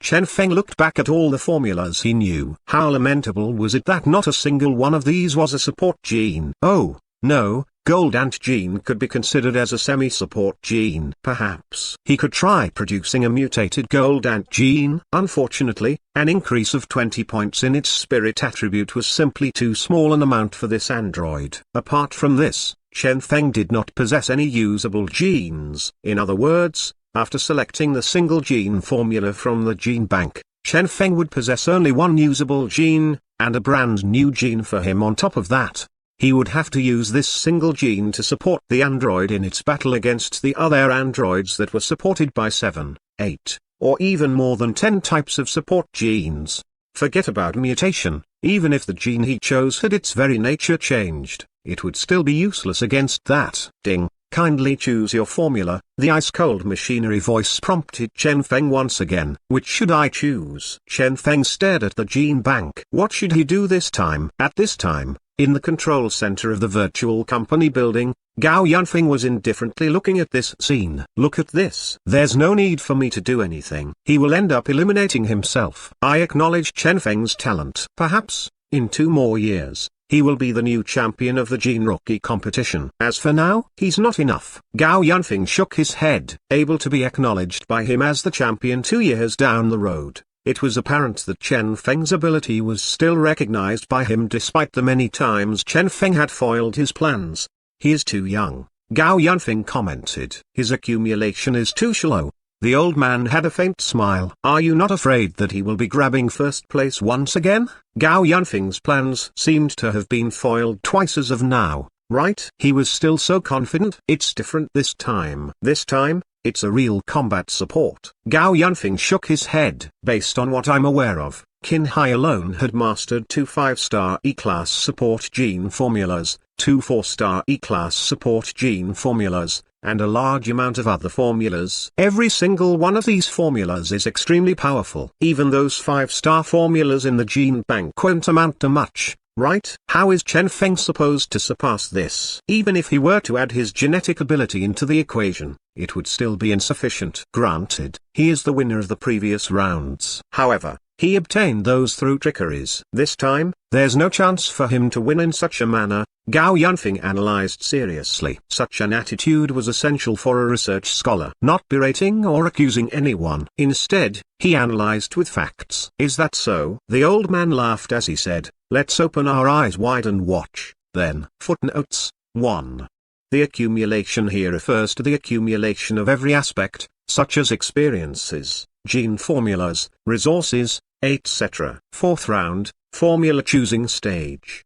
Chen Feng looked back at all the formulas he knew. How lamentable was it that not a single one of these was a support gene. Oh, no. Gold ant gene could be considered as a semi-support gene. Perhaps he could try producing a mutated gold ant gene. Unfortunately, an increase of 20 points in its spirit attribute was simply too small an amount for this android. Apart from this, Chen Feng did not possess any usable genes. In other words, after selecting the single gene formula from the gene bank, Chen Feng would possess only one usable gene, and a brand new gene for him on top of that. He would have to use this single gene to support the android in its battle against the other androids that were supported by 7, 8, or even more than 10 types of support genes. Forget about mutation, even if the gene he chose had its very nature changed, it would still be useless against that. Ding, kindly choose your formula, the ice-cold machinery voice prompted Chen Feng once again. Which should I choose? Chen Feng stared at the gene bank. What should he do this time? At this time, in the control center of the virtual company building, Gao Yunfeng was indifferently looking at this scene. Look at this. There's no need for me to do anything. He will end up eliminating himself. I acknowledge Chen Feng's talent. Perhaps, in 2 more years, he will be the new champion of the Gene Rookie competition. As for now, he's not enough. Gao Yunfeng shook his head, able to be acknowledged by him as the champion 2 years down the road. It was apparent that Chen Feng's ability was still recognized by him despite the many times Chen Feng had foiled his plans. He is too young, Gao Yunfeng commented. His accumulation is too shallow. The old man had a faint smile. Are you not afraid that he will be grabbing first place once again? Gao Yunfeng's plans seemed to have been foiled twice as of now, right? He was still so confident. It's different this time. This time, it's a real combat support. Gao Yunfeng shook his head. Based on what I'm aware of, Qin Hai alone had mastered 2 5-star E-class support gene formulas, 2 4-star E-class support gene formulas, and a large amount of other formulas. Every single one of these formulas is extremely powerful. Even those 5-star formulas in the gene bank won't amount to much, right? How is Chen Feng supposed to surpass this? Even if he were to add his genetic ability into the equation, it would still be insufficient. Granted, he is the winner of the previous rounds. However, he obtained those through trickeries. This time, there's no chance for him to win in such a manner. Gao Yunfeng analyzed seriously. Such an attitude was essential for a research scholar. Not berating or accusing anyone. Instead, he analyzed with facts. Is that so? The old man laughed as he said, let's open our eyes wide and watch. Then, footnotes, 1. The accumulation here refers to the accumulation of every aspect, such as experiences, gene formulas, resources, etc. 4th round, formula choosing stage.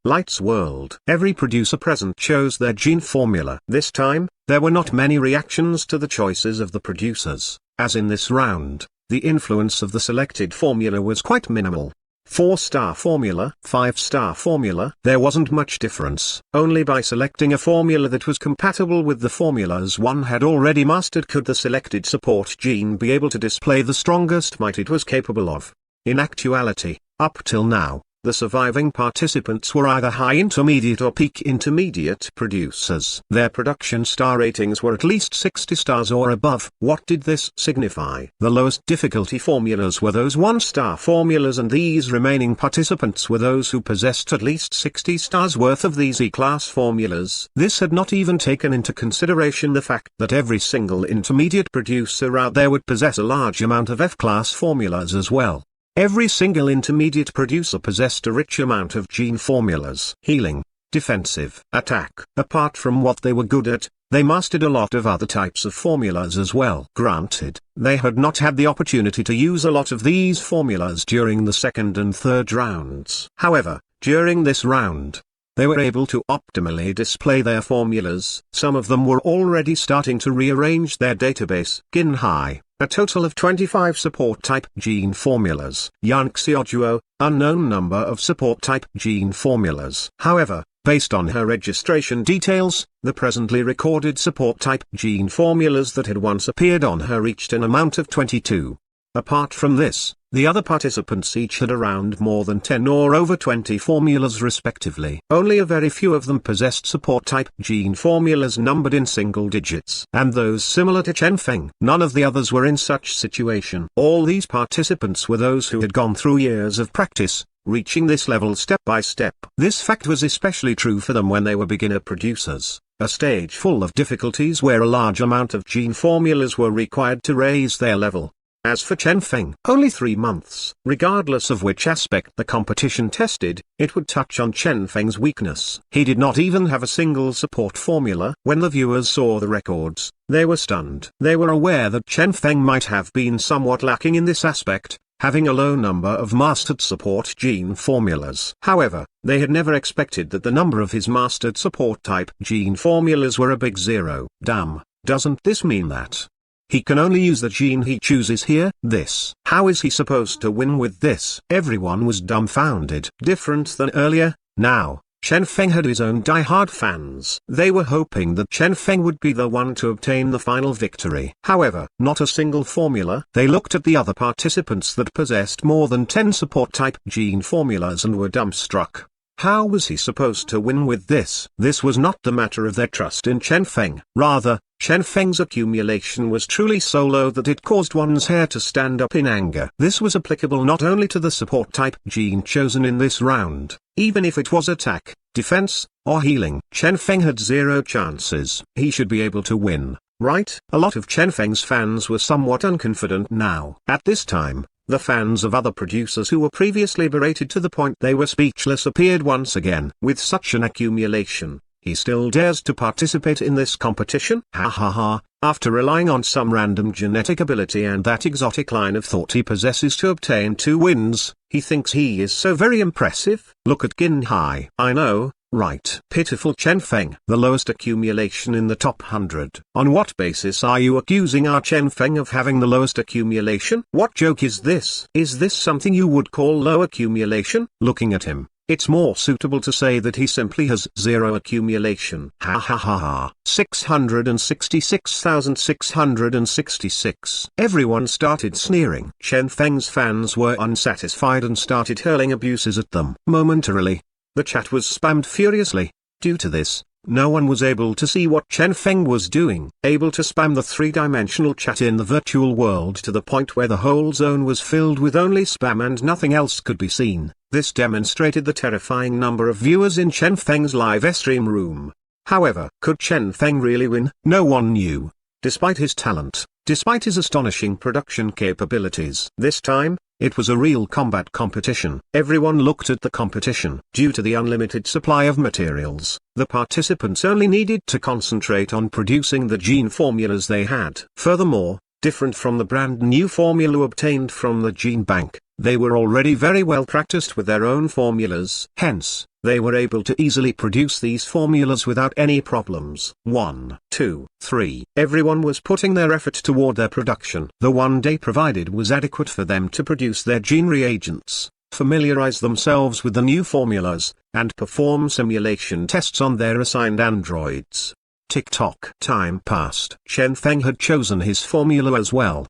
Light's world. Every producer present chose their gene formula. This time, there were not many reactions to the choices of the producers. As in this round, the influence of the selected formula was quite minimal. 4-star formula, 5-star formula, there wasn't much difference. Only by selecting a formula that was compatible with the formulas one had already mastered could the selected support gene be able to display the strongest might it was capable of. In actuality, up till now, the surviving participants were either high intermediate or peak intermediate producers. Their production star ratings were at least 60 stars or above. What did this signify? The lowest difficulty formulas were those 1-star formulas, and these remaining participants were those who possessed at least 60 stars worth of these E-class formulas. This had not even taken into consideration the fact that every single intermediate producer out there would possess a large amount of F-class formulas as well. Every single intermediate producer possessed a rich amount of gene formulas. Healing, defensive, attack. Apart from what they were good at, they mastered a lot of other types of formulas as well. Granted, they had not had the opportunity to use a lot of these formulas during the 2nd and 3rd rounds. However, during this round, they were able to optimally display their formulas. Some of them were already starting to rearrange their database. Qin Hai, a total of 25 support-type gene formulas. Yan Xiaojuo, unknown number of support-type gene formulas. However, based on her registration details, the presently recorded support-type gene formulas that had once appeared on her reached an amount of 22. Apart from this, the other participants each had around more than 10 or over 20 formulas respectively. Only a very few of them possessed support-type gene formulas numbered in single digits, and those similar to Chen Feng. None of the others were in such situation. All these participants were those who had gone through years of practice, reaching this level step by step. This fact was especially true for them when they were beginner producers, a stage full of difficulties where a large amount of gene formulas were required to raise their level. As for Chen Feng, only 3 months. Regardless of which aspect the competition tested, it would touch on Chen Feng's weakness. He did not even have a single support formula. When the viewers saw the records, they were stunned. They were aware that Chen Feng might have been somewhat lacking in this aspect, having a low number of mastered support gene formulas. However, they had never expected that the number of his mastered support type gene formulas were a big zero. Damn, doesn't this mean that he can only use the gene he chooses here? How is he supposed to win with this? Everyone was dumbfounded. Different than earlier, now, Chen Feng had his own die-hard fans. They were hoping that Chen Feng would be the one to obtain the final victory. However, not a single formula. They looked at the other participants that possessed more than 10 support-type gene formulas and were dumbstruck. How was he supposed to win with this? This was not the matter of their trust in Chen Feng. Rather, Chen Feng's accumulation was truly so low that it caused one's hair to stand up in anger. This was applicable not only to the support-type gene chosen in this round, even if it was attack, defense, or healing. Chen Feng had zero chances. He should be able to win, right? A lot of Chen Feng's fans were somewhat unconfident now. At this time, the fans of other producers who were previously berated to the point they were speechless appeared once again. With such an accumulation, he still dares to participate in this competition? Ha ha ha. After relying on some random genetic ability and that exotic line of thought he possesses to obtain 2 wins, he thinks he is so very impressive. Look at Gin Hai. I know, right? Pitiful Chen Feng. The lowest accumulation in the top 100. On what basis are you accusing our Chen Feng of having the lowest accumulation? What joke is this? Is this something you would call low accumulation? Looking at him, it's more suitable to say that he simply has zero accumulation. Ha ha ha ha. 666,666. Everyone started sneering. Chen Feng's fans were unsatisfied and started hurling abuses at them. Momentarily, the chat was spammed furiously. Due to this, no one was able to see what Chen Feng was doing. Able to spam the 3-dimensional chat in the virtual world to the point where the whole zone was filled with only spam and nothing else could be seen. This demonstrated the terrifying number of viewers in Chen Feng's live stream room. However, could Chen Feng really win? No one knew. Despite his talent, despite his astonishing production capabilities. This time, it was a real combat competition. Everyone looked at the competition. Due to the unlimited supply of materials, the participants only needed to concentrate on producing the gene formulas they had. Furthermore, different from the brand new formula obtained from the gene bank, they were already very well practiced with their own formulas. Hence, they were able to easily produce these formulas without any problems. 1, 2, 3. Everyone was putting their effort toward their production. The 1 day provided was adequate for them to produce their gene reagents, familiarize themselves with the new formulas, and perform simulation tests on their assigned androids. Tick-tock. Time passed. Chen Feng had chosen his formula as well.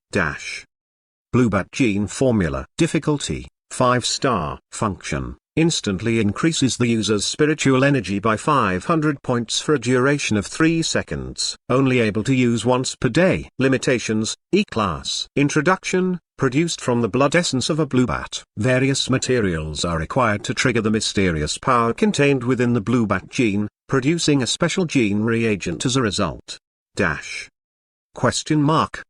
Bluebat gene formula. Difficulty, 5-star. Function, instantly increases the user's spiritual energy by 500 points for a duration of 3 seconds. Only able to use once per day. Limitations, E-class. Introduction, produced from the blood essence of a bluebat. Various materials are required to trigger the mysterious power contained within the bluebat gene, producing a special gene reagent as a result. Question mark.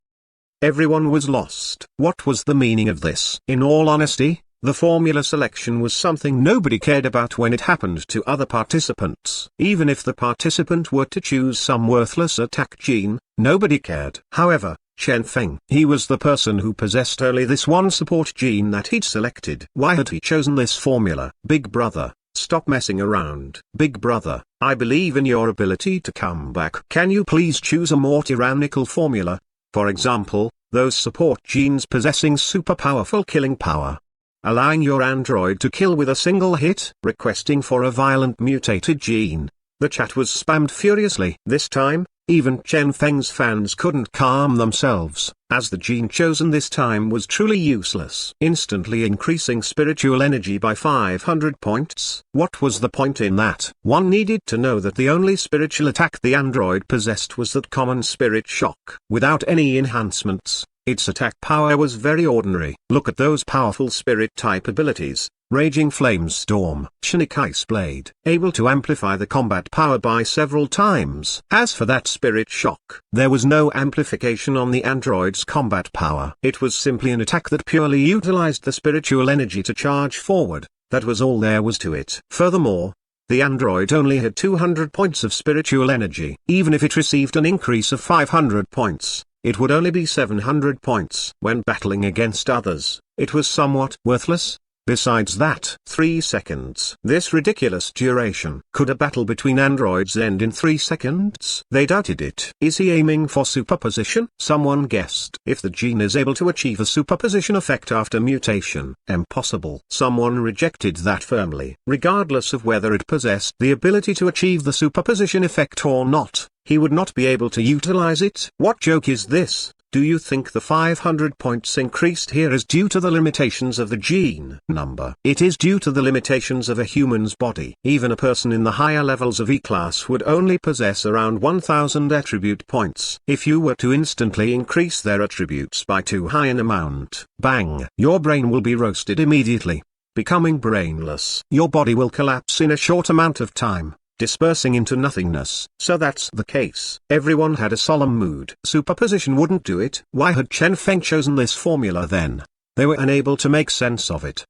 Everyone was lost. What was the meaning of this? In all honesty, the formula selection was something nobody cared about when it happened to other participants. Even if the participant were to choose some worthless attack gene, nobody cared. However, Chen Feng, he was the person who possessed only this one support gene that he'd selected. Why had he chosen this formula? Big brother, stop messing around. Big brother, I believe in your ability to come back. Can you please choose a more tyrannical formula? For example, those support genes possessing super powerful killing power, allowing your android to kill with a single hit. Requesting for a violent mutated gene. The chat was spammed furiously. This time, even Chen Feng's fans couldn't calm themselves, as the gene chosen this time was truly useless. Instantly increasing spiritual energy by 500 points. What was the point in that? One needed to know that the only spiritual attack the android possessed was that common spirit shock. Without any enhancements, its attack power was very ordinary. Look at those powerful spirit-type abilities. Raging Flame Storm, Chinook Ice Blade, able to amplify the combat power by several times. As for that Spirit Shock, there was no amplification on the android's combat power. It was simply an attack that purely utilized the spiritual energy to charge forward. That was all there was to it. Furthermore, the android only had 200 points of spiritual energy. Even if it received an increase of 500 points, it would only be 700 points. When battling against others, it was somewhat worthless. Besides that, 3 seconds. This ridiculous duration. Could a battle between androids end in 3 seconds? They doubted it. Is he aiming for superposition? Someone guessed. If the gene is able to achieve a superposition effect after mutation, impossible. Someone rejected that firmly. Regardless of whether it possessed the ability to achieve the superposition effect or not, he would not be able to utilize it. What joke is this? Do you think the 500 points increased here is due to the limitations of the gene number? It is due to the limitations of a human's body. Even a person in the higher levels of E-class would only possess around 1000 attribute points. If you were to instantly increase their attributes by too high an amount, bang, your brain will be roasted immediately, becoming brainless. Your body will collapse in a short amount of time, dispersing into nothingness. So that's the case. Everyone had a solemn mood. Superposition wouldn't do it. Why had Chen Feng chosen this formula then? They were unable to make sense of it.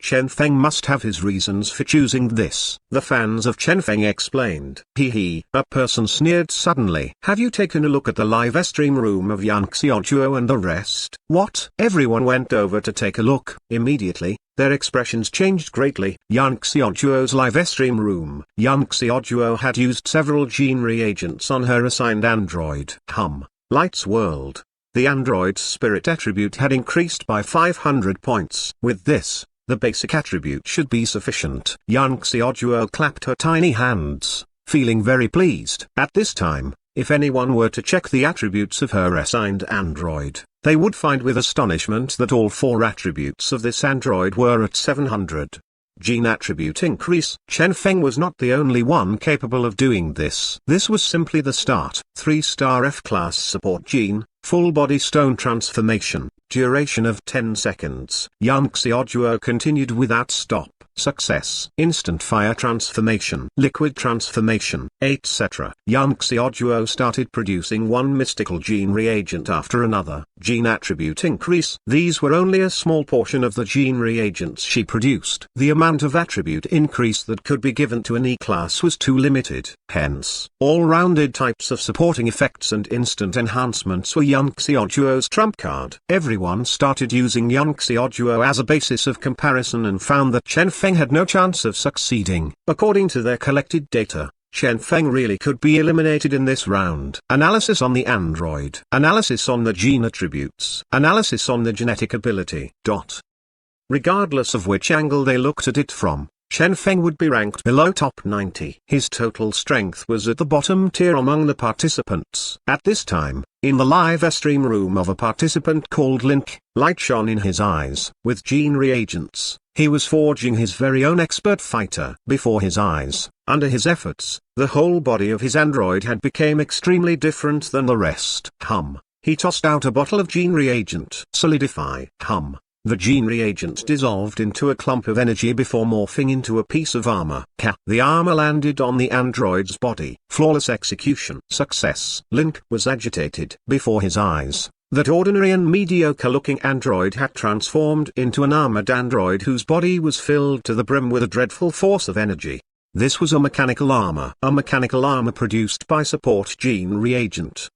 Chen Feng must have his reasons for choosing this. The fans of Chen Feng explained. A person sneered suddenly. Have you taken a look at the live stream room of Yang Xiaojuo and the rest? What? Everyone went over to take a look. Immediately, their expressions changed greatly. Yang Xiaojuo's live stream room. Yang Xiaojuo had used several gene reagents on her assigned android. Light's world. The android's spirit attribute had increased by 500 points. With this, the basic attribute should be sufficient. Yang Xiaojuo clapped her tiny hands, feeling very pleased. At this time, if anyone were to check the attributes of her assigned android, they would find with astonishment that all 4 attributes of this android were at 700. Gene attribute increase. Chen Feng was not the only one capable of doing this. This was simply the start. 3-star F-class support gene, full body stone transformation, duration of 10 seconds. Yang Xiaojuo continued without stop. Success. Instant fire transformation, liquid transformation, etc. Yang Xiaojuo started producing one mystical gene reagent after another. Gene attribute increase. These were only a small portion of the gene reagents she produced. The amount of attribute increase that could be given to an E-class was too limited. Hence, all-rounded types of supporting effects and instant enhancements were Yang Xiaojuo's trump card. Everyone started using Yang Xiaojuo as a basis of comparison and found that Chen Feng had no chance of succeeding. According to their collected data, Chen Feng really could be eliminated in this round. Analysis on the android. Analysis on the gene attributes. Analysis on the genetic ability. Regardless of which angle they looked at it from, Chen Feng would be ranked below top 90. His total strength was at the bottom tier among the participants. At this time, in the live stream room of a participant called Link, light shone in his eyes. With gene reagents, he was forging his very own expert fighter. Before his eyes, under his efforts, the whole body of his android had become extremely different than the rest. He tossed out a bottle of gene reagent. Solidify. The gene reagent dissolved into a clump of energy before morphing into a piece of armor. The armor landed on the android's body. Flawless execution. Success. Link was agitated. Before his eyes, that ordinary and mediocre-looking android had transformed into an armored android whose body was filled to the brim with a dreadful force of energy. This was a mechanical armor. A mechanical armor produced by support gene reagent.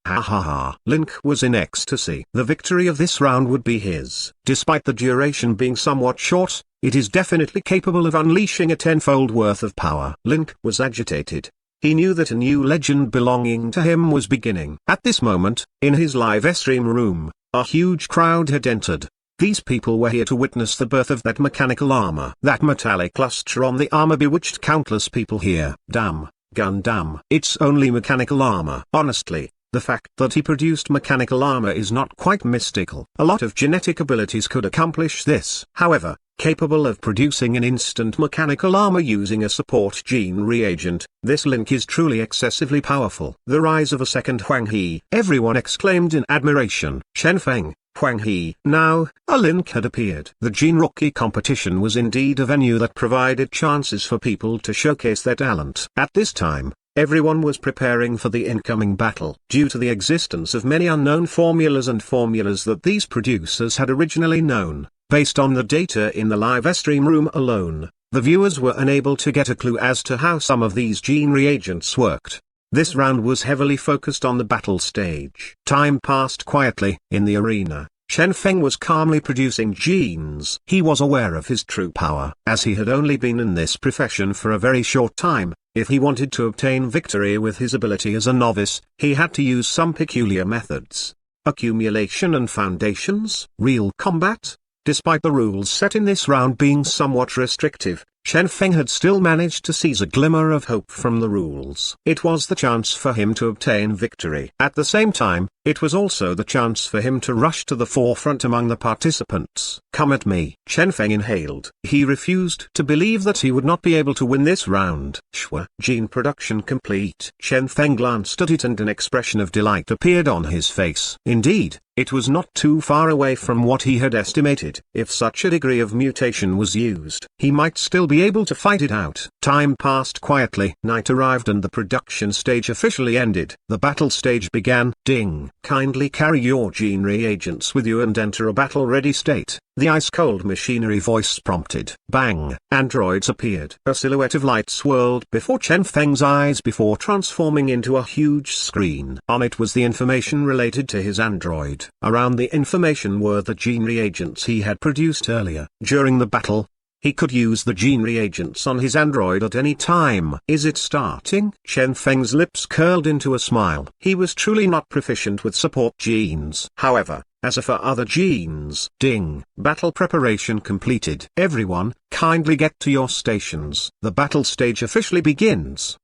Link was in ecstasy. The victory of this round would be his. Despite the duration being somewhat short, it is definitely capable of unleashing a tenfold worth of power. Link was agitated. He knew that a new legend belonging to him was beginning. At this moment, in his live stream room, a huge crowd had entered. These people were here to witness the birth of that mechanical armor. That metallic luster on the armor bewitched countless people here. Damn, Gundam. It's only mechanical armor. Honestly, the fact that he produced mechanical armor is not quite mystical. A lot of genetic abilities could accomplish this. However, capable of producing an instant mechanical armor using a support gene reagent, this Link is truly excessively powerful. The rise of a second Huang He. Everyone exclaimed in admiration. Chen Feng. Huang He. Now, a Link had appeared. The Gene Rookie competition was indeed a venue that provided chances for people to showcase their talent. At this time, everyone was preparing for the incoming battle. Due to the existence of many unknown formulas and formulas that these producers had originally known, based on the data in the live stream room alone, the viewers were unable to get a clue as to how some of these gene reagents worked. This round was heavily focused on the battle stage. Time passed quietly. In the arena, Chen Feng was calmly producing genes. He was aware of his true power. As he had only been in this profession for a very short time, if he wanted to obtain victory with his ability as a novice, he had to use some peculiar methods. Accumulation and foundations, real combat. Despite the rules set in this round being somewhat restrictive, Chen Feng had still managed to seize a glimmer of hope from the rules. It was the chance for him to obtain victory. At the same time, it was also the chance for him to rush to the forefront among the participants. "Come at me," Chen Feng inhaled. He refused to believe that he would not be able to win this round. Gene production complete. Chen Feng glanced at it and an expression of delight appeared on his face. Indeed, it was not too far away from what he had estimated. If such a degree of mutation was used, he might still be able to fight it out. Time passed quietly. Night arrived and the production stage officially ended. The battle stage began. Ding. Kindly carry your gene reagents with you and enter a battle-ready state. The ice-cold machinery voice prompted. Bang! Androids appeared. A silhouette of light swirled before Chen Feng's eyes before transforming into a huge screen. On it was the information related to his android. Around the information were the gene reagents he had produced earlier. During the battle, he could use the gene reagents on his android at any time. Is it starting? Chen Feng's lips curled into a smile. He was truly not proficient with support genes. However, as for other genes, ding, battle preparation completed. Everyone, kindly get to your stations. The battle stage officially begins.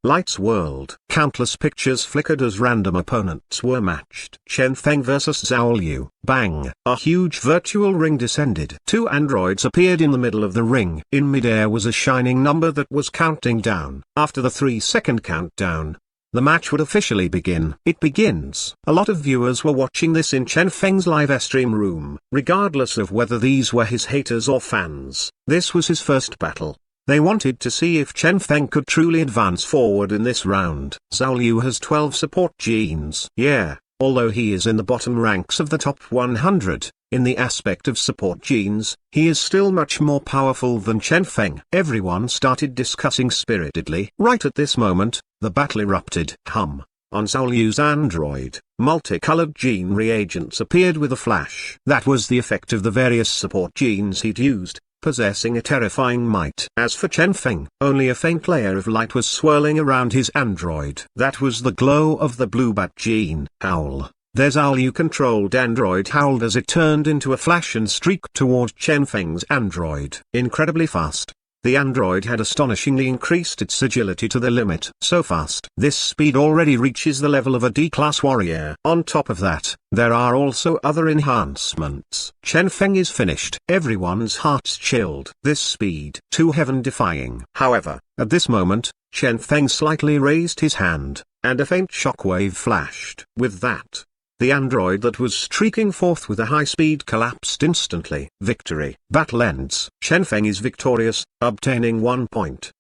Lights whirled. Countless pictures flickered as random opponents were matched. Chen Feng vs Zhao Liu. Bang! A huge virtual ring descended. Two androids appeared in the middle of the ring. In midair was a shining number that was counting down. After the 3-second countdown, the match would officially begin. It begins. A lot of viewers were watching this in Chen Feng's live stream room. Regardless of whether these were his haters or fans, this was his first battle. They wanted to see if Chen Feng could truly advance forward in this round. Zhao Liu has 12 support genes. Yeah, although he is in the bottom ranks of the top 100, in the aspect of support genes, he is still much more powerful than Chen Feng. Everyone started discussing spiritedly. Right at this moment, the battle erupted. On Zhao Liu's android, multicolored gene reagents appeared with a flash. That was the effect of the various support genes he'd used, possessing a terrifying might. As for Chen Feng, only a faint layer of light was swirling around his android. That was the glow of the blue bat gene. Howl. The Zhao Liu controlled android howled as it turned into a flash and streaked toward Chen Feng's android. Incredibly fast, the android had astonishingly increased its agility to the limit. So fast. This speed already reaches the level of a D-class warrior. On top of that, there are also other enhancements. Chen Feng is finished. Everyone's hearts chilled. This speed, too heaven-defying. However, at this moment, Chen Feng slightly raised his hand, and a faint shockwave flashed. With that, the android that was streaking forth with a high speed collapsed instantly. Victory. Battle ends. Chen Feng is victorious, obtaining 1 point.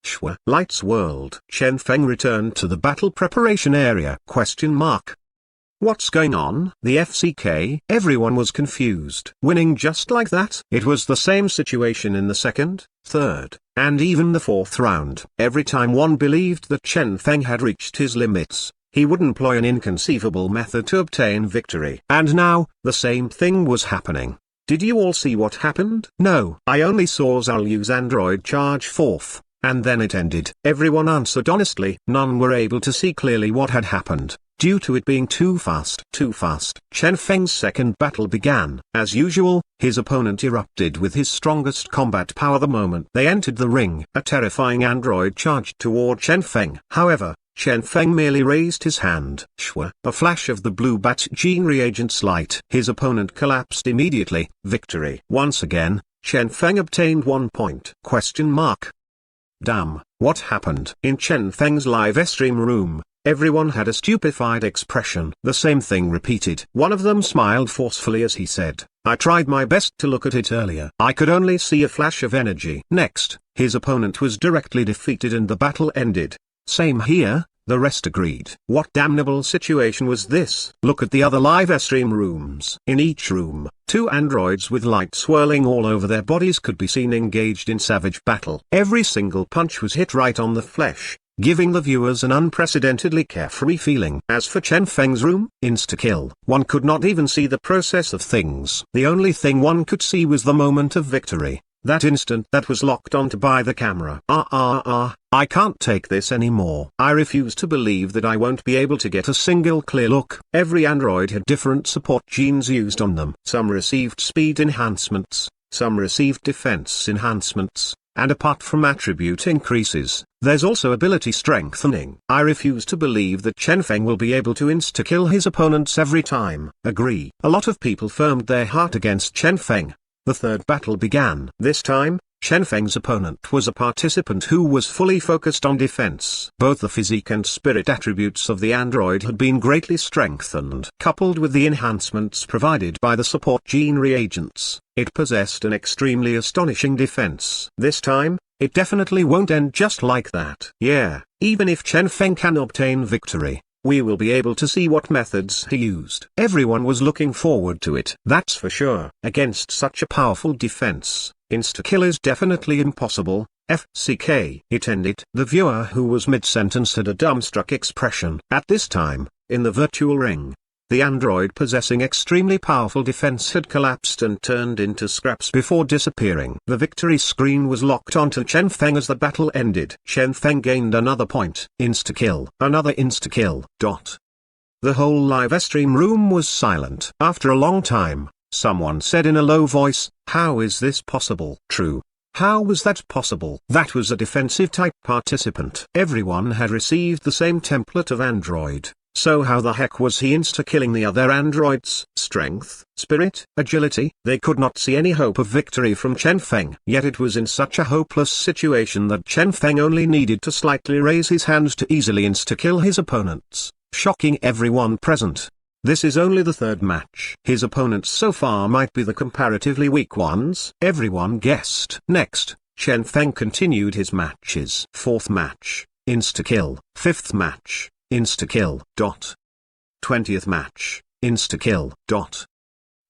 Lights whirled. Chen Feng returned to the battle preparation area. What's going on? The FCK? Everyone was confused. Winning just like that? It was the same situation in the second, third, and even the fourth round. Every time one believed that Chen Feng had reached his limits, he would employ an inconceivable method to obtain victory. And now, the same thing was happening. Did you all see what happened? No. I only saw Zhao Liu's android charge forth, and then it ended. Everyone answered honestly. None were able to see clearly what had happened, due to it being too fast. Chen Feng's second battle began. As usual, his opponent erupted with his strongest combat power the moment they entered the ring. A terrifying android charged toward Chen Feng. However, Chen Feng merely raised his hand. A flash of the blue bat gene reagent's light. His opponent collapsed immediately. Victory. Once again, Chen Feng obtained 1 point. Damn, what happened? In Chen Feng's live stream room, everyone had a stupefied expression. The same thing repeated. One of them smiled forcefully as he said, I tried my best to look at it earlier. I could only see a flash of energy. Next, his opponent was directly defeated and the battle ended. Same here, the rest agreed. What damnable situation was this? Look at the other live stream rooms. In each room, 2 androids with light swirling all over their bodies could be seen engaged in savage battle. Every single punch was hit right on the flesh, giving the viewers an unprecedentedly carefree feeling. As for Chen Feng's room, insta-kill. One could not even see the process of things. The only thing one could see was the moment of victory. That instant that was locked onto by the camera. I can't take this anymore. I refuse to believe that I won't be able to get a single clear look. Every android had different support genes used on them. Some received speed enhancements, some received defense enhancements, and apart from attribute increases, there's also ability strengthening. I refuse to believe that Chen Feng will be able to insta-kill his opponents every time. Agree. A lot of people firmed their heart against Chen Feng. The third battle began. This time, Chen Feng's opponent was a participant who was fully focused on defense. Both the physique and spirit attributes of the android had been greatly strengthened. Coupled with the enhancements provided by the support gene reagents, it possessed an extremely astonishing defense. This time, it definitely won't end just like that. Yeah, even if Chen Feng can obtain victory, we will be able to see what methods he used. Everyone was looking forward to it. That's for sure. Against such a powerful defense, insta-kill is definitely impossible. FCK. It ended. The viewer who was mid-sentence had a dumbstruck expression. At this time, in the virtual ring, the android possessing extremely powerful defense had collapsed and turned into scraps before disappearing. The victory screen was locked onto Chen Feng as the battle ended. Chen Feng gained another point. Insta-kill. Another insta-kill. The whole live stream room was silent. After a long time, someone said in a low voice, "How is this possible?" True. How was that possible? That was a defensive type participant. Everyone had received the same template of android. So how the heck was he insta-killing the other androids? Strength, spirit, agility? They could not see any hope of victory from Chen Feng. Yet it was in such a hopeless situation that Chen Feng only needed to slightly raise his hands to easily insta-kill his opponents, shocking everyone present. This is only the third match. His opponents so far might be the comparatively weak ones. Everyone guessed. Next, Chen Feng continued his matches. Fourth match, insta-kill. Fifth match, insta-kill. 20th match, insta-kill.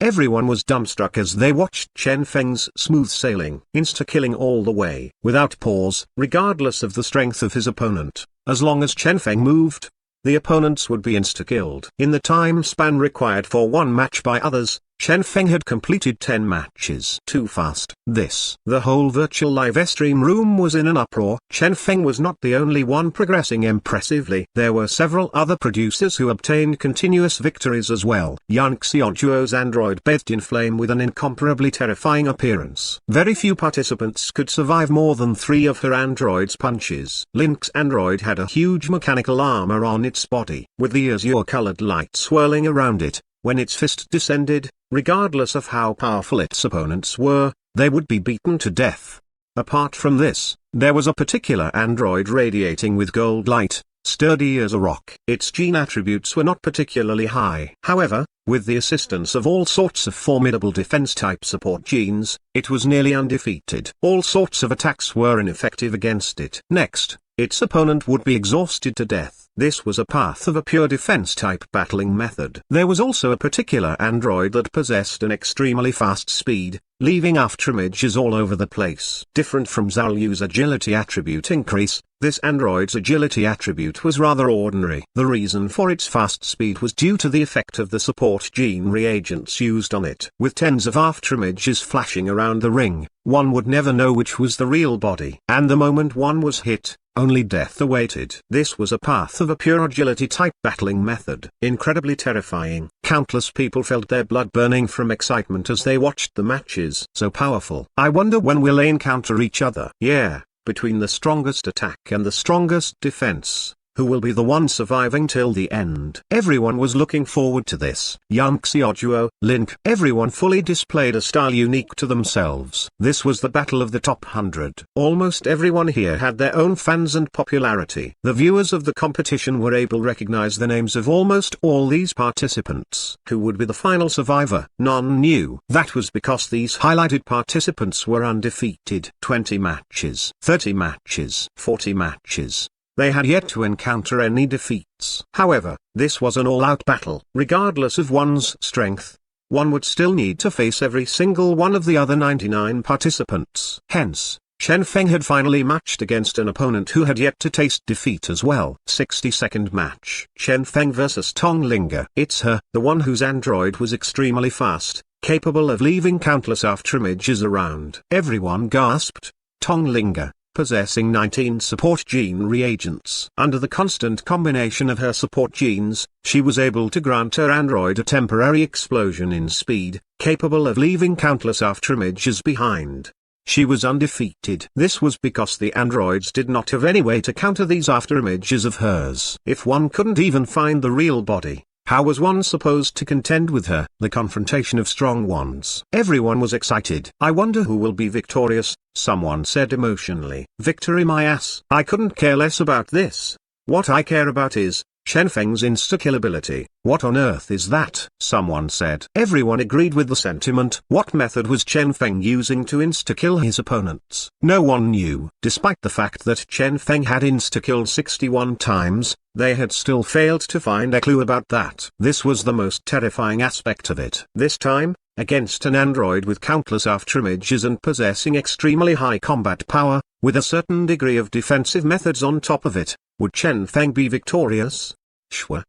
Everyone was dumbstruck as they watched Chen Feng's smooth sailing, insta-killing all the way, without pause, regardless of the strength of his opponent. As long as Chen Feng moved, the opponents would be insta-killed. In the time span required for one match by others, Chen Feng had completed 10 matches. Too fast. The whole virtual live stream room was in an uproar. Chen Feng was not the only one progressing impressively. There were several other producers who obtained continuous victories as well. Yang Xiaojuo's android bathed in flame with an incomparably terrifying appearance. Very few participants could survive more than 3 of her android's punches. Link's android had a huge mechanical armor on its body, with the azure-colored light swirling around it. When its fist descended, regardless of how powerful its opponents were, they would be beaten to death. Apart from this, there was a particular android radiating with gold light, sturdy as a rock. Its gene attributes were not particularly high. However, with the assistance of all sorts of formidable defense-type support genes, it was nearly undefeated. All sorts of attacks were ineffective against it. Next, its opponent would be exhausted to death. This was a path of a pure defense-type battling method. There was also a particular android that possessed an extremely fast speed, leaving afterimages all over the place. Different from Zhaoyu's agility attribute increase, this android's agility attribute was rather ordinary. The reason for its fast speed was due to the effect of the support gene reagents used on it. With tens of afterimages flashing around the ring, one would never know which was the real body. And the moment one was hit, only death awaited. This was a path of a pure agility-type battling method. Incredibly terrifying. Countless people felt their blood burning from excitement as they watched the matches. So powerful. I wonder when we'll encounter each other. Yeah, between the strongest attack and the strongest defense, who will be the one surviving till the end? Everyone was looking forward to this. Yang Xiaojuo, Link, everyone fully displayed a style unique to themselves. This was the battle of the top 100. Almost everyone here had their own fans and popularity. The viewers of the competition were able to recognize the names of almost all these participants. Who would be the final survivor? None knew. That was because these highlighted participants were undefeated. 20 matches, 30 matches, 40 matches. They had yet to encounter any defeats. However, this was an all-out battle. Regardless of one's strength, one would still need to face every single one of the other 99 participants. Hence, Chen Feng had finally matched against an opponent who had yet to taste defeat as well. 60-second match. Chen Feng vs Tong Linga. It's her, the one whose android was extremely fast, capable of leaving countless afterimages around. Everyone gasped. Tong Linga, possessing 19 support gene reagents. Under the constant combination of her support genes, she was able to grant her android a temporary explosion in speed, capable of leaving countless afterimages behind. She was undefeated. This was because the androids did not have any way to counter these afterimages of hers. If one couldn't even find the real body, how was one supposed to contend with her? The confrontation of strong ones. Everyone was excited. I wonder who will be victorious, someone said emotionally. Victory my ass. I couldn't care less about this. What I care about is Chen Feng's insta-kill ability. What on earth is that? Someone said. Everyone agreed with the sentiment. What method was Chen Feng using to insta-kill his opponents? No one knew. Despite the fact that Chen Feng had insta-killed 61 times, they had still failed to find a clue about that. This was the most terrifying aspect of it. This time, against an android with countless afterimages and possessing extremely high combat power, with a certain degree of defensive methods on top of it, would Chen Feng be victorious?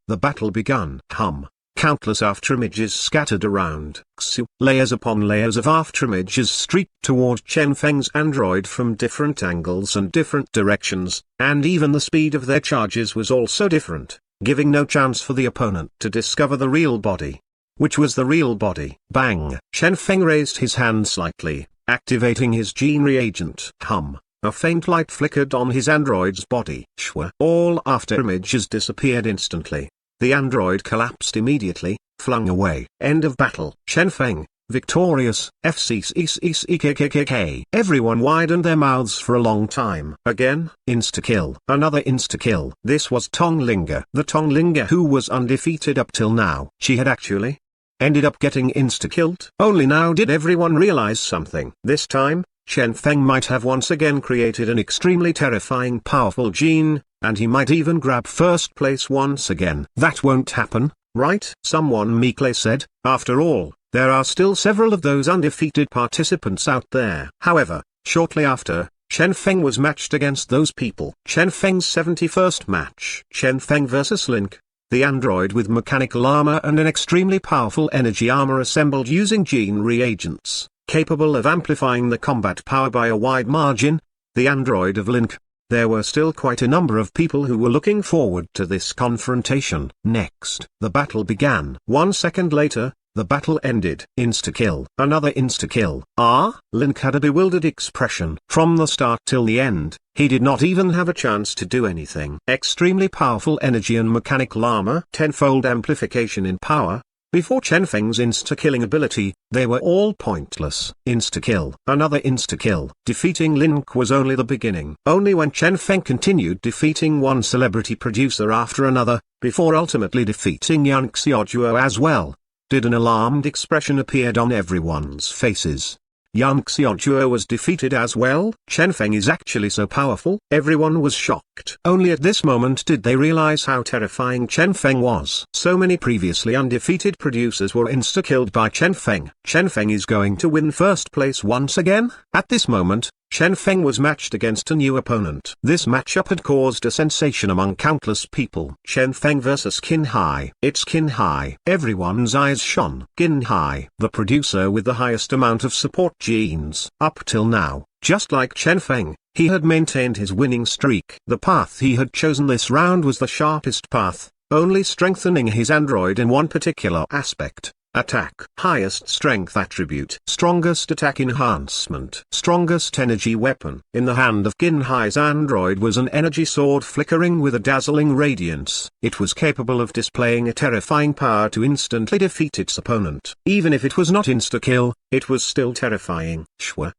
The battle began. Countless afterimages scattered around. Layers upon layers of afterimages streaked toward Chen Feng's android from different angles and different directions, and even the speed of their charges was also different, giving no chance for the opponent to discover the real body. Which was the real body? Bang! Chen Feng raised his hand slightly, activating his gene reagent. A faint light flickered on his android's body. All afterimages disappeared instantly. The android collapsed immediately, flung away. End of battle. Chen Feng, victorious. FCCCCKKKK. Everyone widened their mouths for a long time. Again, insta-kill. Another insta-kill. This was Tong Linga. The Tong Linga who was undefeated up till now. She had actually ended up getting insta-killed. Only now did everyone realize something. This time, Chen Feng might have once again created an extremely terrifying powerful gene, and he might even grab first place once again. That won't happen, right? Someone meekly said. After all, there are still several of those undefeated participants out there. However, shortly after, Chen Feng was matched against those people. Chen Feng's 71st match. Chen Feng vs Link, the android with mechanical armor and an extremely powerful energy armor assembled using gene reagents, capable of amplifying the combat power by a wide margin, the android of Link. There were still quite a number of people who were looking forward to this confrontation. Next, the battle began. 1 second later, the battle ended. Insta-kill. Another insta-kill. Link had a bewildered expression. From the start till the end, he did not even have a chance to do anything. Extremely powerful energy and mechanical armor. Tenfold amplification in power. Before Chen Feng's insta-killing ability, they were all pointless. Insta-kill. Another insta-kill. Defeating Link was only the beginning. Only when Chen Feng continued defeating one celebrity producer after another, before ultimately defeating Yang Xiaojuo as well, did an alarmed expression appeared on everyone's faces. Yang Xiaojuo was defeated as well. Chen Feng is actually so powerful. Everyone was shocked. Only at this moment did they realize how terrifying Chen Feng was. So many previously undefeated producers were insta-killed by Chen Feng. Chen Feng is going to win first place once again? At this moment, Chen Feng was matched against a new opponent. This matchup had caused a sensation among countless people. Chen Feng vs Qin Hai. It's Qin Hai. Everyone's eyes shone. Qin Hai, the producer with the highest amount of support genes. Up till now, just like Chen Feng, he had maintained his winning streak. The path he had chosen this round was the sharpest path, only strengthening his android in one particular aspect. Attack. Highest strength attribute. Strongest attack enhancement. Strongest energy weapon. In the hand of Qin Hai's android was an energy sword flickering with a dazzling radiance. It was capable of displaying a terrifying power to instantly defeat its opponent. Even if it was not insta-kill, it was still terrifying.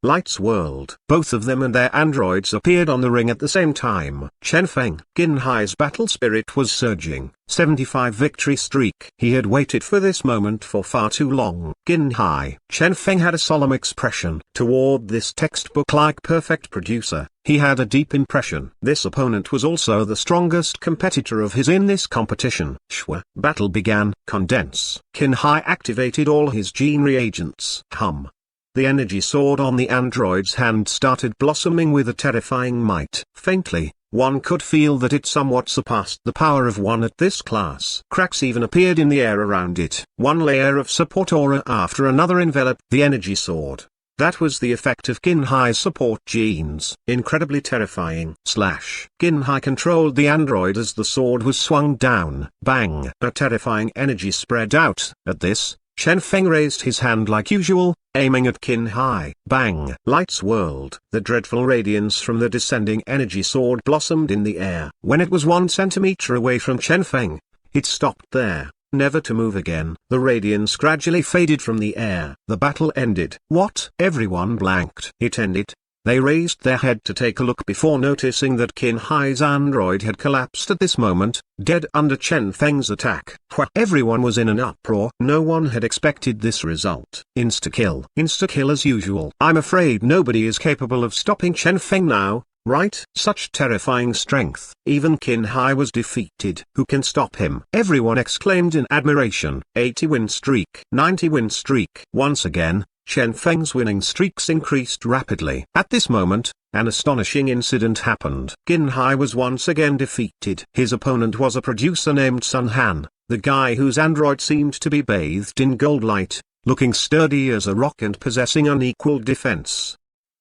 Lights World. Both of them and their androids appeared on the ring at the same time. Chen Feng. Qin Hai's battle spirit was surging. 75 victory streak. He had waited for this moment for far too long. Qin Hai. Chen Feng had a solemn expression. Toward this textbook-like perfect producer, he had a deep impression. This opponent was also the strongest competitor of his in this competition. Battle began. Condense. Qin Hai activated all his gene reagents. the energy sword on the android's hand started blossoming with a terrifying might. Faintly, one could feel that it somewhat surpassed the power of one at this class. Cracks even appeared in the air around it. One layer of support aura after another enveloped the energy sword. That was the effect of Qinhai's support genes. Incredibly terrifying. Qinhai controlled the android as the sword was swung down. Bang! A terrifying energy spread out. At this, Chen Feng raised his hand like usual, aiming at Qinhai. Bang! Lights whirled. The dreadful radiance from the descending energy sword blossomed in the air. When it was 1 centimeter away from Chen Feng, it stopped there, never to move again. The radiance gradually faded from the air. The battle ended. What? Everyone blanked. It ended. They raised their head to take a look before noticing that Qinhai's android had collapsed at this moment, dead under Chen Feng's attack. Everyone was in an uproar. No one had expected this result. Insta-kill. Insta-kill as usual. I'm afraid nobody is capable of stopping Chen Feng now, right? Such terrifying strength. Even Qinhai was defeated. Who can stop him? Everyone exclaimed in admiration. 80-win streak. 90-win streak. Once again, Chen Feng's winning streaks increased rapidly. At this moment, an astonishing incident happened. Qinhai was once again defeated. His opponent was a producer named Sun Han, the guy whose android seemed to be bathed in gold light, looking sturdy as a rock and possessing unequaled defense.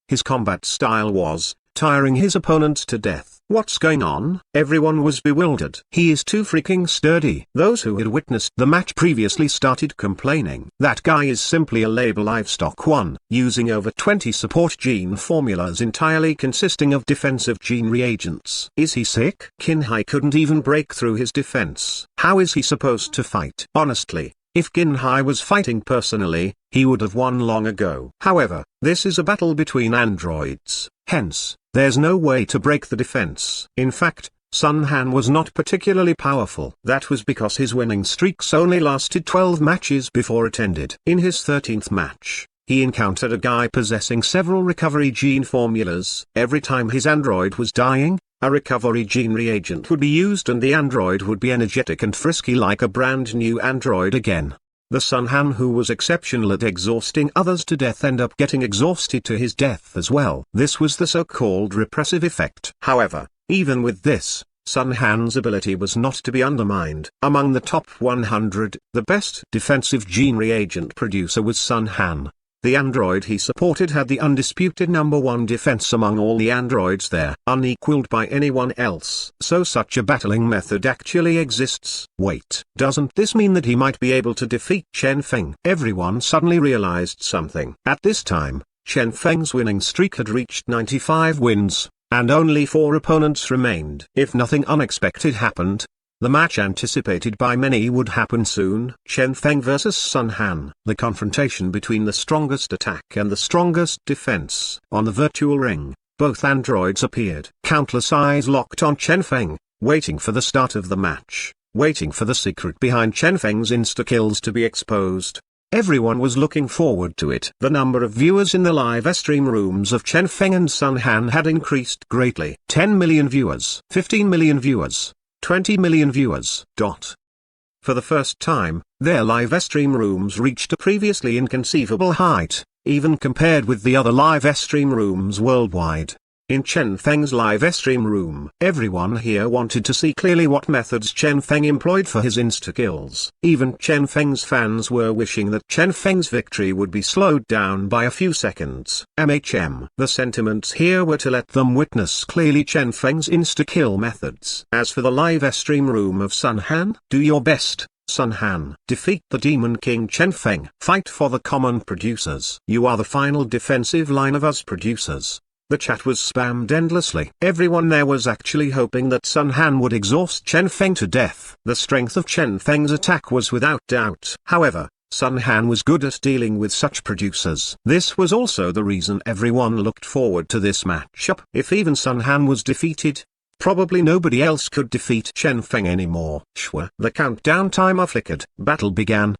His combat style was tiring his opponent to death. What's going on? Everyone was bewildered. He is too freaking sturdy. Those who had witnessed the match previously started complaining. That guy is simply a labor livestock one, using over 20 support gene formulas entirely consisting of defensive gene reagents. Is he sick? Qinhai couldn't even break through his defense. How is he supposed to fight? Honestly, if Qinhai was fighting personally, he would have won long ago. However, this is a battle between androids, hence, there's no way to break the defense. In fact, Sun Han was not particularly powerful. That was because his winning streaks only lasted 12 matches before it ended. In his 13th match, he encountered a guy possessing several recovery gene formulas. Every time his android was dying, a recovery gene reagent would be used and the android would be energetic and frisky like a brand new android again. The Sun Han, who was exceptional at exhausting others to death, ended up getting exhausted to his death as well. This was the so-called repressive effect. However, even with this, Sun Han's ability was not to be undermined. Among the top 100, the best defensive gene reagent producer was Sun Han. The android he supported had the undisputed #1 defense among all the androids there, unequaled by anyone else. So such a battling method actually exists. Wait, doesn't this mean that he might be able to defeat Chen Feng? Everyone suddenly realized something. At this time, Chen Feng's winning streak had reached 95 wins, and only 4 opponents remained. If nothing unexpected happened, the match anticipated by many would happen soon. Chen Feng vs Sun Han. The confrontation between the strongest attack and the strongest defense. On the virtual ring, both androids appeared. Countless eyes locked on Chen Feng, waiting for the start of the match, waiting for the secret behind Chen Feng's insta-kills to be exposed. Everyone was looking forward to it. The number of viewers in the live stream rooms of Chen Feng and Sun Han had increased greatly. 10 million viewers, 15 million viewers, 20 million viewers. For the first time, their live stream rooms reached a previously inconceivable height, even compared with the other live stream rooms worldwide. In Chen Feng's live stream room, everyone here wanted to see clearly what methods Chen Feng employed for his insta-kills. Even Chen Feng's fans were wishing that Chen Feng's victory would be slowed down by a few seconds. The sentiments here were to let them witness clearly Chen Feng's insta-kill methods. As for the live stream room of Sun Han, do your best, Sun Han. Defeat the Demon King Chen Feng. Fight for the common producers. You are the final defensive line of us producers. The chat was spammed endlessly. Everyone there was actually hoping that Sun Han would exhaust Chen Feng to death. The strength of Chen Feng's attack was without doubt. However, Sun Han was good at dealing with such producers. This was also the reason everyone looked forward to this matchup. If even Sun Han was defeated, probably nobody else could defeat Chen Feng anymore. The countdown timer flickered. Battle began.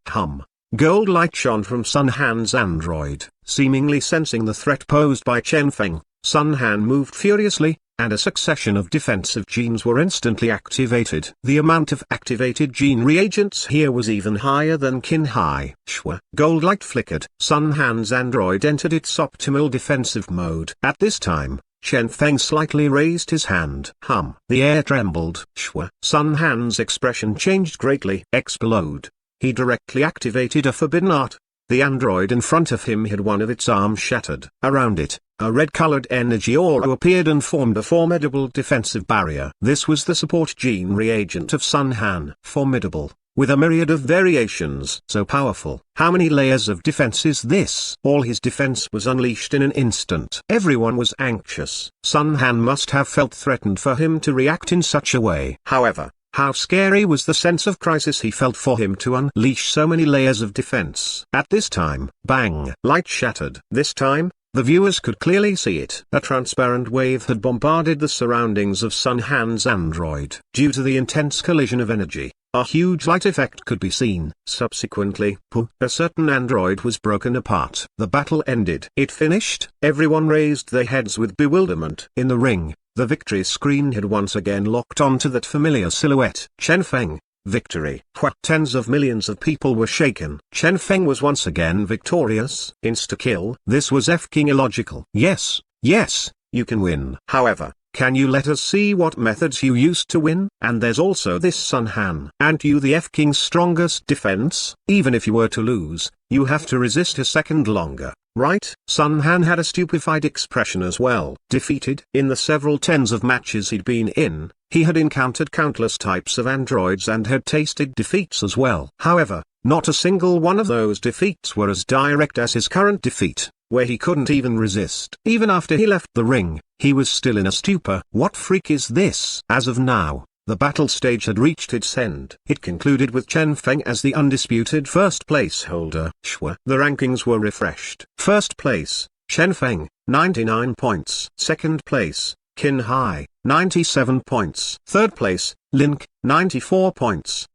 Gold light shone from Sun Han's android. Seemingly sensing the threat posed by Chen Feng, Sun Han moved furiously, and a succession of defensive genes were instantly activated. The amount of activated gene reagents here was even higher than Qin Hai. Shwa. Gold light flickered. Sun Han's android entered its optimal defensive mode. At this time, Chen Feng slightly raised his hand. The air trembled. Shwa. Sun Han's expression changed greatly. Explode. He directly activated a forbidden art. The android in front of him had one of its arms shattered. Around it, a red-colored energy aura appeared and formed a formidable defensive barrier. This was the support gene reagent of Sun Han. Formidable, with a myriad of variations. So powerful. How many layers of defense is this? All his defense was unleashed in an instant. Everyone was anxious. Sun Han must have felt threatened for him to react in such a way. However, how scary was the sense of crisis he felt for him to unleash so many layers of defense. At this time, bang! Light shattered. This time, the viewers could clearly see it. A transparent wave had bombarded the surroundings of Sun Han's android. Due to the intense collision of energy, a huge light effect could be seen. Subsequently, a certain android was broken apart. The battle ended. It finished. Everyone raised their heads with bewilderment. In the ring, the victory screen had once again locked onto that familiar silhouette. Chen Feng, victory. Tens of millions of people were shaken. Chen Feng was once again victorious. Insta-kill. This was f-king illogical. Yes, you can win. However, can you let us see what methods you used to win? And there's also this Sun Han. Aren't you the f-king's strongest defense? Even if you were to lose, you have to resist a second longer. Right? Sun Han had a stupefied expression as well. Defeated. In the several tens of matches he'd been in, he had encountered countless types of androids and had tasted defeats as well. However, not a single one of those defeats were as direct as his current defeat, where he couldn't even resist. Even after he left the ring, he was still in a stupor. What freak is this? As of now, the battle stage had reached its end. It concluded with Chen Feng as the undisputed first place holder. The rankings were refreshed. First place, Chen Feng, 99 points. Second place, Qin Hai, 97 points. Third place, Link, 94 points.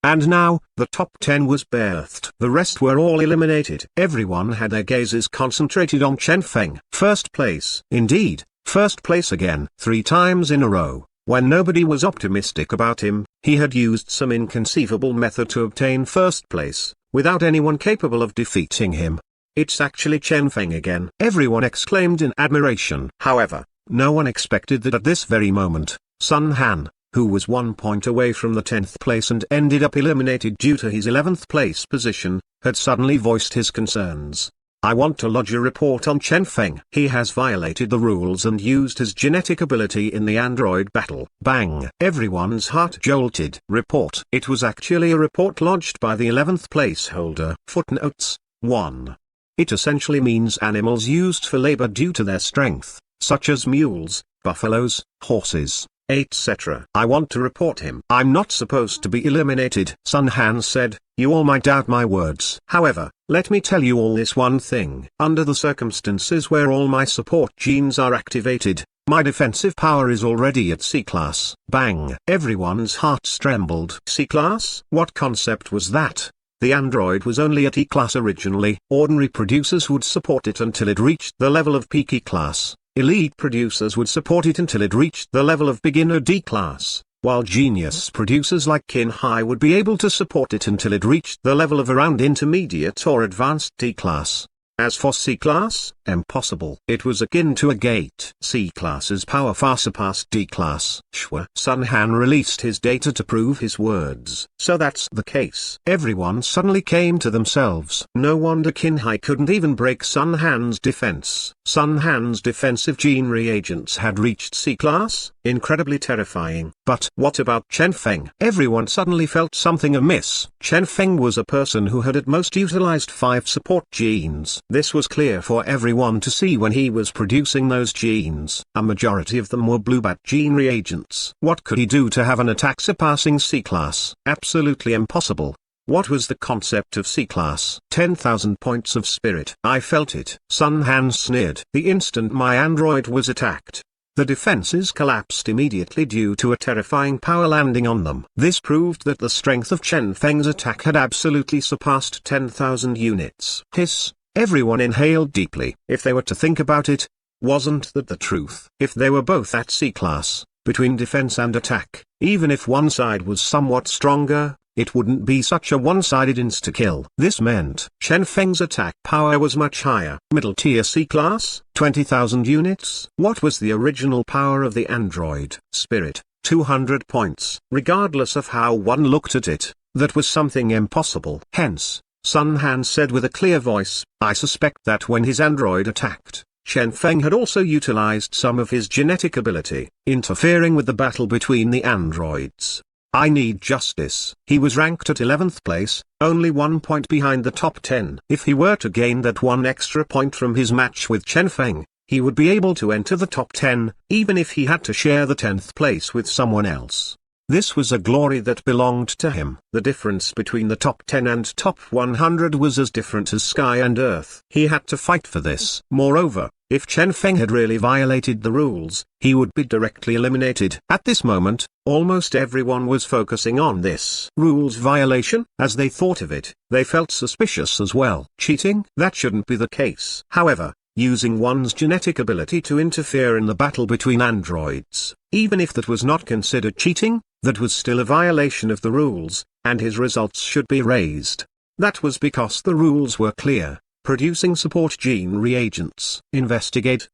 And now, the top 10 was birthed. The rest were all eliminated. Everyone had their gazes concentrated on Chen Feng. First place. Indeed, first place again. 3 times in a row. When nobody was optimistic about him, he had used some inconceivable method to obtain first place, without anyone capable of defeating him. It's actually Chen Feng again. Everyone exclaimed in admiration. However, no one expected that at this very moment, Sun Han, who was 1 point away from the 10th place and ended up eliminated due to his 11th place position, had suddenly voiced his concerns. I want to lodge a report on Chen Feng. He has violated the rules and used his genetic ability in the android battle. Bang! Everyone's heart jolted. Report. It was actually a report lodged by the 11th place holder. Footnotes 1. It essentially means animals used for labor due to their strength, such as mules, buffaloes, horses, etc. I want to report him. I'm not supposed to be eliminated. Sun Han said, you all might doubt my words. However, let me tell you all this one thing. Under the circumstances where all my support genes are activated, my defensive power is already at C-class. Bang! Everyone's hearts trembled. C-class? What concept was that? The android was only at E-class originally. Ordinary producers would support it until it reached the level of peak E-class. Elite producers would support it until it reached the level of beginner D-class, while genius producers like Qin Hai would be able to support it until it reached the level of around intermediate or advanced D-class. As for C-class, impossible. It was akin to a gate. C-class's power far surpassed D-class. Sun Han released his data to prove his words. So that's the case. Everyone suddenly came to themselves. No wonder Qin Hai couldn't even break Sun Han's defense. Sun Han's defensive gene reagents had reached C-class? Incredibly terrifying. But what about Chen Feng? Everyone suddenly felt something amiss. Chen Feng was a person who had at most utilized 5 support genes. This was clear for everyone to see when he was producing those genes. A majority of them were blue-bat gene reagents. What could he do to have an attack surpassing C-class? Absolutely impossible. What was the concept of C-class? 10,000 points of spirit. I felt it. Sun Han sneered. The instant my android was attacked, the defenses collapsed immediately due to a terrifying power landing on them. This proved that the strength of Chen Feng's attack had absolutely surpassed 10,000 units. Hiss. Everyone inhaled deeply. If they were to think about it, Wasn't that the truth? If they were both at C-class, between defense and attack, even if one side was somewhat stronger, it wouldn't be such a one-sided insta-kill. This meant Chen Feng's attack power was much higher. Middle tier C-class, 20,000 units. What was the original power of the android? Spirit, 200 points. Regardless of how one looked at it, that was something impossible. Hence, Sun Han said with a clear voice, I suspect that when his android attacked, Chen Feng had also utilized some of his genetic ability, interfering with the battle between the androids. I need justice. He was ranked at 11th place, only 1 point behind the top 10. If he were to gain that one extra point from his match with Chen Feng, he would be able to enter the top 10, even if he had to share the 10th place with someone else. This was a glory that belonged to him. The difference between the top 10 and top 100 was as different as sky and earth. He had to fight for this. Moreover, if Chen Feng had really violated the rules, he would be directly eliminated. At this moment, almost everyone was focusing on this rules violation. As they thought of it, they felt suspicious as well. Cheating? That shouldn't be the case. However, using one's genetic ability to interfere in the battle between androids, even if that was not considered cheating, that was still a violation of the rules, and his results should be raised. That was because the rules were clear. Producing support gene reagents. Investigate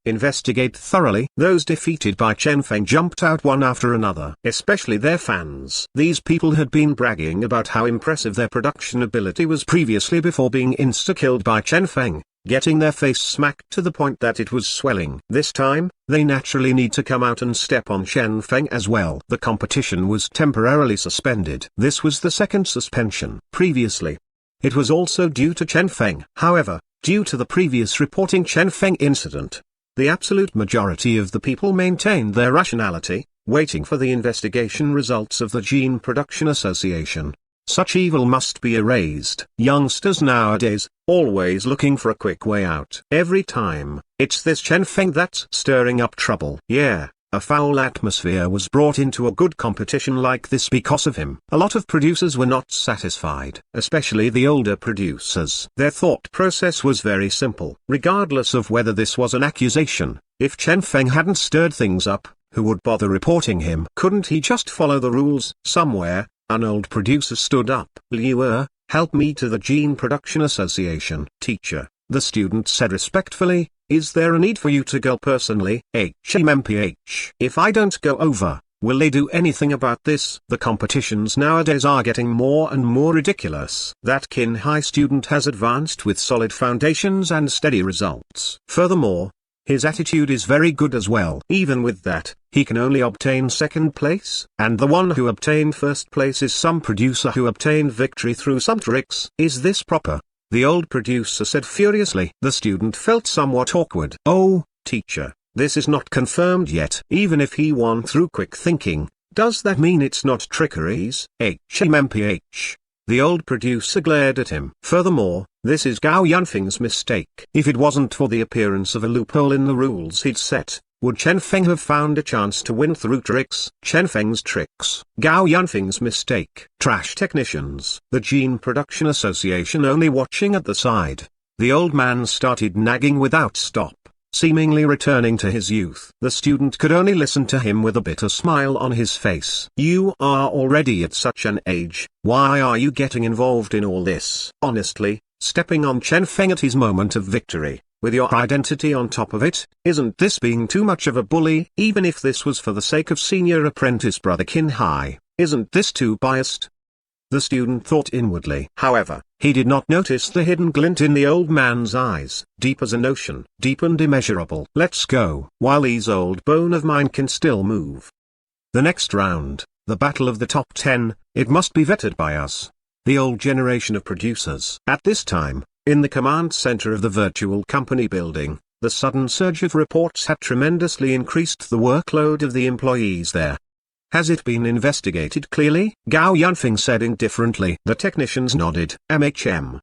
thoroughly. Those defeated by Chen Feng jumped out one after another, especially their fans. These people had been bragging about how impressive their production ability was previously before being insta-killed by Chen Feng, getting their face smacked to the point that it was swelling. This time, they naturally need to come out and step on Chen Feng as well. The competition was temporarily suspended. This was the second suspension. Previously, it was also due to Chen Feng. However, due to the previous reporting Chen Feng incident, the absolute majority of the people maintained their rationality, waiting for the investigation results of the Gene Production Association. Such evil must be erased. Youngsters nowadays, always looking for a quick way out. Every time, it's this Chen Feng that's stirring up trouble. Yeah. A foul atmosphere was brought into a good competition like this because of him. A lot of producers were not satisfied, especially the older producers. Their thought process was very simple. Regardless of whether this was an accusation, if Chen Feng hadn't stirred things up, who would bother reporting him? Couldn't he just follow the rules? Somewhere, an old producer stood up. Liu, help me to the Gene Production Association. Teacher, the student said respectfully, is there a need for you to go personally? HMMPH. If I don't go over, will they do anything about this? The competitions nowadays are getting more and more ridiculous. That Kin High student has advanced with solid foundations and steady results. Furthermore, his attitude is very good as well. Even with that, he can only obtain second place. And the one who obtained first place is some producer who obtained victory through some tricks. Is this proper? The old producer said furiously. The student felt somewhat awkward. Oh, teacher, this is not confirmed yet. Even if he won through quick thinking, does that mean it's not trickeries? HMMPH. The old producer glared at him. Furthermore, this is Gao Yunfeng's mistake. If it wasn't for the appearance of a loophole in the rules he'd set, would Chen Feng have found a chance to win through tricks? Chen Feng's tricks. Gao Yunfeng's mistake. Trash technicians. The Gene Production Association only watching at the side. The old man started nagging without stop, seemingly returning to his youth. The student could only listen to him with a bitter smile on his face. You are already at such an age, why are you getting involved in all this? Honestly, stepping on Chen Feng at his moment of victory, with your identity on top of it, isn't this being too much of a bully? Even if this was for the sake of senior apprentice brother Kin Hai, isn't this too biased? The student thought inwardly. However, he did not notice the hidden glint in the old man's eyes. Deep as an ocean, deep and immeasurable. Let's go, while these old bone of mine can still move. The next round, the battle of the top 10, it must be vetted by us, the old generation of producers. At this time, in the command center of the virtual company building, the sudden surge of reports had tremendously increased the workload of the employees there. Has it been investigated clearly? Gao Yunfeng said indifferently. The technicians nodded.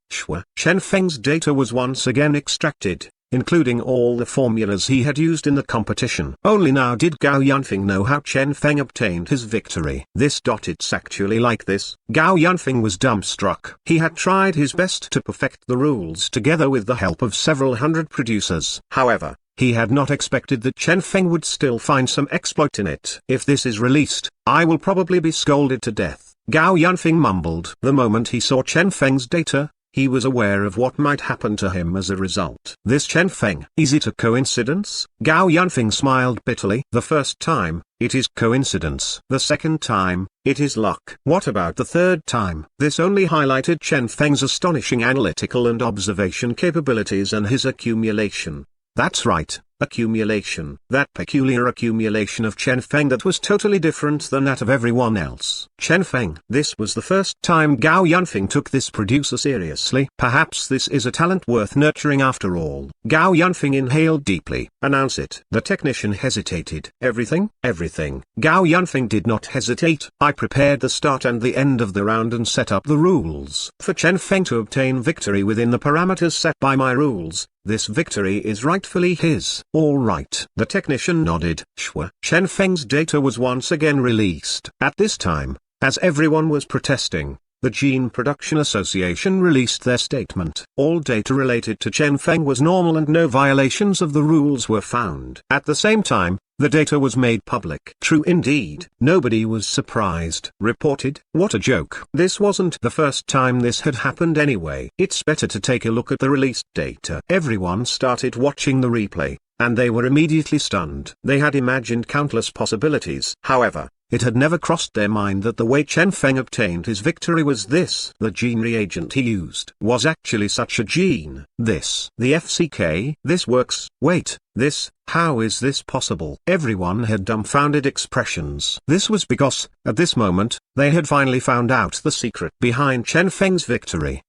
Sure. Chen Feng's data was once again extracted, including all the formulas he had used in the competition. Only now did Gao Yunfeng know how Chen Feng obtained his victory. It's actually like this. Gao Yunfeng was dumbstruck. He had tried his best to perfect the rules together with the help of several hundred producers. However, He had not expected that Chen Feng would still find some exploit in it. If this is released, I will probably be scolded to death, Gao Yunfeng mumbled. The moment he saw Chen Feng's data, he was aware of what might happen to him as a result. This Chen Feng, is it a coincidence? Gao Yunfeng smiled bitterly. The first time, it is coincidence. The second time, it is luck. What about the third time? This only highlighted Chen Feng's astonishing analytical and observation capabilities and his accumulation. That's right, accumulation. That peculiar accumulation of Chen Feng that was totally different than that of everyone else. Chen Feng. This was the first time Gao Yunfeng took this producer seriously. Perhaps this is a talent worth nurturing after all. Gao Yunfeng inhaled deeply. Announce it. The technician hesitated. Everything? Everything. Gao Yunfeng did not hesitate. I prepared the start and the end of the round and set up the rules. For Chen Feng to obtain victory within the parameters set by my rules, this victory is rightfully his. All right. The technician nodded. Sure. Chen Feng's data was once again released. At this time, as everyone was protesting, the Gene Production Association released their statement. All data related to Chen Feng was normal and no violations of the rules were found. At the same time, the data was made public. True indeed. Nobody was surprised. Reported. What a joke. This wasn't the first time this had happened anyway. It's better to take a look at the released data. Everyone started watching the replay, and they were immediately stunned. They had imagined countless possibilities. However, it had never crossed their mind that the way Chen Feng obtained his victory was this. The gene reagent he used was actually such a gene. The FCK. This works. Wait, this, how is this possible? Everyone had dumbfounded expressions. This was because, at this moment, they had finally found out the secret behind Chen Feng's victory.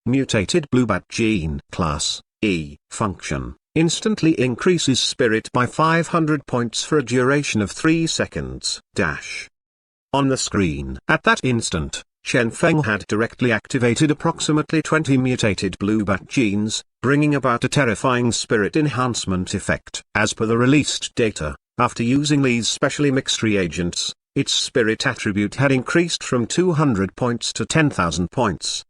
Mutated blue bat gene. Class E. Function. Instantly increases spirit by 500 points for a duration of 3 seconds. On the screen. At that instant, Chen Feng had directly activated approximately 20 mutated blue bat genes, bringing about a terrifying spirit enhancement effect. As per the released data, after using these specially mixed reagents, its spirit attribute had increased from 200 points to 10,000 points.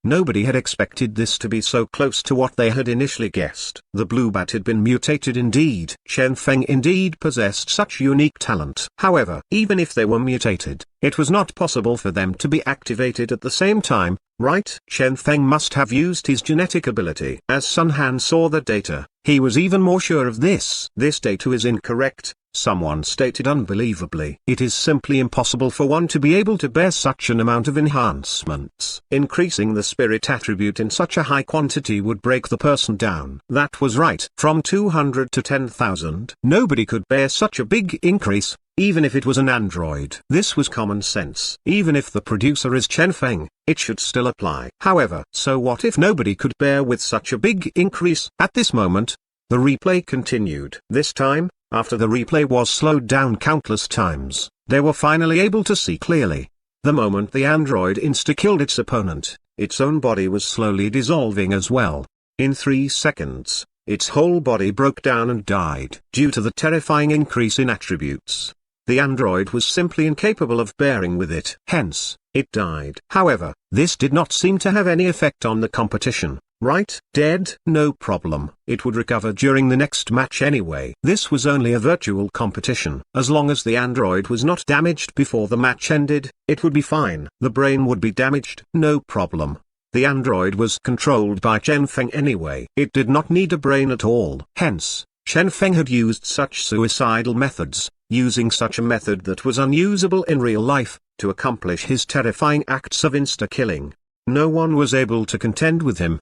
Nobody had expected this to be so close to what they had initially guessed. The blue bat had been mutated indeed. Chen Feng indeed possessed such unique talent. However, even if they were mutated, it was not possible for them to be activated at the same time, right? Chen Feng must have used his genetic ability. As Sun Han saw the data, he was even more sure of this. This data is incorrect, someone stated unbelievably. It is simply impossible for one to be able to bear such an amount of enhancements. Increasing the spirit attribute in such a high quantity would break the person down. That was right. From 200 to 10,000. Nobody could bear such a big increase, even if it was an android. This was common sense. Even if the producer is Chen Feng, it should still apply. However, so what if nobody could bear with such a big increase? At this moment, the replay continued. This time, after the replay was slowed down countless times, they were finally able to see clearly. The moment the android insta-killed its opponent, its own body was slowly dissolving as well. In 3 seconds, its whole body broke down and died. Due to the terrifying increase in attributes, the android was simply incapable of bearing with it. Hence, it died. However, this did not seem to have any effect on the competition. Right? Dead? No problem. It would recover during the next match anyway. This was only a virtual competition. As long as the android was not damaged before the match ended, it would be fine. The brain would be damaged. No problem. The android was controlled by Chen Feng anyway. It did not need a brain at all. Hence, Chen Feng had used such suicidal methods, using such a method that was unusable in real life, to accomplish his terrifying acts of insta-killing. No one was able to contend with him.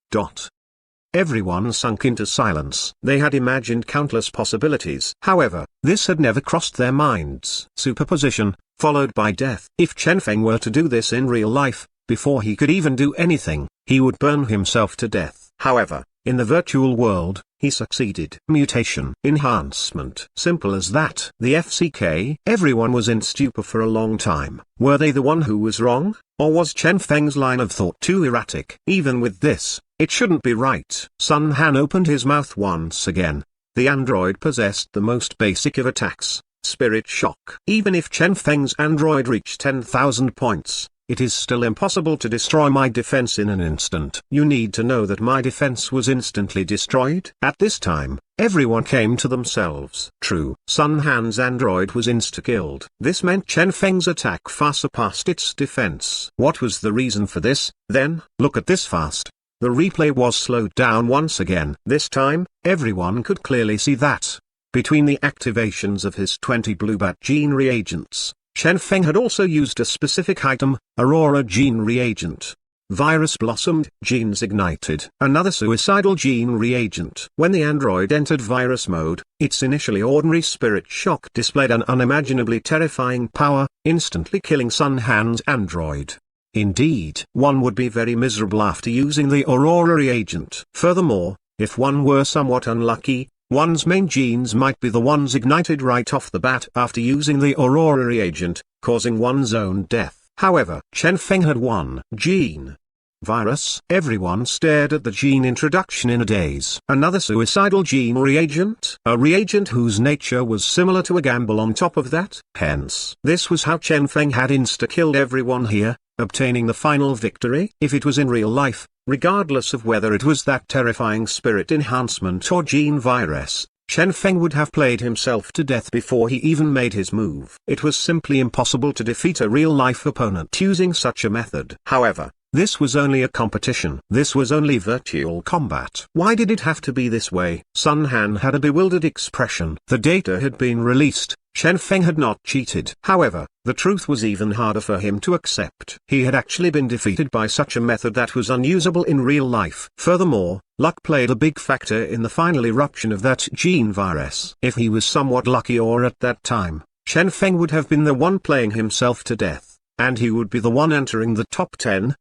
Everyone sunk into silence. They had imagined countless possibilities. However, this had never crossed their minds. Superposition, followed by death. If Chen Feng were to do this in real life, before he could even do anything, he would burn himself to death. However, in the virtual world, he succeeded. Mutation. Enhancement. Simple as that. The FCK. Everyone was in stupor for a long time. Were they the one who was wrong? Or was Chen Feng's line of thought too erratic? Even with this, it shouldn't be right. Sun Han opened his mouth once again. The android possessed the most basic of attacks, Spirit Shock. Even if Chen Feng's android reached 10,000 points, it is still impossible to destroy my defense in an instant. You need to know that my defense was instantly destroyed. At this time, everyone came to themselves. True, Sun Han's android was insta-killed. This meant Chen Feng's attack far surpassed its defense. What was the reason for this, then? Look at this fast. The replay was slowed down once again. This time, everyone could clearly see that, between the activations of his 20 Bluebat gene reagents, Chen Feng had also used a specific item, Aurora gene reagent. Virus blossomed, genes ignited. Another suicidal gene reagent. When the android entered virus mode, its initially ordinary spirit shock displayed an unimaginably terrifying power, instantly killing Sun Han's android. Indeed, one would be very miserable after using the Aurora reagent. Furthermore, if one were somewhat unlucky, one's main genes might be the ones ignited right off the bat after using the Aurora reagent, causing one's own death. However, Chen Feng had one gene virus. Everyone stared at the gene introduction in a daze. Another suicidal gene reagent, a reagent whose nature was similar to a gamble on top of that. Hence, this was how Chen Feng had insta-killed everyone here, obtaining the final victory. If it was in real life, regardless of whether it was that terrifying spirit enhancement or gene virus, Chen Feng would have played himself to death before he even made his move. It was simply impossible to defeat a real-life opponent using such a method. However, this was only a competition. This was only virtual combat. Why did it have to be this way? Sun Han had a bewildered expression. The data had been released. Chen Feng had not cheated. However, the truth was even harder for him to accept. He had actually been defeated by such a method that was unusable in real life. Furthermore, luck played a big factor in the final eruption of that gene virus. If he was somewhat lucky or at that time, Chen Feng would have been the one playing himself to death, and he would be the one entering the top 10.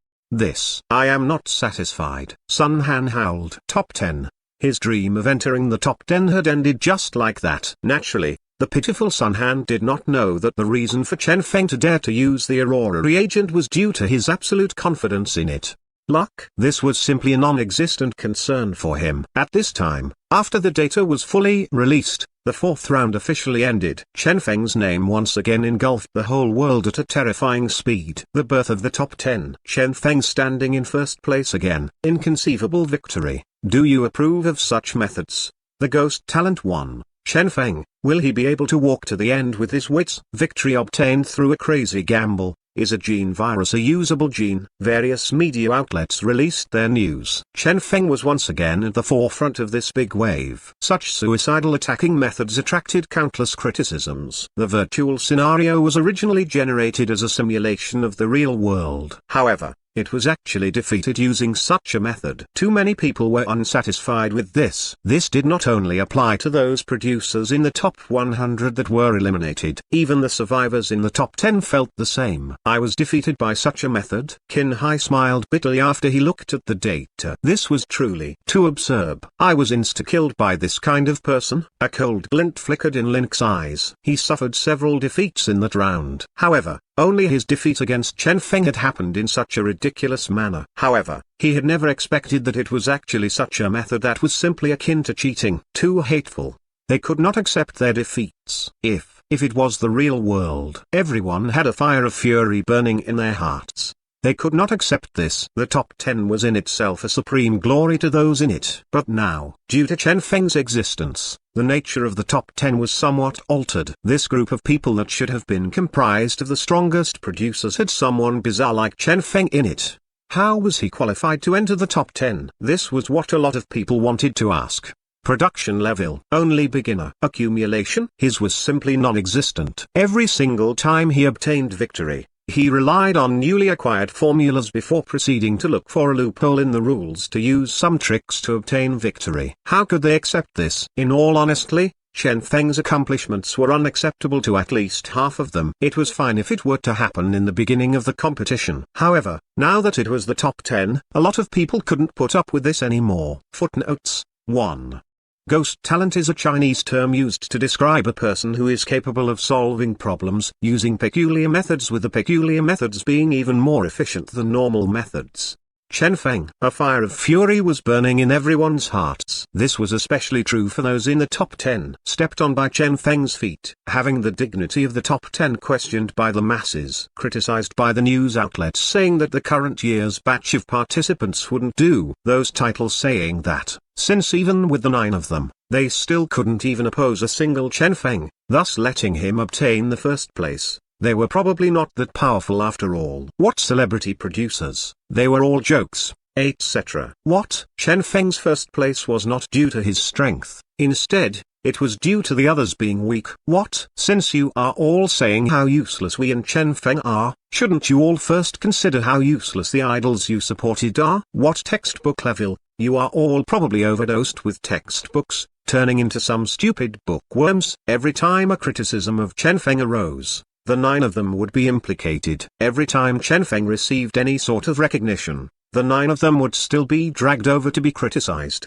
I am not satisfied. Sun Han howled. Top 10. His dream of entering the top 10 had ended just like that. Naturally, the pitiful Sun Han did not know that the reason for Chen Feng to dare to use the Aurora reagent was due to his absolute confidence in it. Luck? This was simply a non-existent concern for him. At this time, after the data was fully released, the fourth round officially ended. Chen Feng's name once again engulfed the whole world at a terrifying speed. The birth of the top 10. Chen Feng standing in first place again. Inconceivable victory. Do you approve of such methods? The ghost talent 1. Chen Feng, will he be able to walk to the end with his wits? Victory obtained through a crazy gamble. Is a gene virus a usable gene? Various media outlets released their news. Chen Feng was once again at the forefront of this big wave. Such suicidal attacking methods attracted countless criticisms. The virtual scenario was originally generated as a simulation of the real world. However, it was actually defeated using such a method. Too many people were unsatisfied with this. This did not only apply to those producers in the top 100 that were eliminated. Even the survivors in the top 10 felt the same. I was defeated by such a method. Qin Hai smiled bitterly after he looked at the data. This was truly too absurd. I was insta-killed by this kind of person. A cold glint flickered in Link's eyes. He suffered several defeats in that round. However, only his defeat against Chen Feng had happened in such a ridiculous manner. However, he had never expected that it was actually such a method that was simply akin to cheating. Too hateful. They could not accept their defeats. If it was the real world, everyone had a fire of fury burning in their hearts. They could not accept this. The top 10 was in itself a supreme glory to those in it. But now, due to Chen Feng's existence, the nature of the top 10 was somewhat altered. This group of people that should have been comprised of the strongest producers had someone bizarre like Chen Feng in it. How was he qualified to enter the top 10? This was what a lot of people wanted to ask. Production level, only beginner. Accumulation, his was simply non-existent. Every single time he obtained victory, he relied on newly acquired formulas before proceeding to look for a loophole in the rules to use some tricks to obtain victory. How could they accept this? In all honesty, Chen Feng's accomplishments were unacceptable to at least half of them. It was fine if it were to happen in the beginning of the competition. However, now that it was the top 10, a lot of people couldn't put up with this anymore. Footnotes 1. Ghost talent is a Chinese term used to describe a person who is capable of solving problems using peculiar methods, with the peculiar methods being even more efficient than normal methods. Chen Feng. A fire of fury was burning in everyone's hearts. This was especially true for those in the top 10. Stepped on by Chen Feng's feet. Having the dignity of the top 10 questioned by the masses. Criticized by the news outlets saying that the current year's batch of participants wouldn't do. Those titles saying that, since even with the 9 of them, they still couldn't even oppose a single Chen Feng, thus letting him obtain the first place. They were probably not that powerful after all. What celebrity producers? They were all jokes, etc. What? Chen Feng's first place was not due to his strength. Instead, it was due to the others being weak. What? Since you are all saying how useless we and Chen Feng are, shouldn't you all first consider how useless the idols you supported are? What textbook level? You are all probably overdosed with textbooks, turning into some stupid bookworms. Every time a criticism of Chen Feng arose, the 9 of them would be implicated. Every time Chen Feng received any sort of recognition, the 9 of them would still be dragged over to be criticized.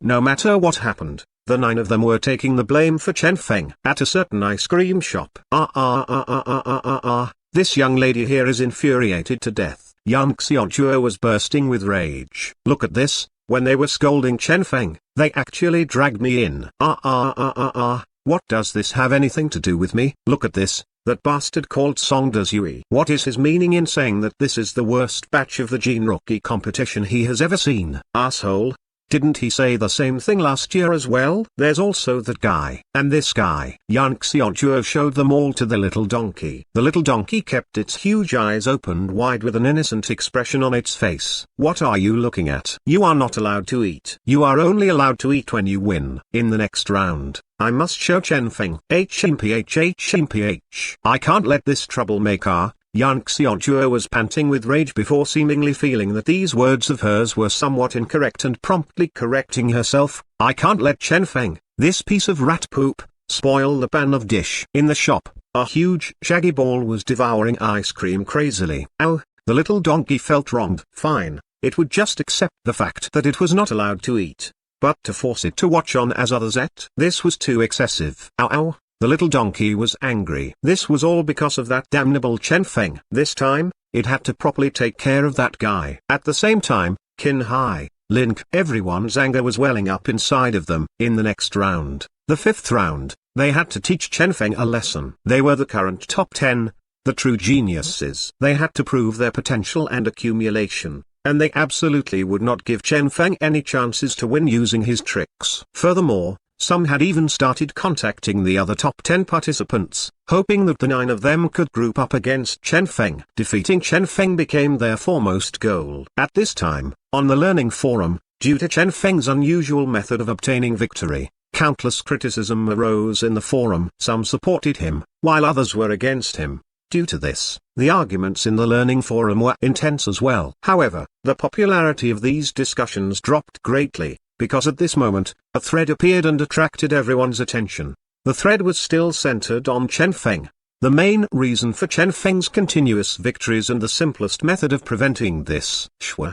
No matter what happened, the 9 of them were taking the blame for Chen Feng. At a certain ice cream shop. This young lady here is infuriated to death. Young Xiaojue was bursting with rage. Look at this, when they were scolding Chen Feng, they actually dragged me in. What does this have anything to do with me? Look at this, that bastard called Song Does Yui. What is his meaning in saying that this is the worst batch of the Gene Rookie competition he has ever seen? Asshole. Didn't he say the same thing last year as well? There's also that guy. And this guy. Yan Xiaochuo showed them all to the little donkey. The little donkey kept its huge eyes opened wide with an innocent expression on its face. What are you looking at? You are not allowed to eat. You are only allowed to eat when you win. In the next round, I must show Chen Feng. I can't let this troublemaker. Yan Xiaochuo was panting with rage before seemingly feeling that these words of hers were somewhat incorrect and promptly correcting herself. I can't let Chen Feng, this piece of rat poop, spoil the pan of dish. In the shop, a huge shaggy ball was devouring ice cream crazily. Ow, the little donkey felt wronged. Fine, it would just accept the fact that it was not allowed to eat, but to force it to watch on as others ate, this was too excessive. Ow ow. The little donkey was angry. This was all because of that damnable Chen Feng. This time, it had to properly take care of that guy. At the same time, Qin Hai, Link, everyone's anger was welling up inside of them. In the next round, the 5th round, they had to teach Chen Feng a lesson. They were the current top 10, the true geniuses. They had to prove their potential and accumulation, and they absolutely would not give Chen Feng any chances to win using his tricks. Furthermore, some had even started contacting the other top 10 participants, hoping that the 9 of them could group up against Chen Feng. Defeating Chen Feng became their foremost goal. At this time, on the learning forum, due to Chen Feng's unusual method of obtaining victory, countless criticism arose in the forum. Some supported him, while others were against him. Due to this, the arguments in the learning forum were intense as well. However, the popularity of these discussions dropped greatly, because at this moment, a thread appeared and attracted everyone's attention. The thread was still centered on Chen Feng. The main reason for Chen Feng's continuous victories and the simplest method of preventing this.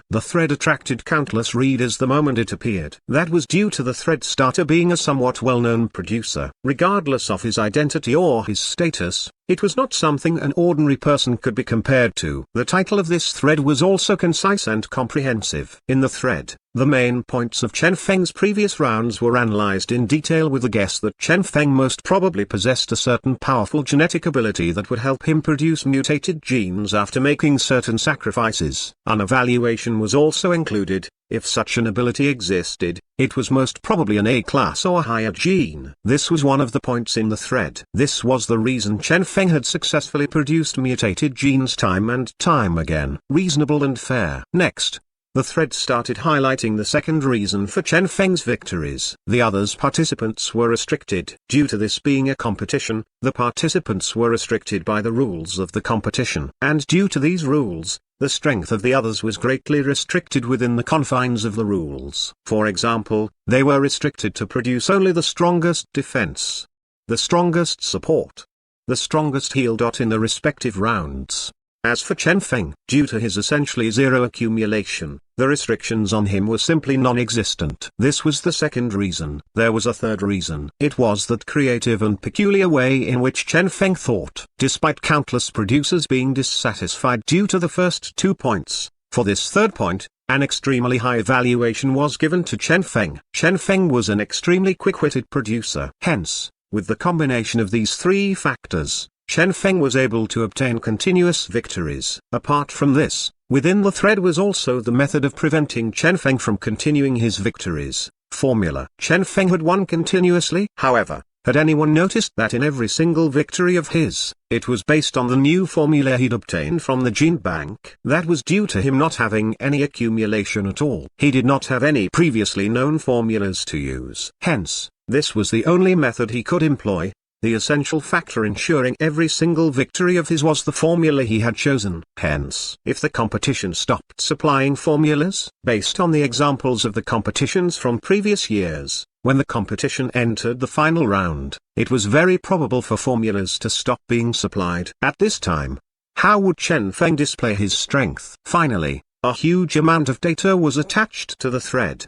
The thread attracted countless readers the moment it appeared. That was due to the thread starter being a somewhat well-known producer. Regardless of his identity or his status, it was not something an ordinary person could be compared to. The title of this thread was also concise and comprehensive. In the thread, the main points of Chen Feng's previous rounds were analyzed in detail with the guess that Chen Feng most probably possessed a certain powerful genetic ability that would help him produce mutated genes after making certain sacrifices. An evaluation was also included. If such an ability existed, it was most probably an A-class or higher gene. This was one of the points in the thread. This was the reason Chen Feng had successfully produced mutated genes time and time again. Reasonable and fair. Next, the thread started highlighting the second reason for Chen Feng's victories. The others participants were restricted. Due to this being a competition, the participants were restricted by the rules of the competition. And due to these rules, the strength of the others was greatly restricted within the confines of the rules. For example, they were restricted to produce only the strongest defense, the strongest support, the strongest heal. In the respective rounds. As for Chen Feng, due to his essentially zero accumulation, the restrictions on him were simply non-existent. This was the second reason. There was a third reason. It was that creative and peculiar way in which Chen Feng thought. Despite countless producers being dissatisfied due to the first 2 points, For this third point, an extremely high valuation was given to Chen Feng. Chen Feng was an extremely quick-witted producer. Hence, with the combination of these three factors, Chen Feng was able to obtain continuous victories. Apart from this, within the thread was also the method of preventing Chen Feng from continuing his victories. Formula. Chen Feng had won continuously. However, had anyone noticed that in every single victory of his, it was based on the new formula he'd obtained from the gene bank? That was due to him not having any accumulation at all. He did not have any previously known formulas to use. Hence, this was the only method he could employ. The essential factor ensuring every single victory of his was the formula he had chosen. Hence, if the competition stopped supplying formulas, based on the examples of the competitions from previous years, when the competition entered the final round, it was very probable for formulas to stop being supplied. At this time, how would Chen Feng display his strength? Finally, a huge amount of data was attached to the thread.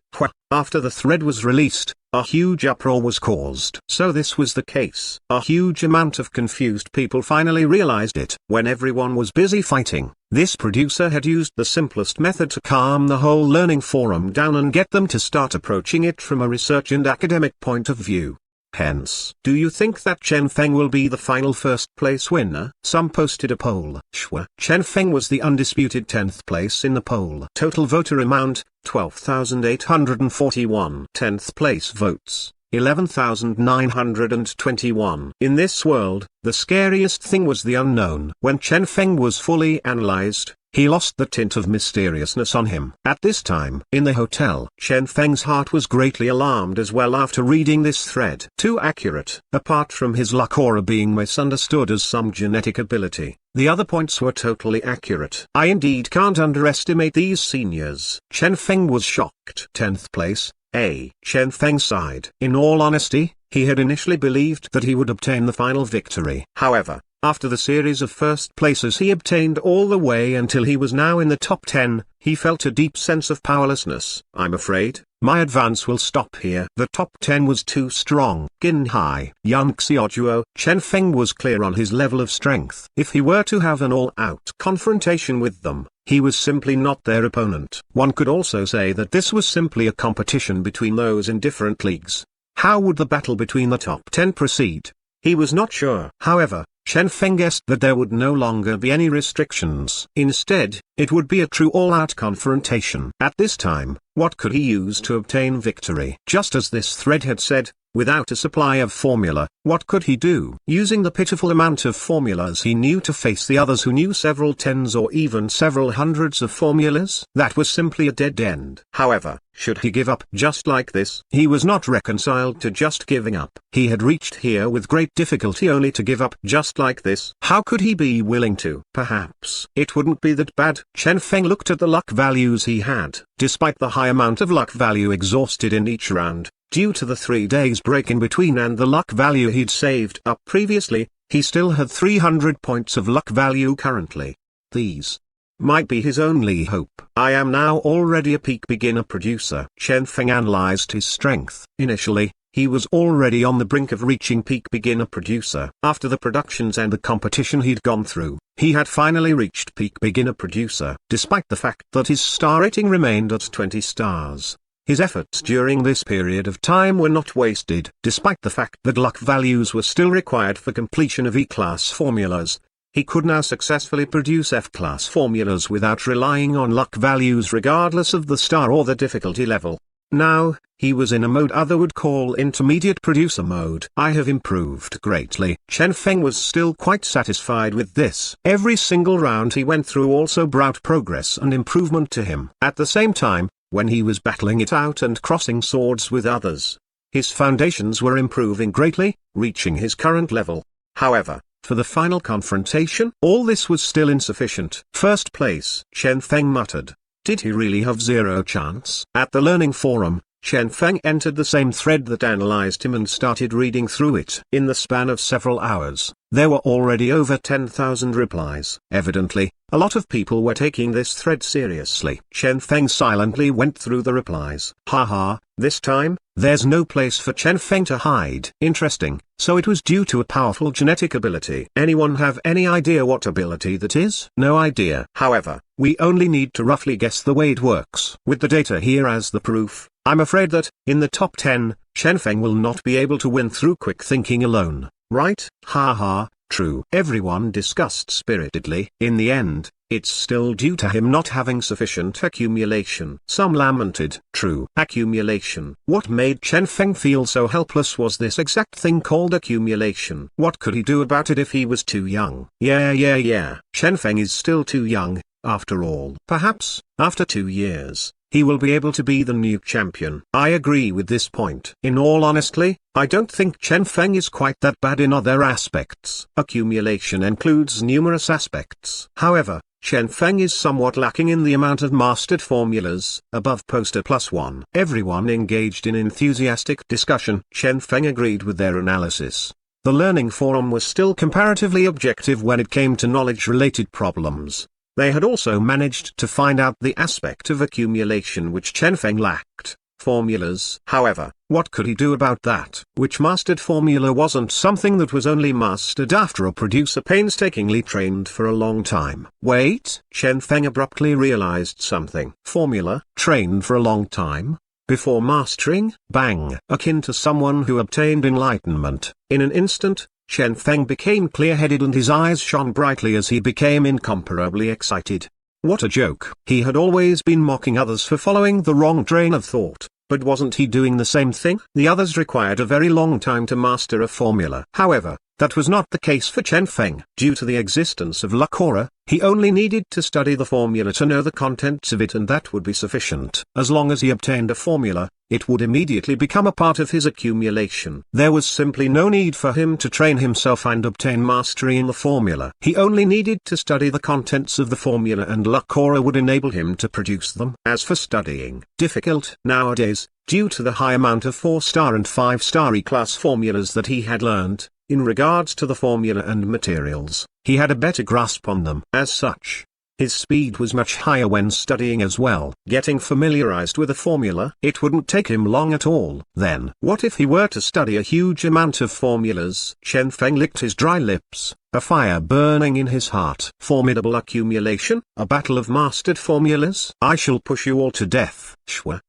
After the thread was released, a huge uproar was caused. So this was the case. A huge amount of confused people finally realized it. When everyone was busy fighting, this producer had used the simplest method to calm the whole learning forum down and get them to start approaching it from a research and academic point of view. Hence, do you think that Chen Feng will be the final first-place winner? Some posted a poll. Chen Feng was the undisputed 10th place in the poll. Total voter amount, 12,841. 10th place votes, 11,921. In this world, the scariest thing was the unknown. When Chen Feng was fully analyzed, he lost the tint of mysteriousness on him. At this time, in the hotel, Chen Feng's heart was greatly alarmed as well after reading this thread. Too accurate. Apart from his luck aura being misunderstood as some genetic ability, the other points were totally accurate. I indeed can't underestimate these seniors. Chen Feng was shocked. 10th place. Chen Feng sighed. In all honesty, he had initially believed that he would obtain the final victory. However, after the series of first places he obtained all the way until he was now in the top 10, he felt a deep sense of powerlessness. I'm afraid, my advance will stop here. The top 10 was too strong. Gin Hai, Yang Xiaojuo. Chen Feng was clear on his level of strength. If he were to have an all-out confrontation with them, he was simply not their opponent. One could also say that this was simply a competition between those in different leagues. How would the battle between the top 10 proceed? He was not sure. However, Chen Feng guessed that there would no longer be any restrictions. Instead, it would be a true all-out confrontation. At this time, what could he use to obtain victory? Just as this thread had said, without a supply of formula, what could he do? Using the pitiful amount of formulas he knew to face the others who knew several tens or even several hundreds of formulas? That was simply a dead end. However, should he give up just like this? He was not reconciled to just giving up. He had reached here with great difficulty only to give up just like this. How could he be willing to? Perhaps it wouldn't be that bad. Chen Feng looked at the luck values he had. Despite the high amount of luck value exhausted in each round, due to the 3 days break in between and the luck value he'd saved up previously, he still had 300 points of luck value currently. These might be his only hope. I am now already a peak beginner producer. Chen Feng analyzed his strength. Initially, he was already on the brink of reaching peak beginner producer. After the productions and the competition he'd gone through, he had finally reached peak beginner producer. Despite the fact that his star rating remained at 20 stars. His efforts during this period of time were not wasted. Despite the fact that luck values were still required for completion of E-class formulas, he could now successfully produce F-class formulas without relying on luck values regardless of the star or the difficulty level. Now, he was in a mode others would call intermediate producer mode. I have improved greatly. Chen Feng was still quite satisfied with this. Every single round he went through also brought progress and improvement to him. At the same time, when he was battling it out and crossing swords with others, his foundations were improving greatly, reaching his current level. However, for the final confrontation, all this was still insufficient. First place, Chen Feng muttered. Did he really have zero chance? At the learning forum, Chen Feng entered the same thread that analyzed him and started reading through it. In the span of several hours, there were already over 10,000 replies. Evidently, a lot of people were taking this thread seriously. Chen Feng silently went through the replies. Haha, this time, There's no place for Chen Feng to hide. Interesting, so it was due to a powerful genetic ability. Anyone have any idea what ability that is? No idea. However, we only need to roughly guess the way it works. With the data here as the proof, I'm afraid that, in the top 10, Chen Feng will not be able to win through quick thinking alone, right? Haha, true. Everyone discussed spiritedly. In the end, it's still due to him not having sufficient accumulation. Some lamented. True. Accumulation. What made Chen Feng feel so helpless was this exact thing called accumulation. What could he do about it if he was too young? Yeah. Chen Feng is still too young, after all. Perhaps, after 2 years, he will be able to be the new champion. I agree with this point. In all honesty, I don't think Chen Feng is quite that bad in other aspects. Accumulation includes numerous aspects. However, Chen Feng is somewhat lacking in the amount of mastered formulas. Above poster +1. Everyone engaged in enthusiastic discussion. Chen Feng agreed with their analysis. The learning forum was still comparatively objective when it came to knowledge-related problems. They had also managed to find out the aspect of accumulation which Chen Feng lacked. Formulas. However, what could he do about that? Which mastered formula wasn't something that was only mastered after a producer painstakingly trained for a long time. Wait, Chen Feng abruptly realized something. Formula, trained for a long time? Before mastering? Bang! Akin to someone who obtained enlightenment. In an instant, Chen Feng became clear-headed and his eyes shone brightly as he became incomparably excited. What a joke. He had always been mocking others for following the wrong train of thought, but wasn't he doing the same thing? The others required a very long time to master a formula. However, that was not the case for Chen Feng. Due to the existence of luck aura, he only needed to study the formula to know the contents of it, and that would be sufficient. As long as he obtained a formula, it would immediately become a part of his accumulation. There was simply no need for him to train himself and obtain mastery in the formula. He only needed to study the contents of the formula, and luck aura would enable him to produce them. As for studying, difficult nowadays, due to the high amount of 4-star and 5-star E-class formulas that he had learned. In regards to the formula and materials, he had a better grasp on them. As such, his speed was much higher when studying as well. Getting familiarized with a formula, it wouldn't take him long at all. Then, what if he were to study a huge amount of formulas? Chen Feng licked his dry lips, a fire burning in his heart. Formidable accumulation? A battle of mastered formulas? I shall push you all to death. Shwa.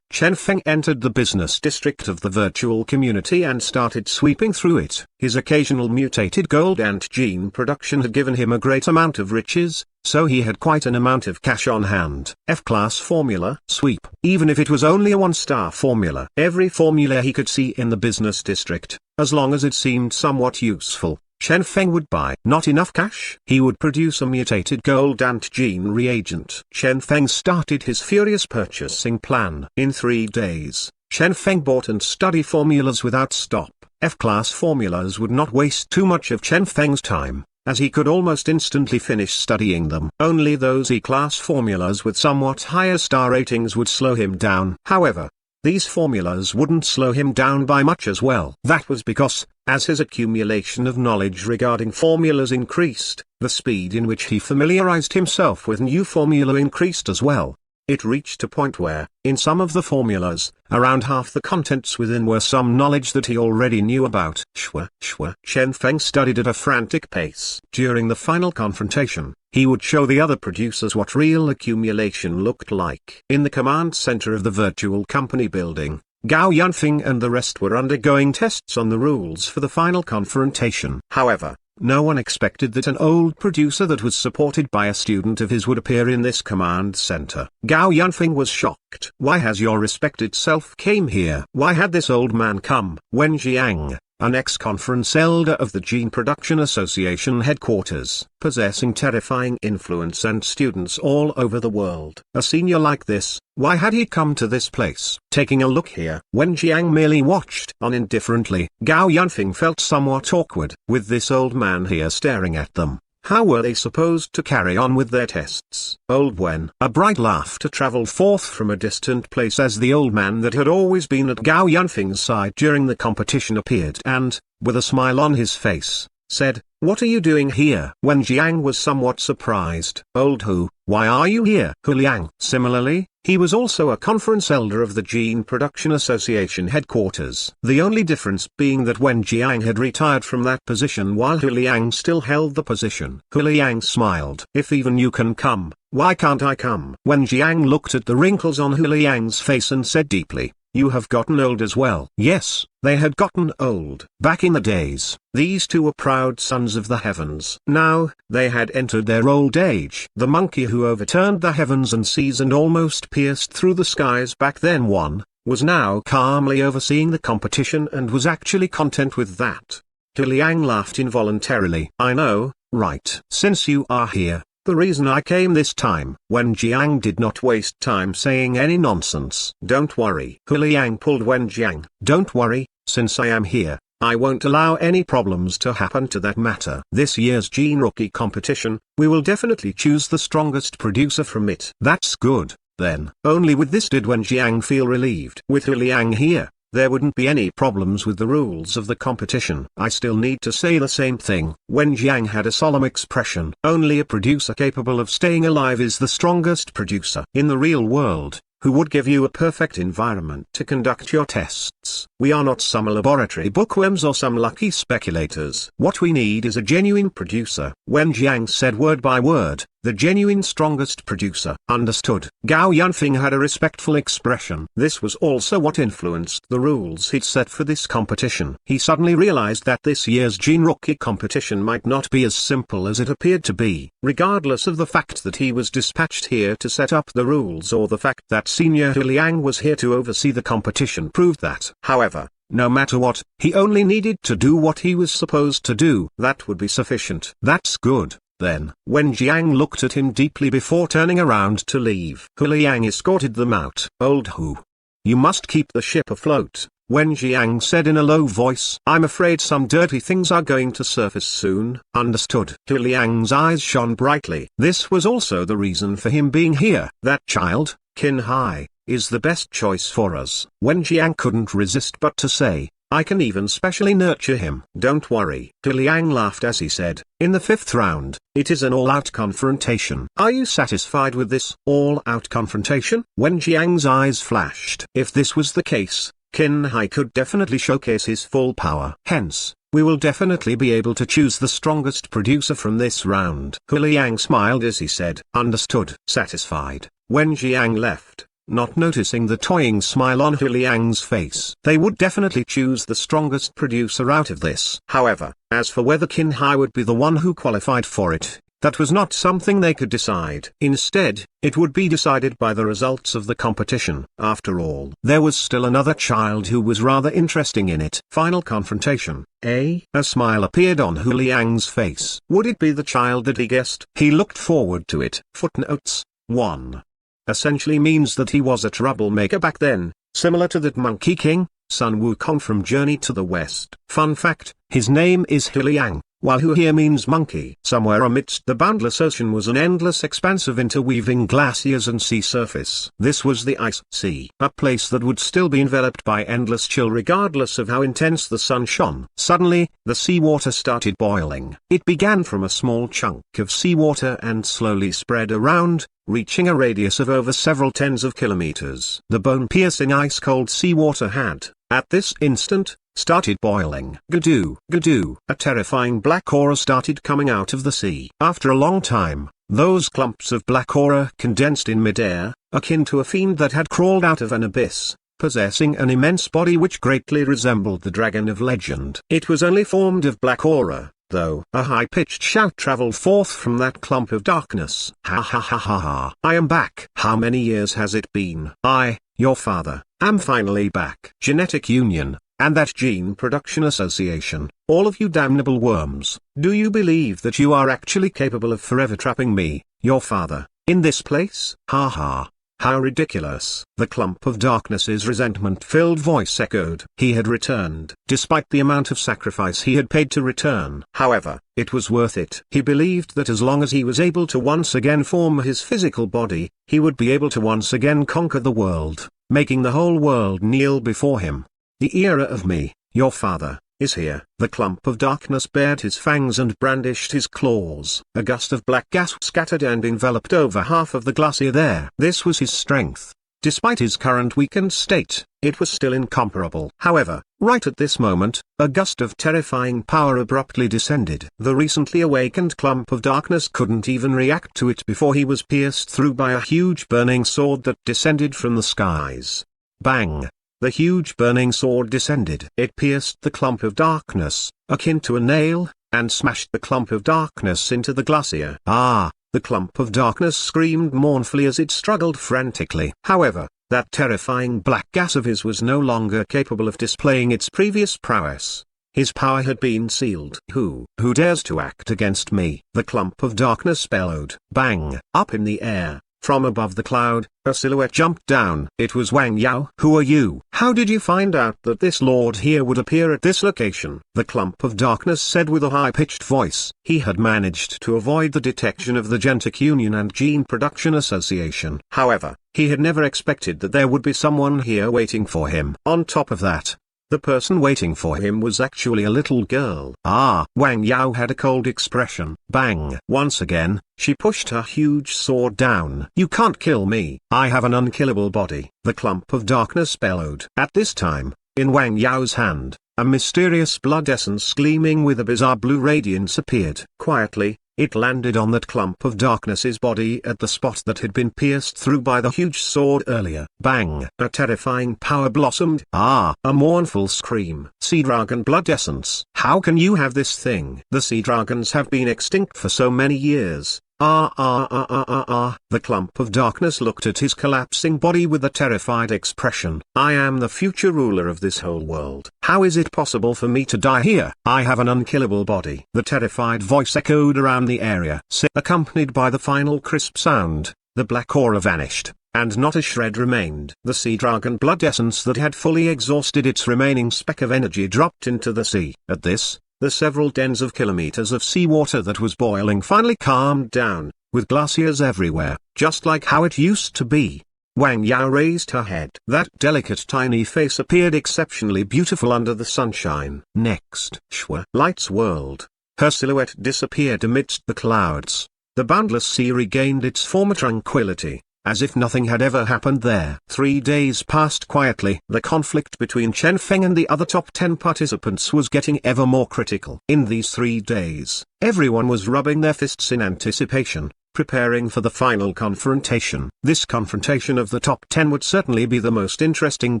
Chen Feng entered the business district of the virtual community and started sweeping through it. His occasional mutated gold and gene production had given him a great amount of riches, so he had quite an amount of cash on hand. F-class formula, sweep. Even if it was only a 1-star formula. Every formula he could see in the business district, as long as it seemed somewhat useful, Chen Feng would buy. Not enough cash? He would produce a mutated gold and gene reagent. Chen Feng started his furious purchasing plan. In 3 days, Chen Feng bought and studied formulas without stop. F-class formulas would not waste too much of Chen Feng's time, as he could almost instantly finish studying them. Only those E-class formulas with somewhat higher star ratings would slow him down. However, these formulas wouldn't slow him down by much as well. That was because, as his accumulation of knowledge regarding formulas increased, the speed in which he familiarized himself with new formula increased as well. It reached a point where, in some of the formulas, around half the contents within were some knowledge that he already knew about. Shwa. Chen Feng studied at a frantic pace. During the final confrontation, he would show the other producers what real accumulation looked like. In the command center of the virtual company building, Gao Yunfeng and the rest were undergoing tests on the rules for the final confrontation. However, no one expected that an old producer that was supported by a student of his would appear in this command center. Gao Yunfeng was shocked. Why has your respected self came here? Why had this old man come? Wen Jiang, an ex-conference elder of the Gene Production Association headquarters, possessing terrifying influence and students all over the world. A senior like this, why had he come to this place? Taking a look here, Wen Jiang merely watched on indifferently. Gao Yunfeng felt somewhat awkward. With this old man here staring at them, how were they supposed to carry on with their tests? Old Wen. A bright laughter traveled forth from a distant place as the old man that had always been at Gao Yunfeng's side during the competition appeared and, with a smile on his face, said, "What are you doing here?" Wen Jiang was somewhat surprised. "Old who? Why are you here?" Hu Liang. Similarly, He was also a conference elder of the Gene Production Association headquarters. The only difference being that Wen Jiang had retired from that position while Hu Liang still held the position. Hu Liang smiled. If even you can come, why can't I come? Wen Jiang looked at the wrinkles on Hu Liang's face and said deeply, you have gotten old as well. Yes, they had gotten old. Back in the days, these two were proud sons of the heavens. Now, they had entered their old age. The monkey who overturned the heavens and seas and almost pierced through the skies back then was now calmly overseeing the competition and was actually content with that. Hu Liang laughed involuntarily. I know, right? Since you are here, the reason I came this time. Wen Jiang did not waste time saying any nonsense. Don't worry. Hu Liang pulled Wen Jiang. Don't worry, since I am here, I won't allow any problems to happen to that matter. This year's Gene Rookie competition, we will definitely choose the strongest producer from it. That's good, then. Only with this did Wen Jiang feel relieved. With Hu Liang here, there wouldn't be any problems with the rules of the competition. I still need to say the same thing. Wen Jiang had a solemn expression. Only a producer capable of staying alive is the strongest producer. In the real world, who would give you a perfect environment to conduct your tests? We are not some laboratory bookworms or some lucky speculators. What we need is a genuine producer. Wen Jiang said word by word, the genuine strongest producer. Understood. Gao Yunfeng had a respectful expression. This was also what influenced the rules he'd set for this competition. He suddenly realized that this year's Gene Rookie competition might not be as simple as it appeared to be. Regardless of the fact that he was dispatched here to set up the rules or the fact that Senior Hu Liang was here to oversee the competition proved that. However, no matter what, he only needed to do what he was supposed to do. That would be sufficient. That's good. Then, Wen Jiang looked at him deeply before turning around to leave. Hu Liang escorted them out. Old Hu, you must keep the ship afloat, Wen Jiang said in a low voice. I'm afraid some dirty things are going to surface soon. Understood. Hu Liang's eyes shone brightly. This was also the reason for him being here. That child, Qin Hai, is the best choice for us. Wen Jiang couldn't resist but to say, I can even specially nurture him. Don't worry. Hu Liang laughed as he said, in the 5th round, it is an all-out confrontation. Are you satisfied with this all-out confrontation? Wen Jiang's eyes flashed. If this was the case, Qin Hai could definitely showcase his full power. Hence, we will definitely be able to choose the strongest producer from this round. Hu Liang smiled as he said, understood. Satisfied, Wen Jiang left, not noticing the toying smile on Hu Liang's face. They would definitely choose the strongest producer out of this. However, as for whether Qin Hai would be the one who qualified for it, that was not something they could decide. Instead, it would be decided by the results of the competition. After all, there was still another child who was rather interesting in it. Final confrontation. A smile appeared on Hu Liang's face. Would it be the child that he guessed? He looked forward to it. Footnotes 1. Essentially means that he was a troublemaker back then, similar to that Monkey King, Sun Wukong from Journey to the West. Fun fact, his name is Hu Liang, while Hu here means monkey. Somewhere amidst the boundless ocean was an endless expanse of interweaving glaciers and sea surface. This was the ice sea, a place that would still be enveloped by endless chill regardless of how intense the sun shone. Suddenly, the seawater started boiling. It began from a small chunk of seawater and slowly spread around, reaching a radius of over several tens of kilometers. The bone-piercing ice-cold seawater had, at this instant, started boiling. Gadoo, gadoo. A terrifying black aura started coming out of the sea. After a long time, those clumps of black aura condensed in midair, akin to a fiend that had crawled out of an abyss, possessing an immense body which greatly resembled the dragon of legend. It was only formed of black aura, though. A high-pitched shout traveled forth from that clump of darkness. Ha ha ha ha ha. I am back. How many years has it been? I, your father, am finally back. Genetic Union, and that Gene Production Association, all of you damnable worms, do you believe that you are actually capable of forever trapping me, your father, in this place? Ha ha. How ridiculous. The clump of darkness's resentment-filled voice echoed. He had returned, despite the amount of sacrifice he had paid to return. However, it was worth it. He believed that as long as he was able to once again form his physical body, he would be able to once again conquer the world, making the whole world kneel before him. The era of me, your father, is here. The clump of darkness bared his fangs and brandished his claws. A gust of black gas scattered and enveloped over half of the glacier there. This was his strength. Despite his current weakened state, it was still incomparable. However, right at this moment, a gust of terrifying power abruptly descended. The recently awakened clump of darkness couldn't even react to it before he was pierced through by a huge burning sword that descended from the skies. Bang! The huge burning sword descended. It pierced the clump of darkness, akin to a nail, and smashed the clump of darkness into the glacier. Ah! The clump of darkness screamed mournfully as it struggled frantically. However, that terrifying black gas of his was no longer capable of displaying its previous prowess. His power had been sealed. Who dares to act against me? The clump of darkness bellowed. Bang! Up in the air, from above the cloud, a silhouette jumped down. It was Wang Yao. Who are you? How did you find out that this lord here would appear at this location? The clump of darkness said with a high-pitched voice. He had managed to avoid the detection of the Genetic Union and Gene Production Association. However, he had never expected that there would be someone here waiting for him. On top of that, the person waiting for him was actually a little girl. Ah! Wang Yao had a cold expression. Bang! Once again, she pushed her huge sword down. You can't kill me. I have an unkillable body. The clump of darkness bellowed. At this time, in Wang Yao's hand, a mysterious blood essence gleaming with a bizarre blue radiance appeared. Quietly, it landed on that clump of darkness's body at the spot that had been pierced through by the huge sword earlier. Bang! A terrifying power blossomed. Ah! A mournful scream. Sea dragon blood essence. How can you have this thing? The sea dragons have been extinct for so many years. The clump of darkness looked at his collapsing body with a terrified expression. I am the future ruler of this whole world. How is it possible for me to die here? I have an unkillable body. The terrified voice echoed around the area. Accompanied by the final crisp sound, the black aura vanished, and not a shred remained. The sea dragon blood essence that had fully exhausted its remaining speck of energy dropped into the sea. At this, the several tens of kilometers of seawater that was boiling finally calmed down, with glaciers everywhere, just like how it used to be. Wang Yao raised her head. That delicate tiny face appeared exceptionally beautiful under the sunshine. Next, Ch.126-150's world. Her silhouette disappeared amidst the clouds. The boundless sea regained its former tranquility, as if nothing had ever happened there. 3 days passed quietly. The conflict between Chen Feng and the other top 10 participants was getting ever more critical. In these 3 days, everyone was rubbing their fists in anticipation, preparing for the final confrontation. This confrontation of the top 10 would certainly be the most interesting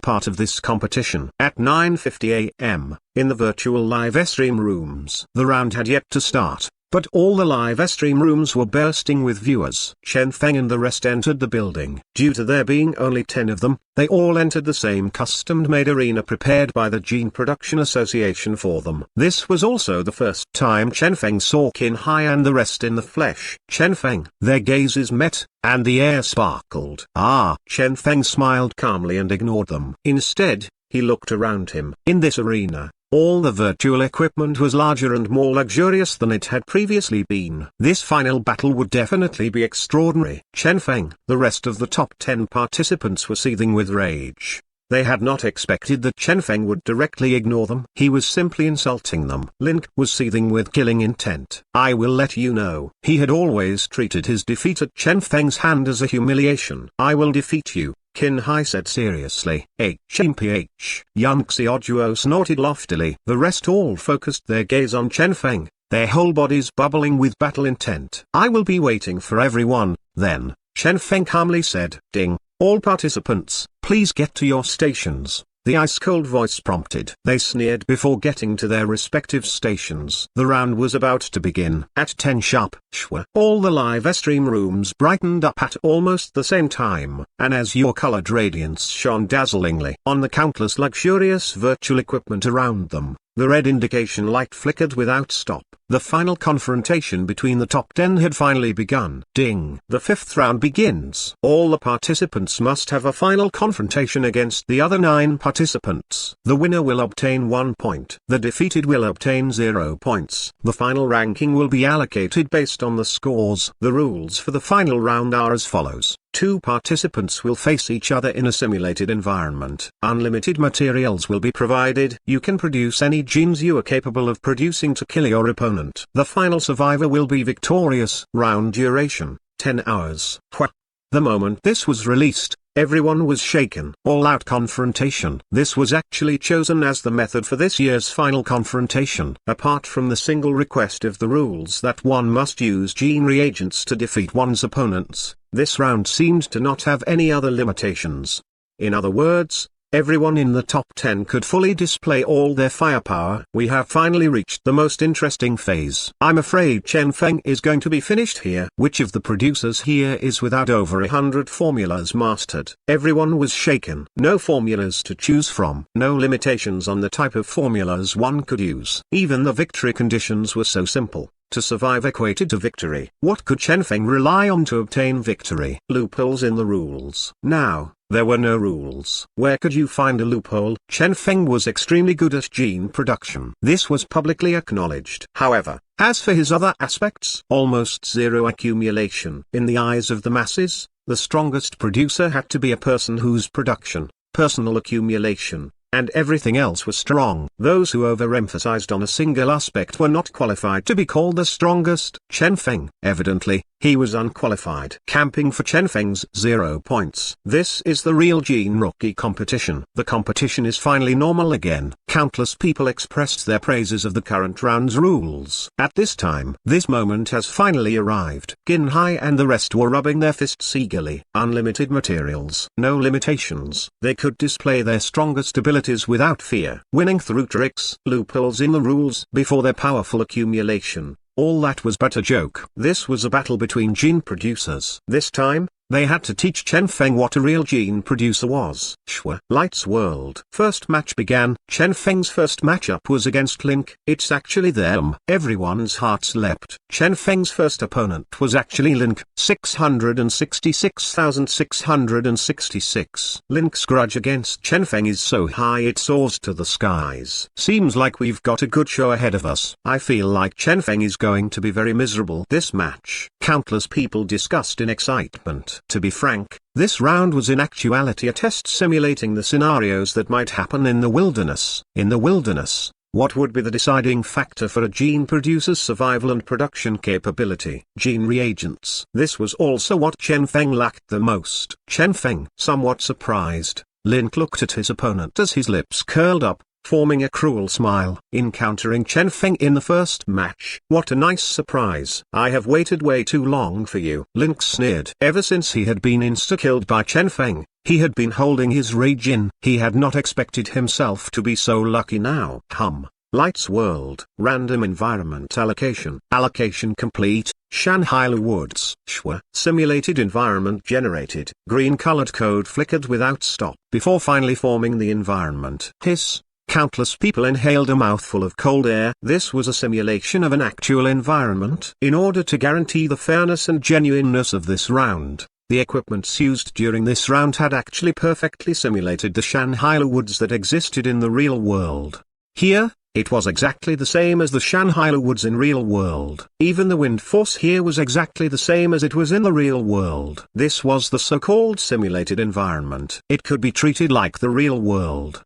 part of this competition. At 9:50 a.m., in the virtual live stream rooms, the round had yet to start, but all the live stream rooms were bursting with viewers. Chen Feng and the rest entered the building. Due to there being only 10 of them, they all entered the same custom-made arena prepared by the Gene Production Association for them. This was also the first time Chen Feng saw Qin Hai and the rest in the flesh. Chen Feng. Their gazes met, and the air sparkled. Ah! Chen Feng smiled calmly and ignored them. Instead, he looked around him. In this arena, all the virtual equipment was larger and more luxurious than it had previously been. This final battle would definitely be extraordinary. Chen Feng. The rest of the top 10 participants were seething with rage. They had not expected that Chen Feng would directly ignore them. He was simply insulting them. Link was seething with killing intent. I will let you know. He had always treated his defeat at Chen Feng's hand as a humiliation. I will defeat you, Qin Hai said seriously. HMPH. Yun Xiaojuo snorted loftily. The rest all focused their gaze on Chen Feng, their whole bodies bubbling with battle intent. I will be waiting for everyone, then, Chen Feng calmly said. Ding. All participants, please get to your stations, the ice-cold voice prompted. They sneered before getting to their respective stations. The round was about to begin. At 10 sharp, all the live stream rooms brightened up at almost the same time, an azure-colored radiance shone dazzlingly on the countless luxurious virtual equipment around them. The red indication light flickered without stop. The final confrontation between the top 10 had finally begun. Ding! The 5th round begins. All the participants must have a final confrontation against the other 9 participants. The winner will obtain 1 point. The defeated will obtain 0 points. The final ranking will be allocated based on the scores. The rules for the final round are as follows. Two participants will face each other in a simulated environment. Unlimited materials will be provided. You can produce any genes you are capable of producing to kill your opponent. The final survivor will be victorious. Round duration, 10 hours. The moment this was released, everyone was shaken. All-out confrontation. This was actually chosen as the method for this year's final confrontation. Apart from the single request of the rules that one must use gene reagents to defeat one's opponents, this round seemed to not have any other limitations. In other words, everyone in the top 10 could fully display all their firepower. We have finally reached the most interesting phase. I'm afraid Chen Feng is going to be finished here. Which of the producers here is without over 100 formulas mastered? Everyone was shaken. No formulas to choose from. No limitations on the type of formulas one could use. Even the victory conditions were so simple. To survive equated to victory. What could Chen Feng rely on to obtain victory? Loopholes in the rules. Now, there were no rules. Where could you find a loophole? Chen Feng was extremely good at gene production. This was publicly acknowledged. However, as for his other aspects, almost zero accumulation. In the eyes of the masses, the strongest producer had to be a person whose production, personal accumulation, and everything else was strong. Those who overemphasized on a single aspect were not qualified to be called the strongest. Chen Feng, evidently, he was unqualified. Camping for Chen Feng's 0 points. This is the real gene rookie competition. The competition is finally normal again. Countless people expressed their praises of the current round's rules. At this time, this moment has finally arrived. Gin Hai and the rest were rubbing their fists eagerly. Unlimited materials. No limitations. They could display their strongest abilities without fear. Winning through tricks. Loopholes in the rules. Before their powerful accumulation, all that was but a joke. This was a battle between gene producers. This time, they had to teach Chen Feng what a real gene producer was. Ch.126-150 World. First match began. Chen Feng's first matchup was against Link. It's actually them. Everyone's hearts leapt. Chen Feng's first opponent was actually Link. 666,666. Link's grudge against Chen Feng is so high it soars to the skies. Seems like we've got a good show ahead of us. I feel like Chen Feng is going to be very miserable this match. Countless people discussed in excitement. To be frank, this round was in actuality a test simulating the scenarios that might happen in the wilderness. In the wilderness, what would be the deciding factor for a gene producer's survival and production capability? Gene reagents. This was also what Chen Feng lacked the most. Chen Feng, somewhat surprised, Link looked at his opponent as his lips curled up, forming a cruel smile. Encountering Chen Feng in the first match. What a nice surprise. I have waited way too long for you. Link sneered. Ever since he had been insta-killed by Chen Feng, he had been holding his rage in. He had not expected himself to be so lucky now. Lights World. Random environment allocation. Allocation complete. Shanghai Woods. Simulated environment generated. Green colored code flickered without stop before finally forming the environment. Hiss. Countless people inhaled a mouthful of cold air. This was a simulation of an actual environment. In order to guarantee the fairness and genuineness of this round, the equipments used during this round had actually perfectly simulated the Shanghai woods that existed in the real world. Here, it was exactly the same as the Shanghai woods in real world. Even the wind force here was exactly the same as it was in the real world. This was the so-called simulated environment. It could be treated like the real world.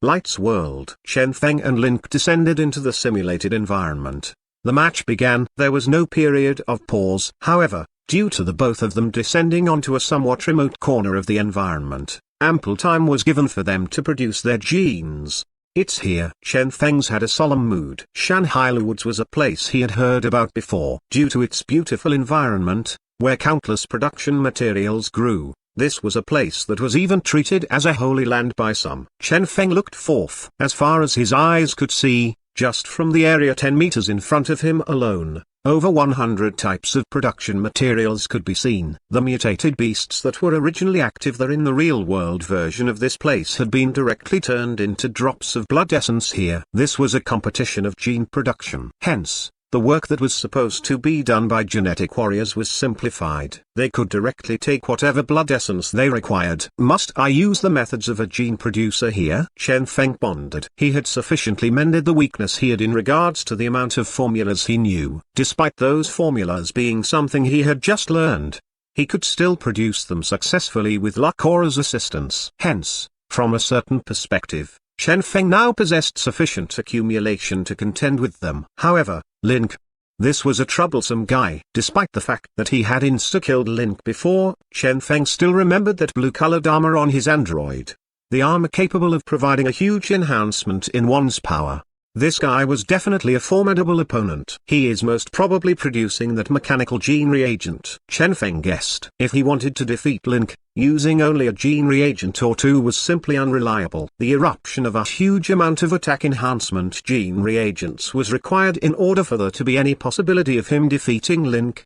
Lights World. Chen Feng and Link descended into the simulated environment. The match began. There was no period of pause. However, due to the both of them descending onto a somewhat remote corner of the environment, ample time was given for them to produce their genes. It's here. Chen Feng's had a solemn mood. Shanghai Woods was a place he had heard about before. Due to its beautiful environment, where countless production materials grew, this was a place that was even treated as a holy land by some. Chen Feng looked forth. As far as his eyes could see, just from the area 10 meters in front of him alone, over 100 types of production materials could be seen. The mutated beasts that were originally active there in the real-world version of this place had been directly turned into drops of blood essence here. This was a competition of gene production. Hence, the work that was supposed to be done by genetic warriors was simplified. They could directly take whatever blood essence they required. Must I use the methods of a gene producer here? Chen Feng pondered. He had sufficiently mended the weakness he had in regards to the amount of formulas he knew. Despite those formulas being something he had just learned, he could still produce them successfully with luck or as assistance. Hence, from a certain perspective, Chen Feng now possessed sufficient accumulation to contend with them. However, Link. This was a troublesome guy. Despite the fact that he had insta-killed Link before, Chen Feng still remembered that blue-colored armor on his android. The armor capable of providing a huge enhancement in one's power. This guy was definitely a formidable opponent. He is most probably producing that mechanical gene reagent. Chen Feng guessed. If he wanted to defeat Link, using only a gene reagent or two was simply unreliable. The eruption of a huge amount of attack enhancement gene reagents was required in order for there to be any possibility of him defeating Link.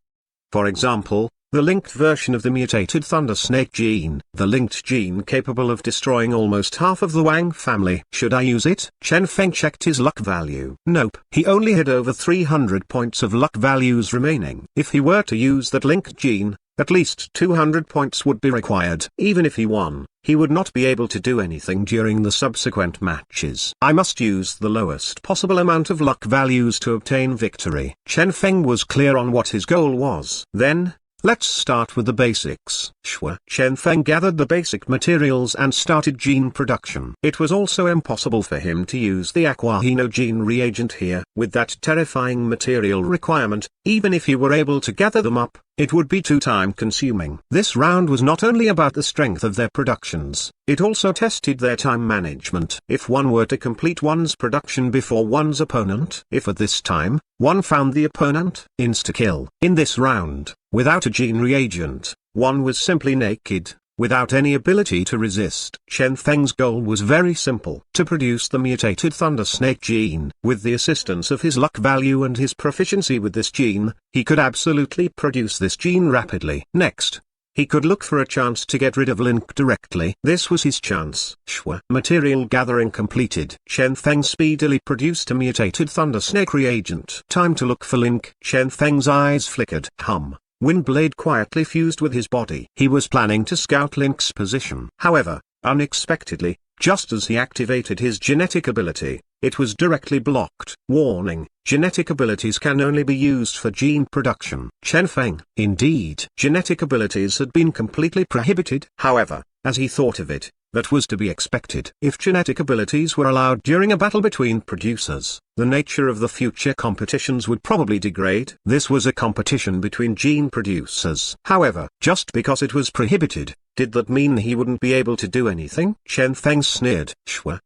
For example, the linked version of the mutated Thunder Snake gene. The linked gene capable of destroying almost half of the Wang family. Should I use it? Chen Feng checked his luck value. Nope. He only had over 300 points of luck values remaining. If he were to use that linked gene, at least 200 points would be required. Even if he won, he would not be able to do anything during the subsequent matches. I must use the lowest possible amount of luck values to obtain victory. Chen Feng was clear on what his goal was. Then, let's start with the basics. Chen Feng gathered the basic materials and started gene production. It was also impossible for him to use the Aquahino gene reagent here. With that terrifying material requirement, even if he were able to gather them up, it would be too time-consuming. This round was not only about the strength of their productions, it also tested their time management. If one were to complete one's production before one's opponent, if at this time, one found the opponent, insta-kill. In this round, without a gene reagent, one was simply naked, without any ability to resist. Chen Feng's goal was very simple: to produce the mutated Thunder Snake gene. With the assistance of his luck value and his proficiency with this gene, he could absolutely produce this gene rapidly. Next, he could look for a chance to get rid of Link directly. This was his chance. Material gathering completed. Chen Feng speedily produced a mutated Thunder Snake reagent. Time to look for Link. Chen Feng's eyes flickered. Windblade quietly fused with his body. He was planning to scout Link's position. However, unexpectedly, just as he activated his genetic ability, it was directly blocked. Warning: genetic abilities can only be used for gene production. Chen Feng. Indeed, genetic abilities had been completely prohibited. However, as he thought of it, that was to be expected. If genetic abilities were allowed during a battle between producers, the nature of the future competitions would probably degrade. This was a competition between gene producers. However, just because it was prohibited, did that mean he wouldn't be able to do anything? Chen Feng sneered.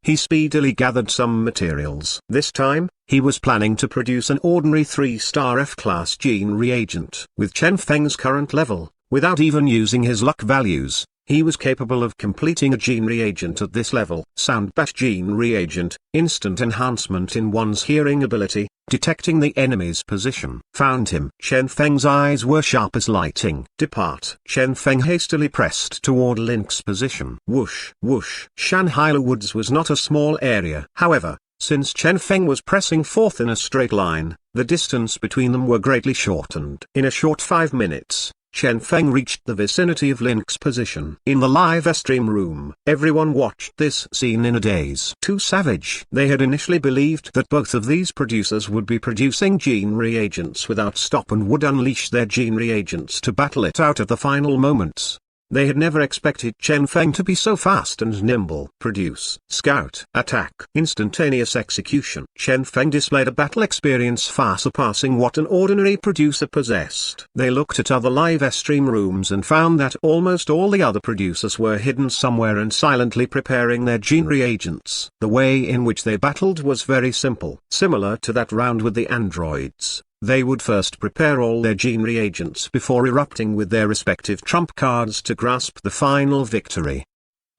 He speedily gathered some materials. This time, he was planning to produce an ordinary 3-star F-class gene reagent. With Chen Feng's current level, without even using his luck values, he was capable of completing a gene reagent at this level. Soundbat gene reagent, instant enhancement in one's hearing ability, detecting the enemy's position. Found him. Chen Feng's eyes were sharp as lightning. Depart. Chen Feng hastily pressed toward Link's position. Whoosh, whoosh. Shanghai Woods was not a small area. However, since Chen Feng was pressing forth in a straight line, the distance between them were greatly shortened. In a short 5 minutes, Chen Feng reached the vicinity of Link's position. In the live stream room, everyone watched this scene in a daze. Too savage. They had initially believed that both of these producers would be producing gene reagents without stop and would unleash their gene reagents to battle it out at the final moments. They had never expected Chen Feng to be so fast and nimble. Produce, scout, attack, instantaneous execution. Chen Feng displayed a battle experience far surpassing what an ordinary producer possessed. They looked at other live stream rooms and found that almost all the other producers were hidden somewhere and silently preparing their gene reagents. The way in which they battled was very simple. Similar to that round with the androids. They would first prepare all their gene reagents before erupting with their respective trump cards to grasp the final victory.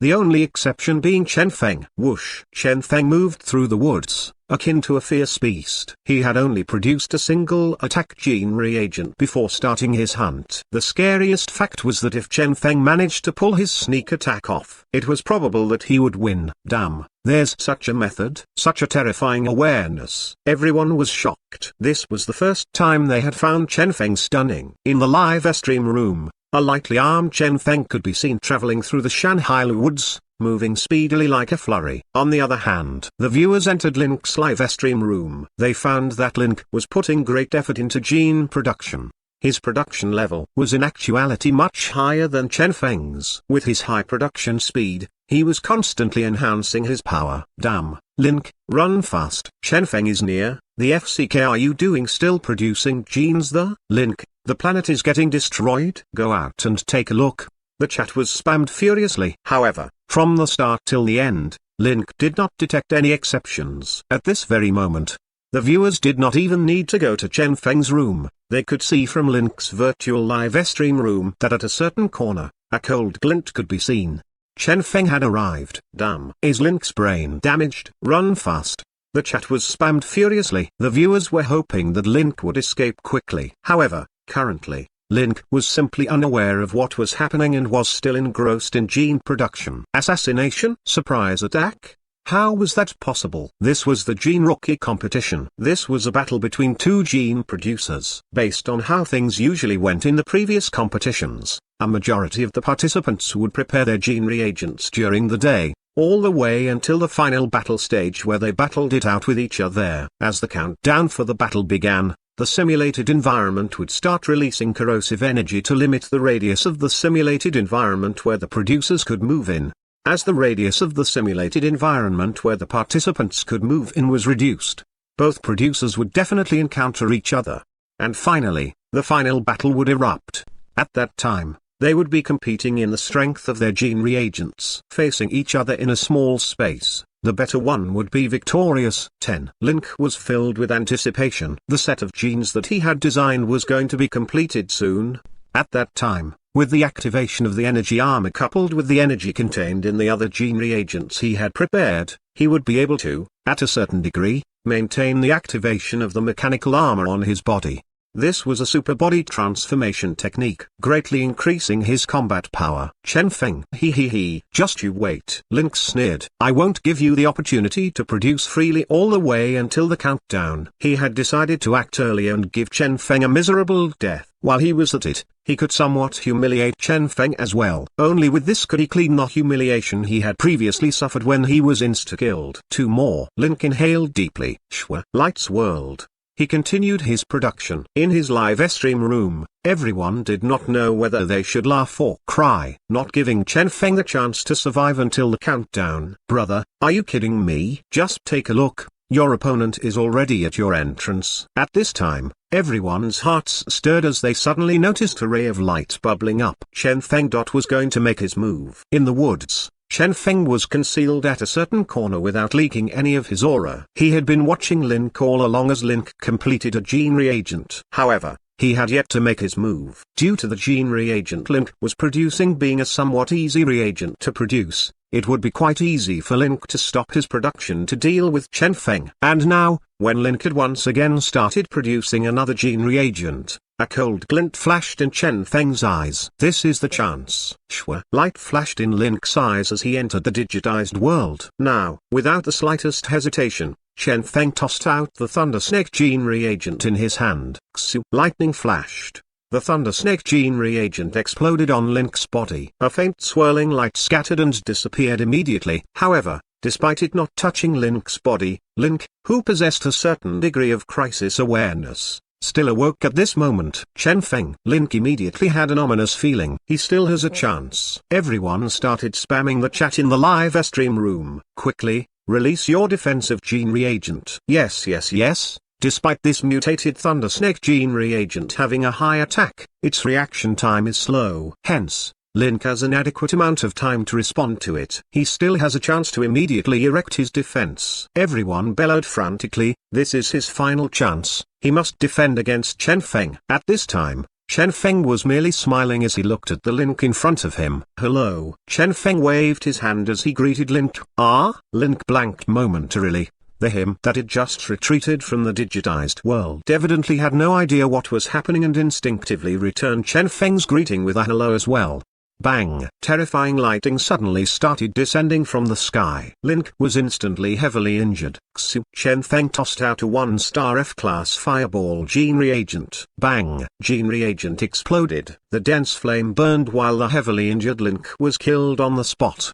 The only exception being Chen Feng. Whoosh! Chen Feng moved through the woods, akin to a fierce beast. He had only produced a single attack gene reagent before starting his hunt. The scariest fact was that if Chen Feng managed to pull his sneak attack off, it was probable that he would win. Damn, there's such a method, such a terrifying awareness. Everyone was shocked. This was the first time they had found Chen Feng stunning. In the live stream room, a lightly armed Chen Feng could be seen traveling through the Shanghai woods, moving speedily like a flurry. On the other hand, the viewers entered Link's live stream room. They found that Link was putting great effort into gene production. His production level was in actuality much higher than Chen Feng's. With his high production speed, he was constantly enhancing his power. Damn, Link, run fast. Chen Feng is near. The FCK, are you doing still producing genes? The Link, the planet is getting destroyed. Go out and take a look. The chat was spammed furiously. However, from the start till the end, Link did not detect any exceptions. At this very moment, the viewers did not even need to go to Chen Feng's room. They could see from Link's virtual live stream room that at a certain corner, a cold glint could be seen. Chen Feng had arrived. Damn. Is Link's brain damaged? Run fast. The chat was spammed furiously. The viewers were hoping that Link would escape quickly. However, currently, Link was simply unaware of what was happening and was still engrossed in gene production. Assassination? Surprise attack? How was that possible? This was the Gene Rookie competition. This was a battle between two gene producers. Based on how things usually went in the previous competitions, a majority of the participants would prepare their gene reagents during the day, all the way until the final battle stage where they battled it out with each other. As the countdown for the battle began, the simulated environment would start releasing corrosive energy to limit the radius of the simulated environment where the producers could move in. As the radius of the simulated environment where the participants could move in was reduced, both producers would definitely encounter each other. And finally, the final battle would erupt. At that time, they would be competing in the strength of their gene reagents. Facing each other in a small space, the better one would be victorious. 10. Link was filled with anticipation. The set of genes that he had designed was going to be completed soon. At that time, with the activation of the energy armor coupled with the energy contained in the other gene reagents he had prepared, he would be able to, at a certain degree, maintain the activation of the mechanical armor on his body. This was a super body transformation technique, greatly increasing his combat power. Chen Feng, just you wait. Link sneered. I won't give you the opportunity to produce freely all the way until the countdown. He had decided to act early and give Chen Feng a miserable death. While he was at it, he could somewhat humiliate Chen Feng as well. Only with this could he clean the humiliation he had previously suffered when he was insta-killed. 2 more. Link inhaled deeply. Ch.126 world. He continued his production. In his live stream room, everyone did not know whether they should laugh or cry, not giving Chen Feng the chance to survive until the countdown. Brother, are you kidding me? Just take a look, your opponent is already at your entrance. At this time, everyone's hearts stirred as they suddenly noticed a ray of light bubbling up. Chen Feng was going to make his move. In the woods, Chen Feng was concealed at a certain corner without leaking any of his aura. He had been watching Link all along as Link completed a gene reagent. However, he had yet to make his move. Due to the gene reagent Link was producing being a somewhat easy reagent to produce, it would be quite easy for Link to stop his production to deal with Chen Feng. And now, when Link had once again started producing another gene reagent, a cold glint flashed in Chen Feng's eyes. This is the chance. Light flashed in Link's eyes as he entered the digitized world. Now, without the slightest hesitation, Chen Feng tossed out the Thunder Snake gene reagent in his hand. Lightning flashed. The Thunder Snake gene reagent exploded on Link's body. A faint swirling light scattered and disappeared immediately. However, despite it not touching Link's body, Link, who possessed a certain degree of crisis awareness, still awoke at this moment. Chen Feng. Link immediately had an ominous feeling. He still has a chance. Everyone started spamming the chat in the live stream room. Quickly, release your defensive gene reagent. Yes. Despite this mutated Thunder Snake gene reagent having a high attack, its reaction time is slow. Hence, Link has an adequate amount of time to respond to it. He still has a chance to immediately erect his defense. Everyone bellowed frantically, this is his final chance. He must defend against Chen Feng. At this time, Chen Feng was merely smiling as he looked at the Link in front of him. Hello. Chen Feng waved his hand as he greeted Link. Link blanked momentarily. The him that had just retreated from the digitized world evidently had no idea what was happening and instinctively returned Chen Feng's greeting with a hello as well. Bang! Terrifying lighting suddenly started descending from the sky. Link was instantly heavily injured. Chen Feng tossed out a 1-star F-class fireball gene reagent. Bang! Gene reagent exploded. The dense flame burned while the heavily injured Link was killed on the spot.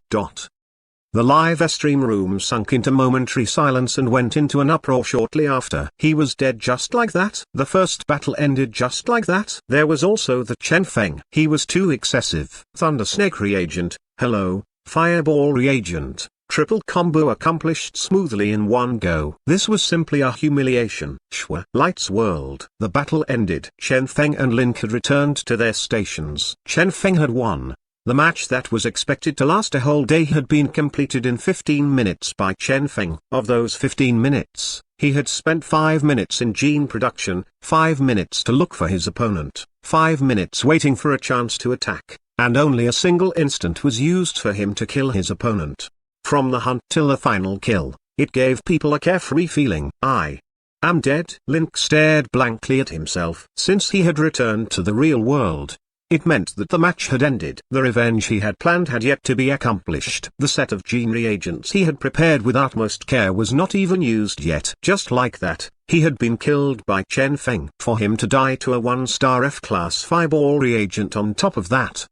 The live stream room sunk into momentary silence and went into an uproar shortly after. He was dead just like that. The first battle ended just like that. There was also the Chen Feng. He was too excessive. Thunder Snake reagent, hello, Fireball reagent. Triple combo accomplished smoothly in one go. This was simply a humiliation. Ch.126 world. The battle ended. Chen Feng and Link had returned to their stations. Chen Feng had won. The match that was expected to last a whole day had been completed in 15 minutes by Chen Feng. Of those 15 minutes, he had spent 5 minutes in gene production, 5 minutes to look for his opponent, 5 minutes waiting for a chance to attack, and only a single instant was used for him to kill his opponent. From the hunt till the final kill, it gave people a carefree feeling. I am dead. Link stared blankly at himself. Since he had returned to the real world, it meant that the match had ended. The revenge he had planned had yet to be accomplished. The set of gene reagents he had prepared with utmost care was not even used yet. Just like that, he had been killed by Chen Feng. For him to die to a 1-star F-class fireball reagent on top of that.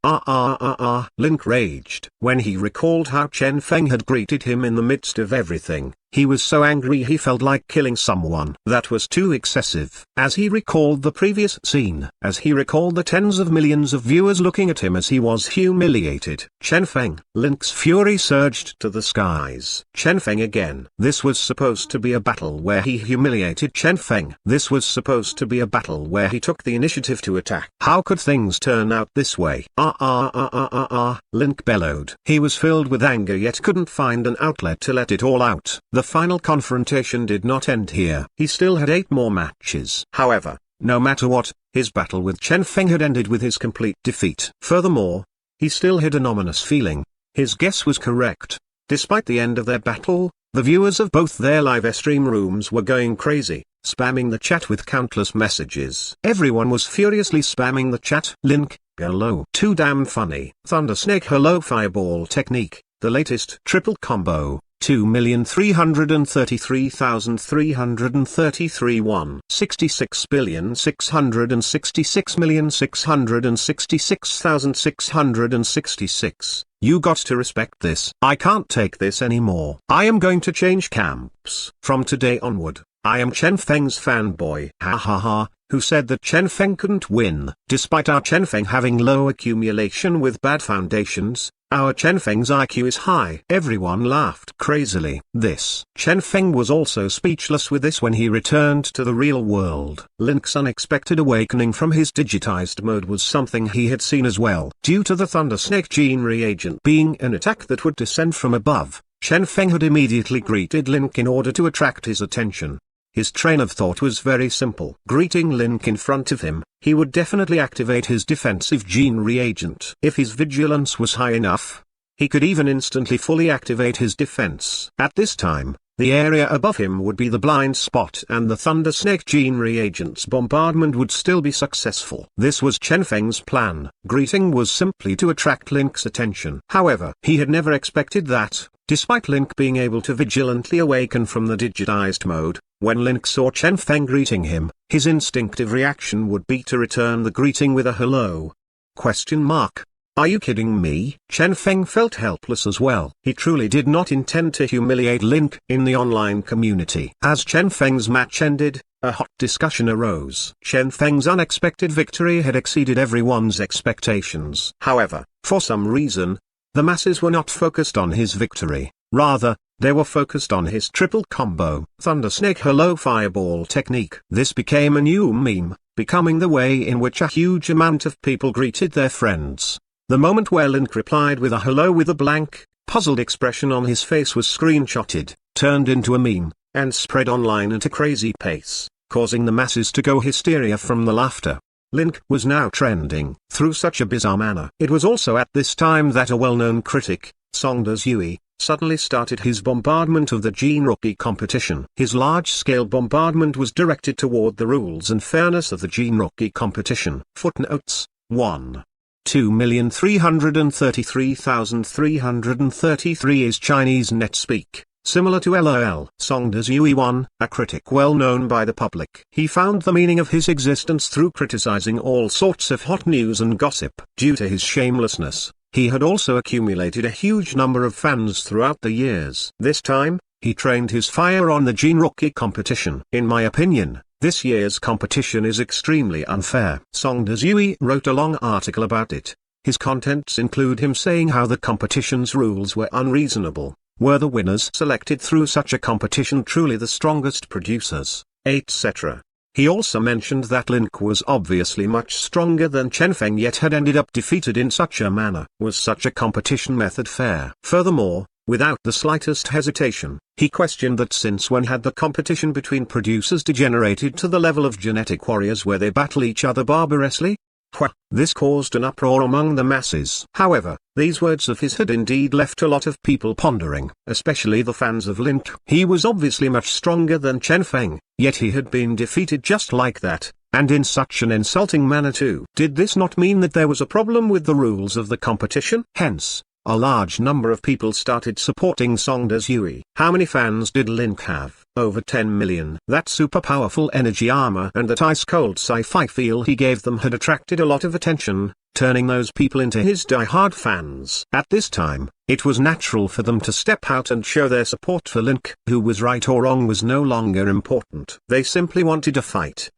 Link raged. When he recalled how Chen Feng had greeted him in the midst of everything, he was so angry he felt like killing someone. That was too excessive. As he recalled the previous scene, as he recalled the tens of millions of viewers looking at him as he was humiliated, Chen Feng, Link's fury surged to the skies. Chen Feng again. This was supposed to be a battle where he humiliated Chen Feng. This was supposed to be a battle where he took the initiative to attack. How could things turn out this way? Link bellowed. He was filled with anger yet couldn't find an outlet to let it all out. The final confrontation did not end here. He still had 8 more matches. However, no matter what, his battle with Chen Feng had ended with his complete defeat. Furthermore, he still had an ominous feeling. His guess was correct. Despite the end of their battle, the viewers of both their live stream rooms were going crazy, spamming the chat with countless messages. Everyone was furiously spamming the chat. Link, hello. Too damn funny. Thunder Snake hello fireball technique, the latest triple combo. 2,333,333 166,666,666,666. You got to respect this. I can't take this anymore. I am going to change camps. From today onward, I am Chen Feng's fanboy. Ha ha ha. Who said that Chen Feng couldn't win? Despite our Chen Feng having low accumulation with bad foundations, our Chen Feng's IQ is high. Everyone laughed crazily. This Chen Feng was also speechless with this when he returned to the real world. Link's unexpected awakening from his digitized mode was something he had seen as well. Due to the Thunder Snake gene reagent being an attack that would descend from above, Chen Feng had immediately greeted Link in order to attract his attention. His train of thought was very simple. Greeting Link in front of him, he would definitely activate his defensive gene reagent. If his vigilance was high enough, he could even instantly fully activate his defense. At this time, the area above him would be the blind spot and the Thunder Snake gene reagent's bombardment would still be successful. This was Chen Feng's plan. Greeting was simply to attract Link's attention. However, he had never expected that, despite Link being able to vigilantly awaken from the digitized mode, when Link saw Chen Feng greeting him, his instinctive reaction would be to return the greeting with a hello? Are you kidding me? Chen Feng felt helpless as well. He truly did not intend to humiliate Link in the online community. As Chen Feng's match ended, a hot discussion arose. Chen Feng's unexpected victory had exceeded everyone's expectations. However, for some reason, the masses were not focused on his victory. Rather, they were focused on his triple combo, Thunder Snake hello fireball technique. This became a new meme, becoming the way in which a huge amount of people greeted their friends. The moment where Link replied with a hello with a blank, puzzled expression on his face was screenshotted, turned into a meme, and spread online at a crazy pace, causing the masses to go hysteria from the laughter. Link was now trending through such a bizarre manner. It was also at this time that a well-known critic, Songdas Yui, suddenly started his bombardment of the Gene Rookie competition. His large-scale bombardment was directed toward the rules and fairness of the Gene Rookie competition. Footnotes 1. 2,333,333 is Chinese net speak, similar to LOL. Songdas Yui 1, a critic well known by the public. He found the meaning of his existence through criticizing all sorts of hot news and gossip. Due to his shamelessness, he had also accumulated a huge number of fans throughout the years. This time, he trained his fire on the Gene Rookie competition. In my opinion, this year's competition is extremely unfair. Song Dezui wrote a long article about it. His contents include him saying how the competition's rules were unreasonable. Were the winners selected through such a competition truly the strongest producers, etc. He also mentioned that Link was obviously much stronger than Chen Feng yet had ended up defeated in such a manner. Was such a competition method fair? Furthermore, without the slightest hesitation, he questioned that since when had the competition between producers degenerated to the level of genetic warriors where they battle each other barbarously? This caused an uproar among the masses. However, these words of his had indeed left a lot of people pondering, especially the fans of Link. He was obviously much stronger than Chen Feng, yet he had been defeated just like that, and in such an insulting manner too. Did this not mean that there was a problem with the rules of the competition? Hence, a large number of people started supporting Song Dezui. How many fans did Link have? Over 10 million. That super powerful energy armor and that ice-cold sci-fi feel he gave them had attracted a lot of attention, turning those people into his die-hard fans. At this time, it was natural for them to step out and show their support for Link. Who was right or wrong was no longer important. They simply wanted a fight.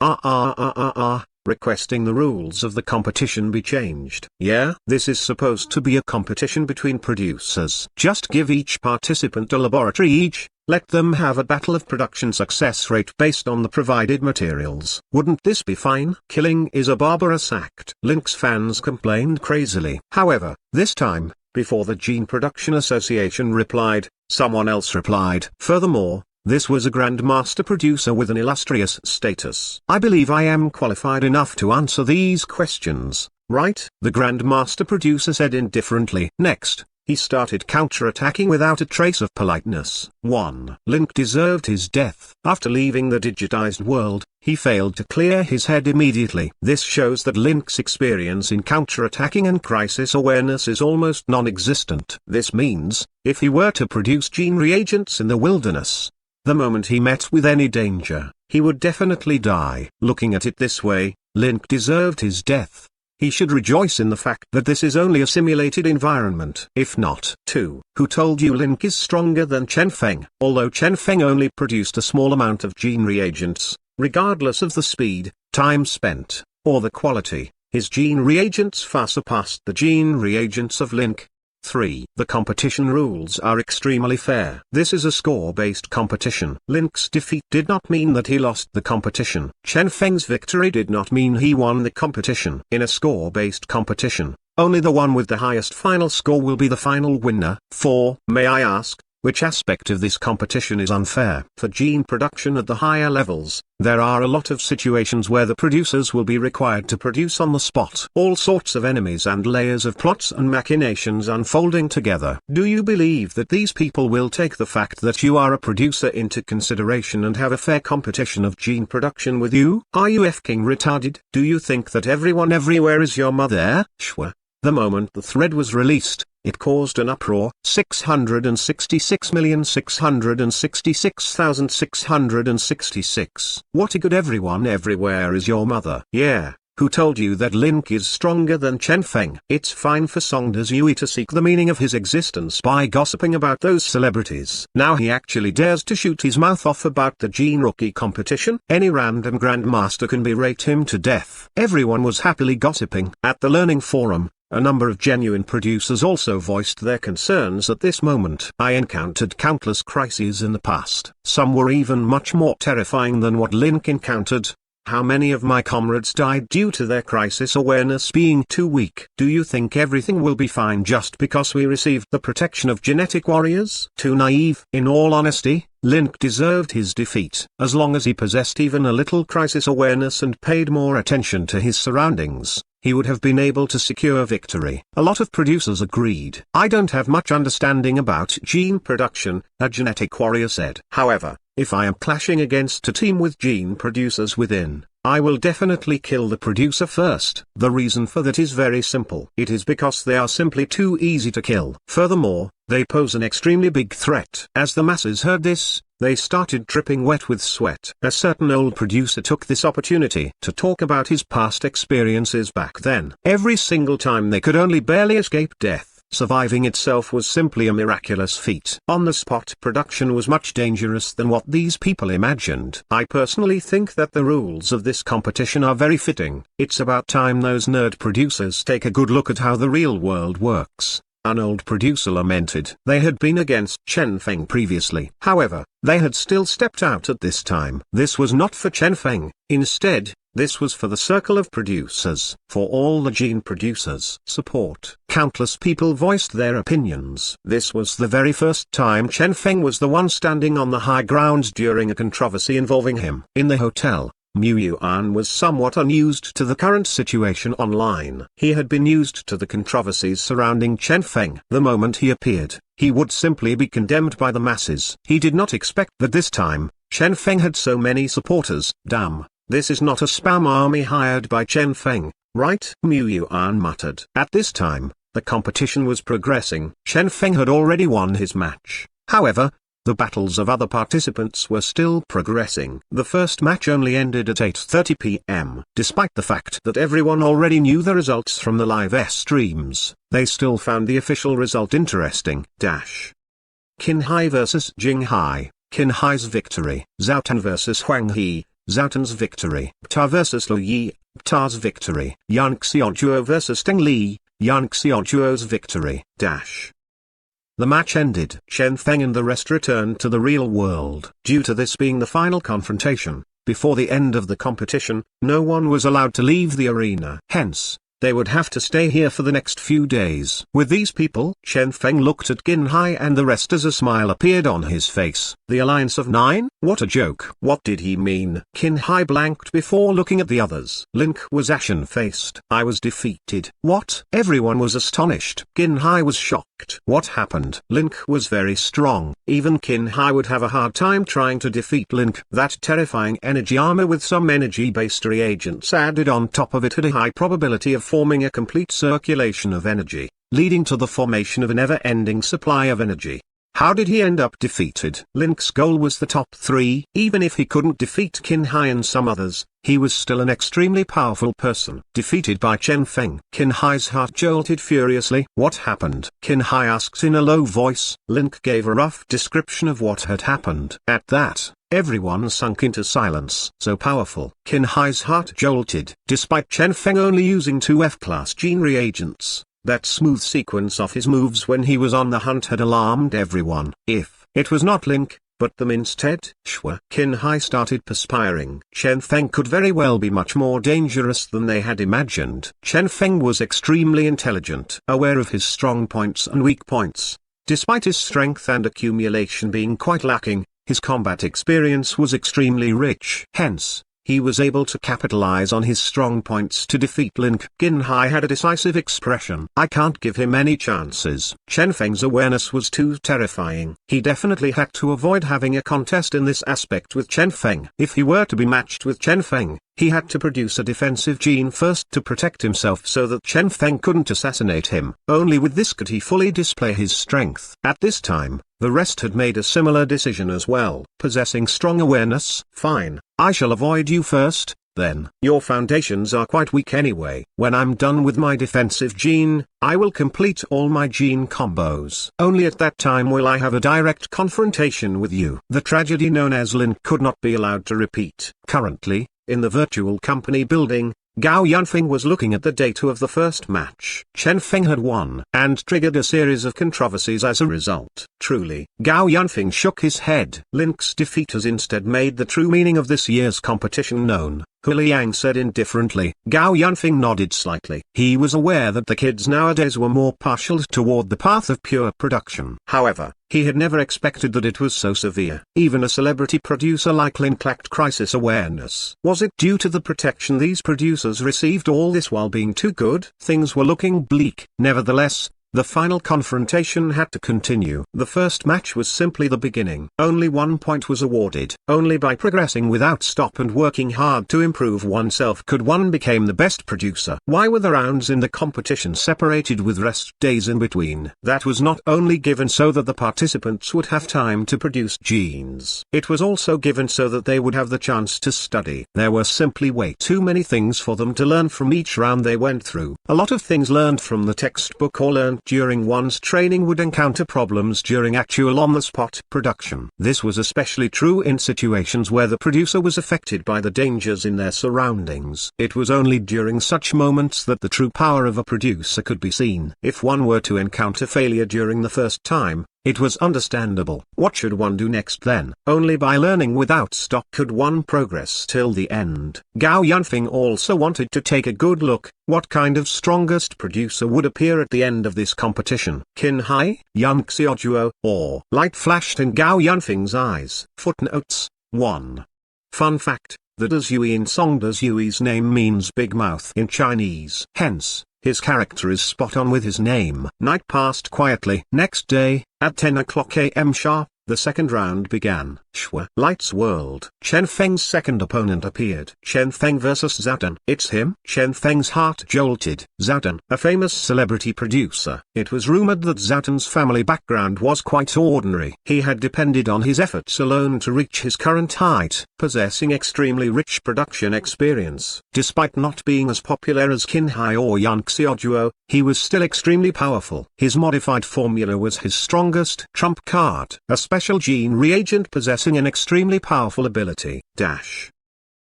Requesting the rules of the competition be changed. Yeah, this is supposed to be a competition between producers. Just give each participant a laboratory each, let them have a battle of production success rate based on the provided materials. Wouldn't this be fine? Killing is a barbarous act. Link's fans complained crazily. However, this time, before the Gene Production Association replied, someone else replied. Furthermore, this was a Grandmaster producer with an illustrious status. I believe I am qualified enough to answer these questions, right? The Grandmaster producer said indifferently. Next, he started counterattacking without a trace of politeness. 1. Link deserved his death. After leaving the digitized world, he failed to clear his head immediately. This shows that Link's experience in counterattacking and crisis awareness is almost non-existent. This means, if he were to produce gene reagents in the wilderness, the moment he met with any danger, he would definitely die. Looking at it this way, Link deserved his death. He should rejoice in the fact that this is only a simulated environment. If not. 2. Who told you Link is stronger than Chen Feng? Although Chen Feng only produced a small amount of gene reagents, regardless of the speed, time spent, or the quality, his gene reagents far surpassed the gene reagents of Link. 3. The competition rules are extremely fair. This is a score-based competition. Link's defeat did not mean that he lost the competition. Chen Feng's victory did not mean he won the competition. In a score-based competition, only the one with the highest final score will be the final winner. 4. May I ask, which aspect of this competition is unfair? For gene production at the higher levels, there are a lot of situations where the producers will be required to produce on the spot. All sorts of enemies and layers of plots and machinations unfolding together. Do you believe that these people will take the fact that you are a producer into consideration and have a fair competition of gene production with you? Are you f***ing retarded? Do you think that everyone everywhere is your mother? Schwa. The moment the thread was released, it caused an uproar. 666,666,666. What a good everyone everywhere is your mother. Yeah, who told you that Link is stronger than Chen Feng? It's fine for Song Dezui to seek the meaning of his existence by gossiping about those celebrities. Now he actually dares to shoot his mouth off about the Gene Rookie competition. Any random Grandmaster can berate him to death. Everyone was happily gossiping. At the Learning Forum, a number of genuine producers also voiced their concerns at this moment. I encountered countless crises in the past. Some were even much more terrifying than what Link encountered. How many of my comrades died due to their crisis awareness being too weak? Do you think everything will be fine just because we received the protection of genetic warriors? Too naive. In all honesty, Link deserved his defeat. As long as he possessed even a little crisis awareness and paid more attention to his surroundings, he would have been able to secure victory. A lot of producers agreed. I don't have much understanding about gene production, a genetic warrior said. However, if I am clashing against a team with gene producers within, I will definitely kill the producer first. The reason for that is very simple. It is because they are simply too easy to kill. Furthermore, they pose an extremely big threat. As the masses heard this, they started dripping wet with sweat. A certain old producer took this opportunity to talk about his past experiences back then. Every single time they could only barely escape death. Surviving itself was simply a miraculous feat. On-the-spot production was much dangerous than what these people imagined. I personally think that the rules of this competition are very fitting. It's about time those nerd producers take a good look at how the real world works. An old producer lamented. They had been against Chen Feng previously. However, they had still stepped out at this time. This was not for Chen Feng. Instead, this was for the circle of producers. For all the gene producers' support. Countless people voiced their opinions. This was the very first time Chen Feng was the one standing on the high ground during a controversy involving him. In the hotel, Mu Yuan was somewhat unused to the current situation online. He had been used to the controversies surrounding Chen Feng. The moment he appeared, he would simply be condemned by the masses. He did not expect that this time, Chen Feng had so many supporters. Damn. This is not a spam army hired by Chen Feng, right? Mu Yuan muttered. At this time, the competition was progressing. Chen Feng had already won his match. However, the battles of other participants were still progressing. The first match only ended at 8:30 p.m. Despite the fact that everyone already knew the results from the live streams, they still found the official result interesting. Qin Hai vs Jing Hai. Qin Hai's victory. Zhao Tan vs Huang He. Zhao Tan's victory. Pta vs Lu Yi. Pta's victory. Yan Xiaochuo vs Teng Li. Yan Xiaochuo's victory. The match ended. Chen Feng and the rest returned to the real world. Due to this being the final confrontation, before the end of the competition, no one was allowed to leave the arena. Hence, they would have to stay here for the next few days. With these people, Chen Feng looked at Qin Hai and the rest as a smile appeared on his face. The Alliance of Nine? What a joke. What did he mean? Qin Hai blanked before looking at the others. Link was ashen-faced. I was defeated. What? Everyone was astonished. Qin Hai was shocked. What happened? Link was very strong. Even Qin Hai would have a hard time trying to defeat Link. That terrifying energy armor with some energy-based reagents added on top of it had a high probability of forming a complete circulation of energy, leading to the formation of a never-ending supply of energy. How did he end up defeated? Link's goal was the top 3. Even if he couldn't defeat Qin Hai and some others, he was still an extremely powerful person. Defeated by Chen Feng. Qin Hai's heart jolted furiously. What happened? Qin Hai asked in a low voice. Link gave a rough description of what had happened. At that, everyone sunk into silence. So powerful. Qin Hai's heart jolted. Despite Chen Feng only using 2 F-class gene reagents, that smooth sequence of his moves when he was on the hunt had alarmed everyone. If it was not Link, but them instead, Qin Hai started perspiring. Chen Feng could very well be much more dangerous than they had imagined. Chen Feng was extremely intelligent, aware of his strong points and weak points. Despite his strength and accumulation being quite lacking, his combat experience was extremely rich. Hence, he was able to capitalize on his strong points to defeat Link. Qin Hai had a decisive expression. I can't give him any chances. Chen Feng's awareness was too terrifying. He definitely had to avoid having a contest in this aspect with Chen Feng. If he were to be matched with Chen Feng, he had to produce a defensive gene first to protect himself so that Chen Feng couldn't assassinate him. Only with this could he fully display his strength. At this time, the rest had made a similar decision as well. Possessing strong awareness? Fine, I shall avoid you first, then. Your foundations are quite weak anyway. When I'm done with my defensive gene, I will complete all my gene combos. Only at that time will I have a direct confrontation with you. The tragedy known as Link could not be allowed to repeat. Currently, in the virtual company building, Gao Yanfeng was looking at the data of the first match. Chen Feng had won and triggered a series of controversies as a result. Truly, Gao Yanfeng shook his head. Link's defeat has instead made the true meaning of this year's competition known. Hu Liang said indifferently. Gao Yanfeng nodded slightly. He was aware that the kids nowadays were more partial toward the path of pure production. However, he had never expected that it was so severe. Even a celebrity producer like Link lacked crisis awareness. Was it due to the protection these producers received all this while being too good? Things were looking bleak. Nevertheless, The final confrontation had to continue. The first match was simply the beginning. Only 1 point was awarded. Only by progressing without stop and working hard to improve oneself could one become the best producer. Why were the rounds in the competition separated with rest days in between? That was not only given so that the participants would have time to produce genes. It was also given so that they would have the chance to study. There were simply way too many things for them to learn from each round they went through. A lot of things learned from the textbook or learned during one's training would encounter problems during actual on-the-spot production. This was especially true in situations where the producer was affected by the dangers in their surroundings. It was only during such moments that the true power of a producer could be seen. If one were to encounter failure during the first time, it was understandable. What should one do next then? Only by learning without stop could one progress till the end. Gao Yunfeng also wanted to take a good look, what kind of strongest producer would appear at the end of this competition. Qin Hai, Yun Xiaojuo, or light flashed in Gao Yunfeng's eyes. Footnotes 1. Fun fact, the Dazui in Song Dazui's name means big mouth in Chinese. Hence, his character is spot on with his name. Night passed quietly. Next day, at 10 o'clock a.m. sharp, the second round began. Shua Light's World. Chen Feng's second opponent appeared. Chen Feng vs. Zhao. It's him? Chen Feng's heart jolted. Zhao, a famous celebrity producer. It was rumored that Zhao's family background was quite ordinary. He had depended on his efforts alone to reach his current height, possessing extremely rich production experience. Despite not being as popular as Qin Hai or Yun Xiaojuo, he was still extremely powerful. His modified formula was his strongest trump card. A special gene reagent possessing an extremely powerful ability.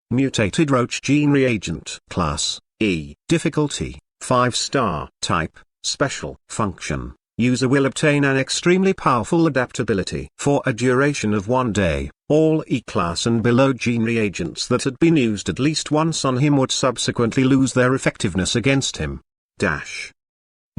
Mutated roach gene reagent. Class E. Difficulty 5-star. Type Special. Function: user will obtain an extremely powerful adaptability. For a duration of 1 day, all E-class and below gene reagents that had been used at least once on him would subsequently lose their effectiveness against him.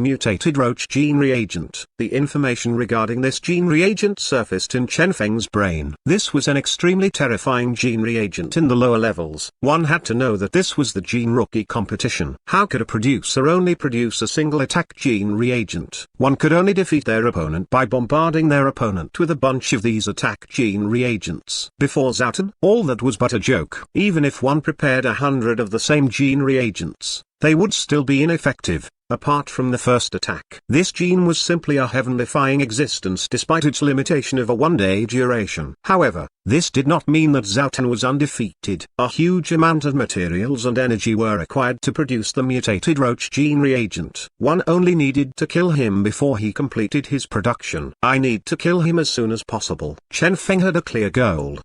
Mutated roach gene reagent. The information regarding this gene reagent surfaced in Chen Feng's brain. This was an extremely terrifying gene reagent in the lower levels. One had to know that this was the gene rookie competition. How could a producer only produce a single attack gene reagent? One could only defeat their opponent by bombarding their opponent with a bunch of these attack gene reagents. Before Zhao, all that was but a joke. Even if one prepared 100 of the same gene reagents, they would still be ineffective, apart from the first attack. This gene was simply a heaven-defying existence despite its limitation of a 1-day duration. However, this did not mean that Zhao was undefeated. A huge amount of materials and energy were required to produce the mutated roach gene reagent. One only needed to kill him before he completed his production. I need to kill him as soon as possible. Chen Feng had a clear goal.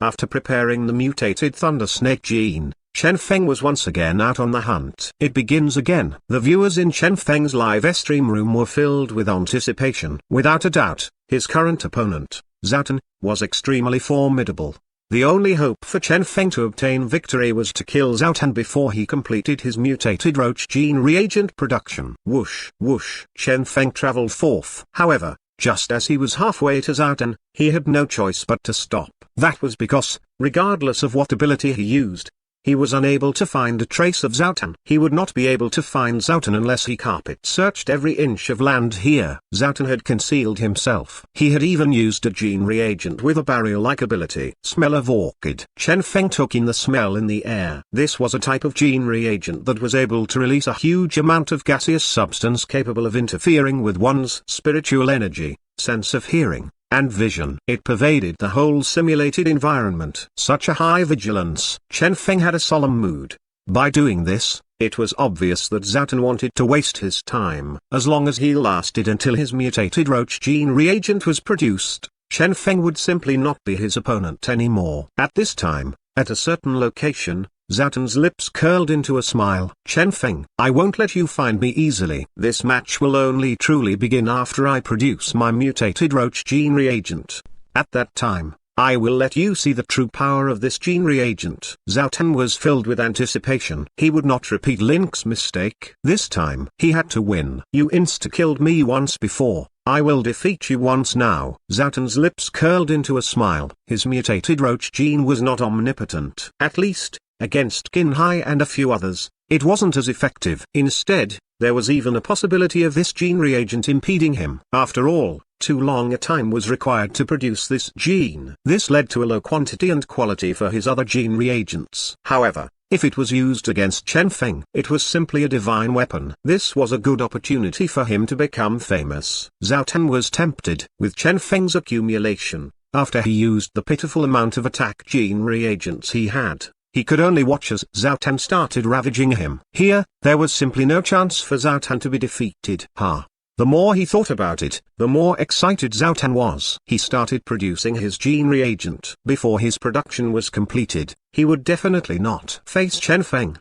After preparing the mutated thunder snake gene, Chen Feng was once again out on the hunt. It begins again. The viewers in Chen Feng's live stream room were filled with anticipation. Without a doubt, his current opponent, Zhao, was extremely formidable. The only hope for Chen Feng to obtain victory was to kill Zhao before he completed his mutated roach gene reagent production. Whoosh, whoosh. Chen Feng traveled forth. However, just as he was halfway to Zhao, he had no choice but to stop. That was because, regardless of what ability he used, he was unable to find a trace of Zhao. He would not be able to find Zhao unless he carpet searched every inch of land here. Zhao had concealed himself. He had even used a gene reagent with a barrier-like ability. Smell of orchid. Chen Feng took in the smell in the air. This was a type of gene reagent that was able to release a huge amount of gaseous substance capable of interfering with one's spiritual energy, sense of hearing, and vision. It pervaded the whole simulated environment. Such a high vigilance. Chen Feng had a solemn mood. By doing this, it was obvious that Zhao wanted to waste his time. As long as he lasted until his mutated roach gene reagent was produced, Chen Feng would simply not be his opponent anymore. At this time, at a certain location, Zhao's lips curled into a smile. Chen Feng, I won't let you find me easily. This match will only truly begin after I produce my mutated roach gene reagent. At that time, I will let you see the true power of this gene reagent. Zhao was filled with anticipation. He would not repeat Link's mistake. This time, he had to win. You insta-killed me once before. I will defeat you once now. Zhao's lips curled into a smile. His mutated roach gene was not omnipotent. At least, against Qin Hai and a few others, it wasn't as effective. Instead, there was even a possibility of this gene reagent impeding him. After all, too long a time was required to produce this gene. This led to a low quantity and quality for his other gene reagents. However, if it was used against Chen Feng, it was simply a divine weapon. This was a good opportunity for him to become famous. Zhao Tan was tempted. With Chen Feng's accumulation, after he used the pitiful amount of attack gene reagents he had, he could only watch as Zhao Tan started ravaging him. Here, there was simply no chance for Zhao Tan to be defeated. The more he thought about it, the more excited Zhao Tan was. He started producing his gene reagent. Before his production was completed, he would definitely not face Chen Feng.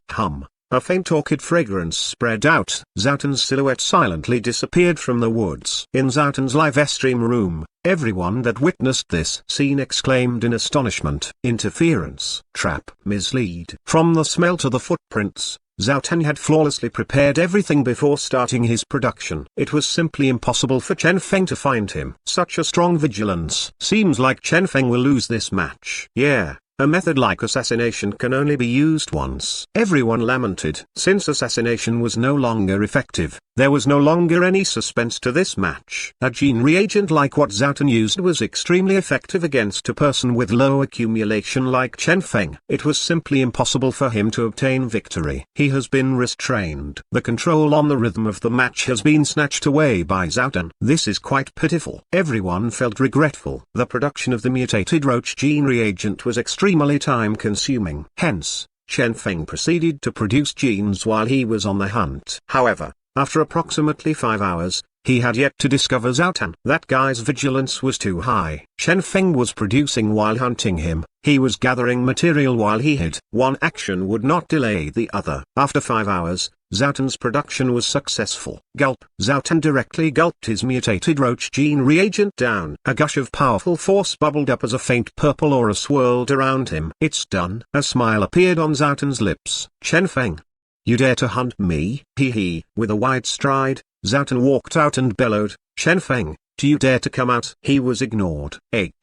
A faint orchid fragrance spread out. Zhao Tan's silhouette silently disappeared from the woods. In Zhao Tan's live stream room, everyone that witnessed this scene exclaimed in astonishment. Interference. Trap. Mislead. From the smell to the footprints, Zhao Tan had flawlessly prepared everything before starting his production. It was simply impossible for Chen Feng to find him. Such a strong vigilance. Seems like Chen Feng will lose this match. Yeah. A method like assassination can only be used once. Everyone lamented. Since assassination was no longer effective, there was no longer any suspense to this match. A gene reagent like what Zhao Tan used was extremely effective against a person with low accumulation like Chen Feng. It was simply impossible for him to obtain victory. He has been restrained. The control on the rhythm of the match has been snatched away by Zhao Tan. This is quite pitiful. Everyone felt regretful. The production of the mutated roach gene reagent was extremely time-consuming. Hence, Chen Feng proceeded to produce genes while he was on the hunt. However, after approximately 5 hours, he had yet to discover Zhao Tan. That guy's vigilance was too high. Chen Feng was producing while hunting him. He was gathering material while he hid. One action would not delay the other. After 5 hours, Zhao Tan's production was successful. Gulp. Zhao Tan directly gulped his mutated roach gene reagent down. A gush of powerful force bubbled up as a faint purple aura swirled around him. It's done. A smile appeared on Zhao Tan's lips. Chen Feng, you dare to hunt me? Hee. With a wide stride, Zhao Tan walked out and bellowed, Chen Feng, do you dare to come out? He was ignored. H.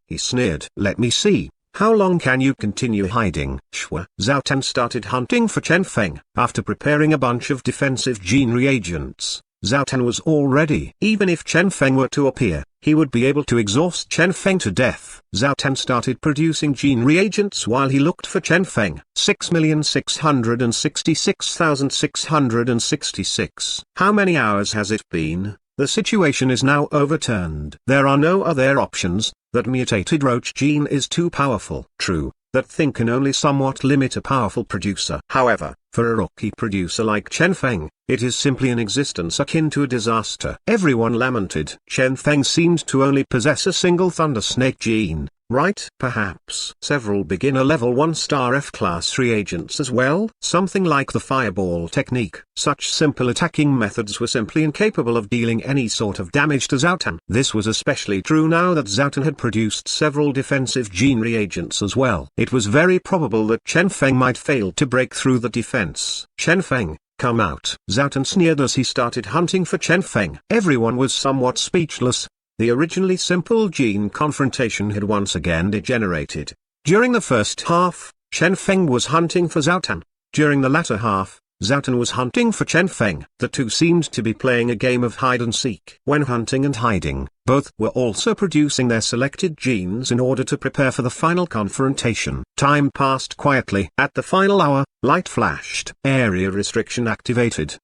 He sneered. Let me see. How long can you continue hiding? Zhao Tan started hunting for Chen Feng. After preparing a bunch of defensive gene reagents, Zhao Tan was all ready. Even if Chen Feng were to appear, he would be able to exhaust Chen Feng to death. Zhao Tan started producing gene reagents while he looked for Chen Feng. 6,666,666. How many hours has it been? The situation is now overturned. There are no other options. That mutated roach gene is too powerful. True, that thing can only somewhat limit a powerful producer. However, for a rookie producer like Chen Feng, it is simply an existence akin to a disaster. Everyone lamented. Chen Feng seemed to only possess a single thunder snake gene, right? Perhaps several beginner level 1-star F-class reagents as well? Something like the fireball technique. Such simple attacking methods were simply incapable of dealing any sort of damage to Zhao Tan. This was especially true now that Zhao Tan had produced several defensive gene reagents as well. It was very probable that Chen Feng might fail to break through the defense. Chen Feng, come out. Zhao Tan sneered as he started hunting for Chen Feng. Everyone was somewhat speechless. The originally simple gene confrontation had once again degenerated. During the first half, Chen Feng was hunting for Zhao Tan. During the latter half, Zhao Tan was hunting for Chen Feng. The two seemed to be playing a game of hide-and-seek. When hunting and hiding, both were also producing their selected genes in order to prepare for the final confrontation. Time passed quietly. At the final hour, light flashed. Area restriction activated.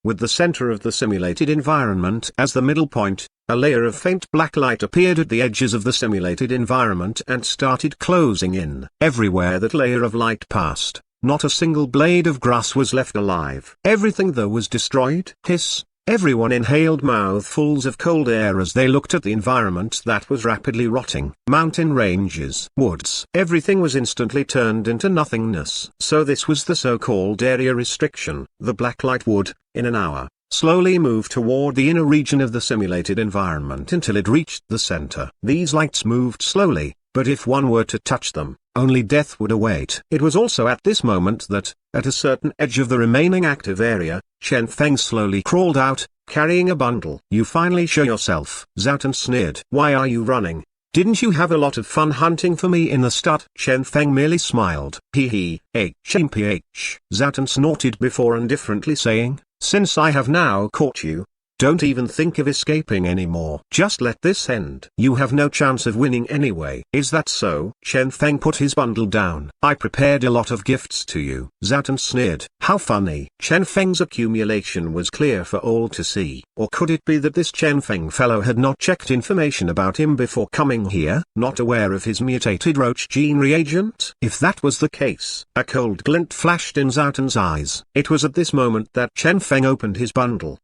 With the center of the simulated environment as the middle point, a layer of faint black light appeared at the edges of the simulated environment and started closing in. Everywhere that layer of light passed, not a single blade of grass was left alive. Everything though was destroyed. Hiss. Everyone inhaled mouthfuls of cold air as they looked at the environment that was rapidly rotting. Mountain ranges, woods. Everything was instantly turned into nothingness. So this was the so-called area restriction. The black light would, in an hour, slowly move toward the inner region of the simulated environment until it reached the center. These lights moved slowly, but if one were to touch them, only death would await. It was also at this moment that, at a certain edge of the remaining active area, Chen Feng slowly crawled out, carrying a bundle. You finally show yourself. Zhao Tan sneered. Why are you running? Didn't you have a lot of fun hunting for me in the stud? Chen Feng merely smiled. Hee. Zhao snorted before indifferently saying, since I have now caught you, don't even think of escaping anymore. Just let this end. You have no chance of winning anyway. Is that so? Chen Feng put his bundle down. I prepared a lot of gifts to you. Zhao sneered. How funny. Chen Feng's accumulation was clear for all to see. Or could it be that this Chen Feng fellow had not checked information about him before coming here, not aware of his mutated roach gene reagent? If that was the case, a cold glint flashed in Zhao's eyes. It was at this moment that Chen Feng opened his bundle.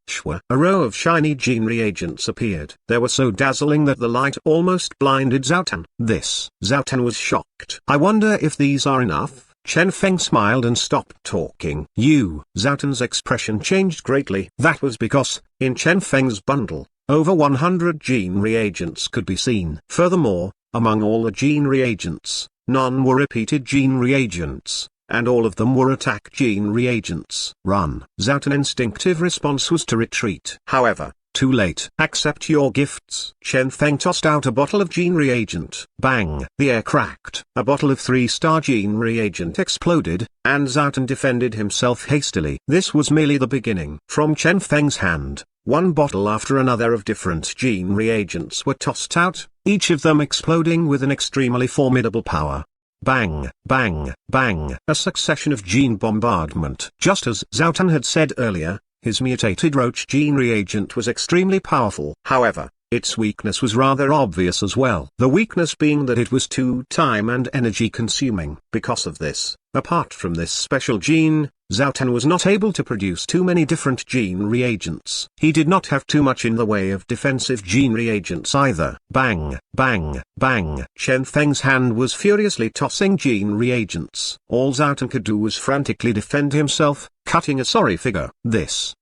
A row of shiny gene reagents appeared. They were so dazzling that the light almost blinded Zhao. Zhao was shocked. I wonder if these are enough? Chen Feng smiled and stopped talking. Zhao's expression changed greatly. That was because, in Chen Feng's bundle, over 100 gene reagents could be seen. Furthermore, among all the gene reagents, none were repeated gene reagents, and all of them were attack gene reagents. Run. Zhao's instinctive response was to retreat. However, too late. Accept your gifts. Chen Feng tossed out a bottle of gene reagent. Bang! The air cracked. A bottle of 3-star gene reagent exploded, and Zhao defended himself hastily. This was merely the beginning. From Chen Feng's hand, one bottle after another of different gene reagents were tossed out, each of them exploding with an extremely formidable power. Bang, bang, bang. A succession of gene bombardment. Just as Zhao had said earlier, his mutated roach gene reagent was extremely powerful. However, its weakness was rather obvious as well. The weakness being that it was too time and energy consuming. Because of this, apart from this special gene, Zhao was not able to produce too many different gene reagents. He did not have too much in the way of defensive gene reagents either. Bang, bang, bang. Chen Feng's hand was furiously tossing gene reagents. All Zhao could do was frantically defend himself, cutting a sorry figure.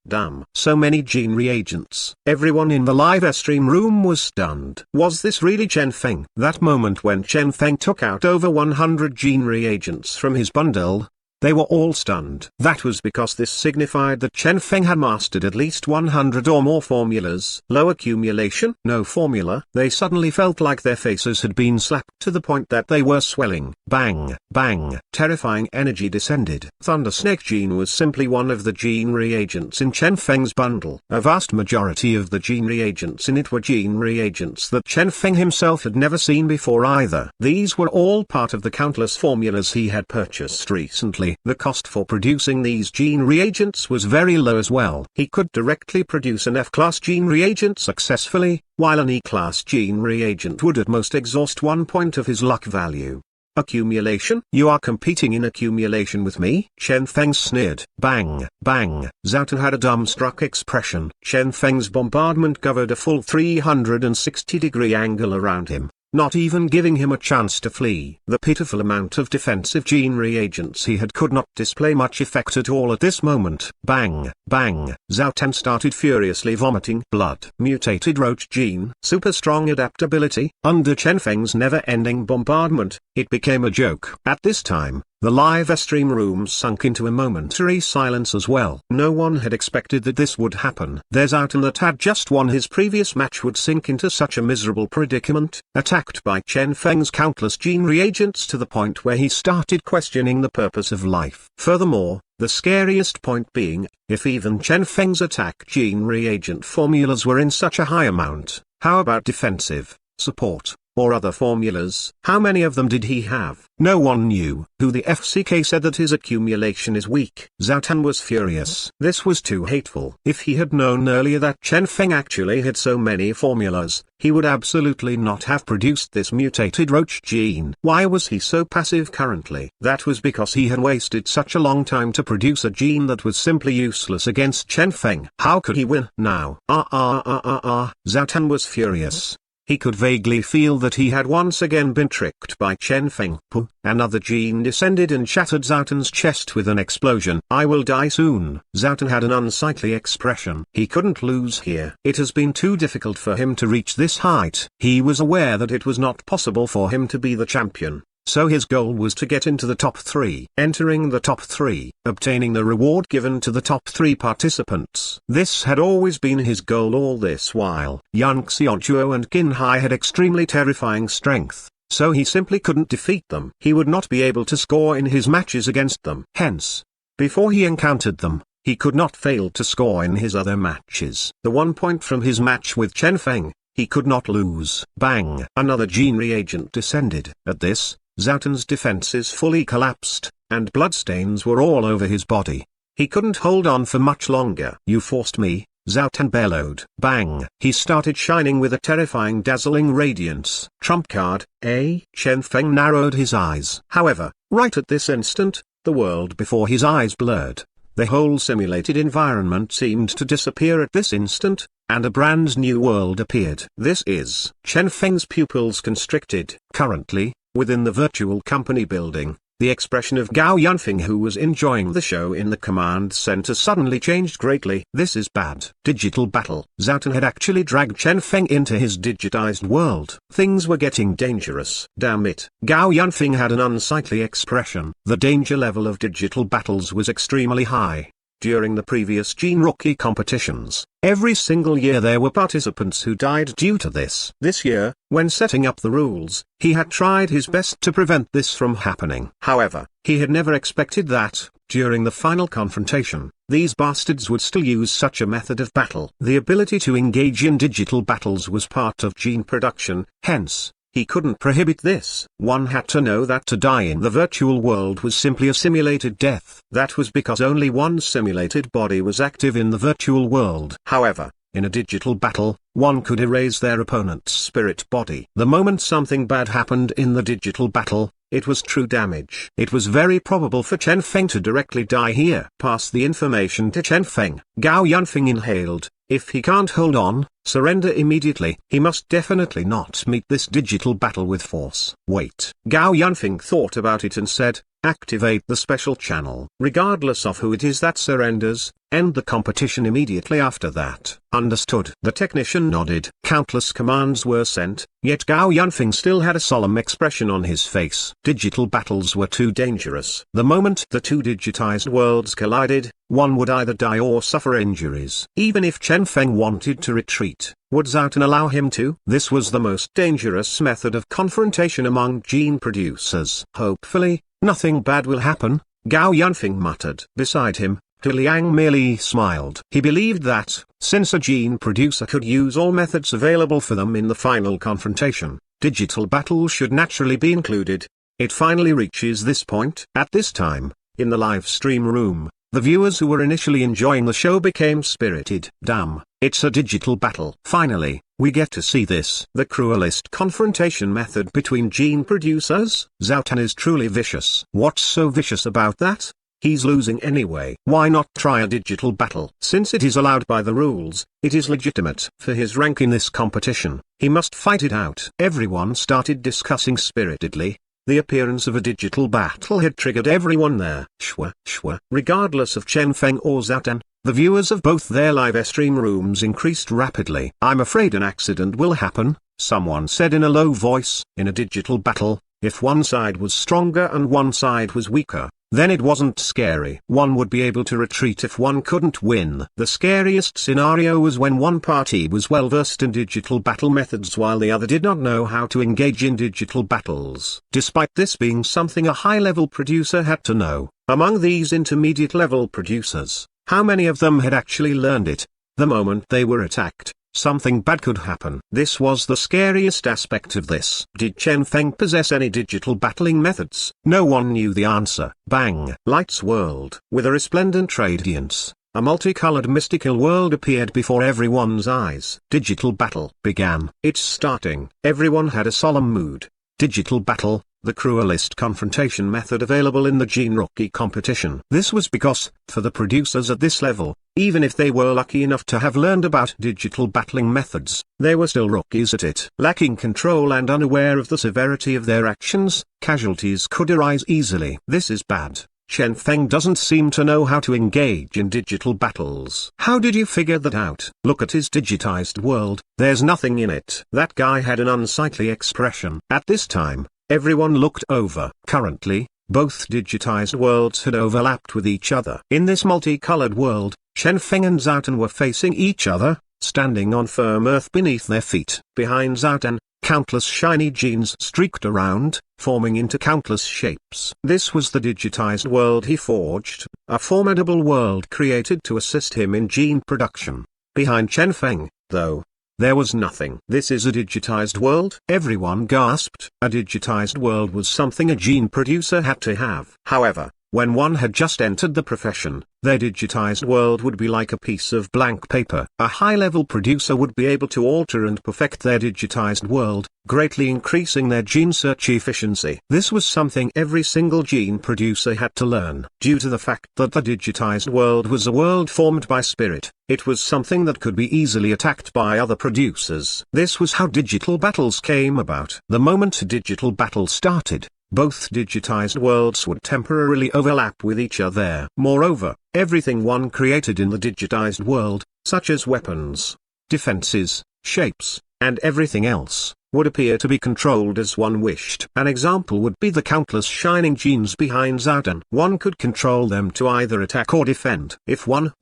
Damn. So many gene reagents. Everyone in the live stream room was stunned. Was this really Chen Feng? That moment when Chen Feng took out over 100 gene reagents from his bundle, they were all stunned. That was because this signified that Chen Feng had mastered at least 100 or more formulas. Low accumulation, no formula. They suddenly felt like their faces had been slapped to the point that they were swelling. Bang, bang. Terrifying energy descended. Thunder Snake gene was simply one of the gene reagents in Chen Feng's bundle. A vast majority of the gene reagents in it were gene reagents that Chen Feng himself had never seen before either. These were all part of the countless formulas he had purchased recently. The cost for producing these gene reagents was very low as well. He could directly produce an F-class gene reagent successfully, while an E-class gene reagent would at most exhaust 1 point of his luck value. Accumulation? You are competing in accumulation with me? Chen Feng sneered. Bang, bang. Zhao had a dumbstruck expression. Chen Feng's bombardment covered a full 360-degree angle around him, not even giving him a chance to flee. The pitiful amount of defensive gene reagents he had could not display much effect at all at this moment. Bang, bang. Zhao started furiously vomiting blood. Mutated roach gene. Super strong adaptability. Under Chen Feng's never-ending bombardment, it became a joke. At this time, the live stream room sunk into a momentary silence as well. No one had expected that this would happen. There's Zhao that had just won his previous match would sink into such a miserable predicament, attacked by Chen Feng's countless gene reagents to the point where he started questioning the purpose of life. Furthermore, the scariest point being, if even Chen Feng's attack gene reagent formulas were in such a high amount, how about defensive, support, or other formulas? How many of them did he have? No one knew. Who the FCK said that his accumulation is weak? Zhao was furious. This was too hateful. If he had known earlier that Chen Feng actually had so many formulas, he would absolutely not have produced this mutated roach gene. Why was he so passive currently? That was because he had wasted such a long time to produce a gene that was simply useless against Chen Feng. How could he win now? Zhao was furious. He could vaguely feel that he had once again been tricked by Chen Feng. Another gene descended and shattered Zhao's chest with an explosion. I will die soon. Zhao had an unsightly expression. He couldn't lose here. It has been too difficult for him to reach this height. He was aware that it was not possible for him to be the champion. so his goal was to get into the top 3. Entering the top 3, obtaining the reward given to the top 3 participants. This had always been his goal all this while. Yang Xiaochuo and Qin Hai had extremely terrifying strength, so he simply couldn't defeat them. He would not be able to score in his matches against them. Hence, before he encountered them, he could not fail to score in his other matches. The 1 point from his match with Chen Feng, he could not lose. Bang! Another gene reagent descended. At this, Zhao Tun's defenses fully collapsed, and bloodstains were all over his body. He couldn't hold on for much longer. "You forced me," Zhao Tun bellowed. Bang! He started shining with a terrifying dazzling radiance. Trump card, eh? Chen Feng narrowed his eyes. However, right at this instant, the world before his eyes blurred. The whole simulated environment seemed to disappear at this instant, and a brand new world appeared. This is Chen Feng's pupils constricted. Currently, within the virtual company building, the expression of Gao Yunfeng, who was enjoying the show in the command center, suddenly changed greatly. This is bad. Digital battle. Zhao Tun had actually dragged Chen Feng into his digitized world. Things were getting dangerous. Damn it. Gao Yunfeng had an unsightly expression. The danger level of digital battles was extremely high. During the previous Gene Rookie competitions, every single year there were participants who died due to this. This year, when setting up the rules, he had tried his best to prevent this from happening. However, he had never expected that, during the final confrontation, these bastards would still use such a method of battle. The ability to engage in digital battles was part of gene production, hence, he couldn't prohibit this. One had to know that to die in the virtual world was simply a simulated death. That was because only one simulated body was active in the virtual world. However, in a digital battle, one could erase their opponent's spirit body. The moment something bad happened in the digital battle, it was true damage. It was very probable for Chen Feng to directly die here. Pass the information to Chen Feng. Gao Yunfeng inhaled. If he can't hold on, surrender immediately. He must definitely not meet this digital battle with force. Wait. Gao Yunfeng thought about it and said, activate the special channel. Regardless of who it is that surrenders, end the competition immediately after that. Understood. The technician nodded. Countless commands were sent, yet Gao Yunfeng still had a solemn expression on his face. Digital battles were too dangerous. The moment the two digitized worlds collided, one would either die or suffer injuries. Even if Chen Feng wanted to retreat, would Zhao Tun allow him to? This was the most dangerous method of confrontation among gene producers. Hopefully, nothing bad will happen, Gao Yunfeng muttered. Beside him, Tu Liang merely smiled. He believed that, since a gene producer could use all methods available for them in the final confrontation, digital battle should naturally be included. It finally reaches this point. At this time, in the live stream room, the viewers who were initially enjoying the show became spirited. Damn, it's a digital battle. Finally, we get to see this. The cruelest confrontation method between gene producers. Zhao Tun is truly vicious. What's so vicious about that? He's losing anyway. Why not try a digital battle? Since it is allowed by the rules, it is legitimate. For his rank in this competition, he must fight it out. Everyone started discussing spiritedly. The appearance of a digital battle had triggered everyone there. Shwa. Regardless of Chen Feng or Zhao Tun, the viewers of both their live stream rooms increased rapidly. I'm afraid an accident will happen, someone said in a low voice. In a digital battle, if one side was stronger and one side was weaker, then it wasn't scary. One would be able to retreat if one couldn't win. The scariest scenario was when one party was well versed in digital battle methods while the other did not know how to engage in digital battles. Despite this being something a high-level producer had to know, among these intermediate-level producers, how many of them had actually learned it? The moment they were attacked, something bad could happen. This was the scariest aspect of this. Did Chen Feng possess any digital battling methods? No one knew the answer. Bang! Lights world. With a resplendent radiance, a multicolored mystical world appeared before everyone's eyes. Digital battle began. It's starting. Everyone had a solemn mood. Digital battle, the cruelest confrontation method available in the Gene Rookie competition. This was because, for the producers at this level, even if they were lucky enough to have learned about digital battling methods, they were still rookies at it. Lacking control and unaware of the severity of their actions, casualties could arise easily. This is bad. Chen Feng doesn't seem to know how to engage in digital battles. How did you figure that out? Look at his digitized world, there's nothing in it. That guy had an unsightly expression. At this time, Everyone looked over. Currently, both digitized worlds had overlapped with each other. In this multicolored world, Chen Feng and Zhao were facing each other, standing on firm earth beneath their feet. Behind Zhao, countless shiny genes streaked around, forming into countless shapes. This was the digitized world he forged, a formidable world created to assist him in gene production. Behind Chen Feng, though, there was nothing. This is a digitized world? Everyone gasped. A digitized world was something a gene producer had to have. However, when one had just entered the profession, their digitized world would be like a piece of blank paper. A high-level producer would be able to alter and perfect their digitized world, greatly increasing their gene search efficiency. This was something every single gene producer had to learn. Due to the fact that the digitized world was a world formed by spirit, it was something that could be easily attacked by other producers. This was how digital battles came about. The moment a digital battle started, both digitized worlds would temporarily overlap with each other. Moreover, everything one created in the digitized world, such as weapons, defenses, shapes, and everything else, would appear to be controlled as one wished. An example would be the countless shining genes behind Zhao. One could control them to either attack or defend. If one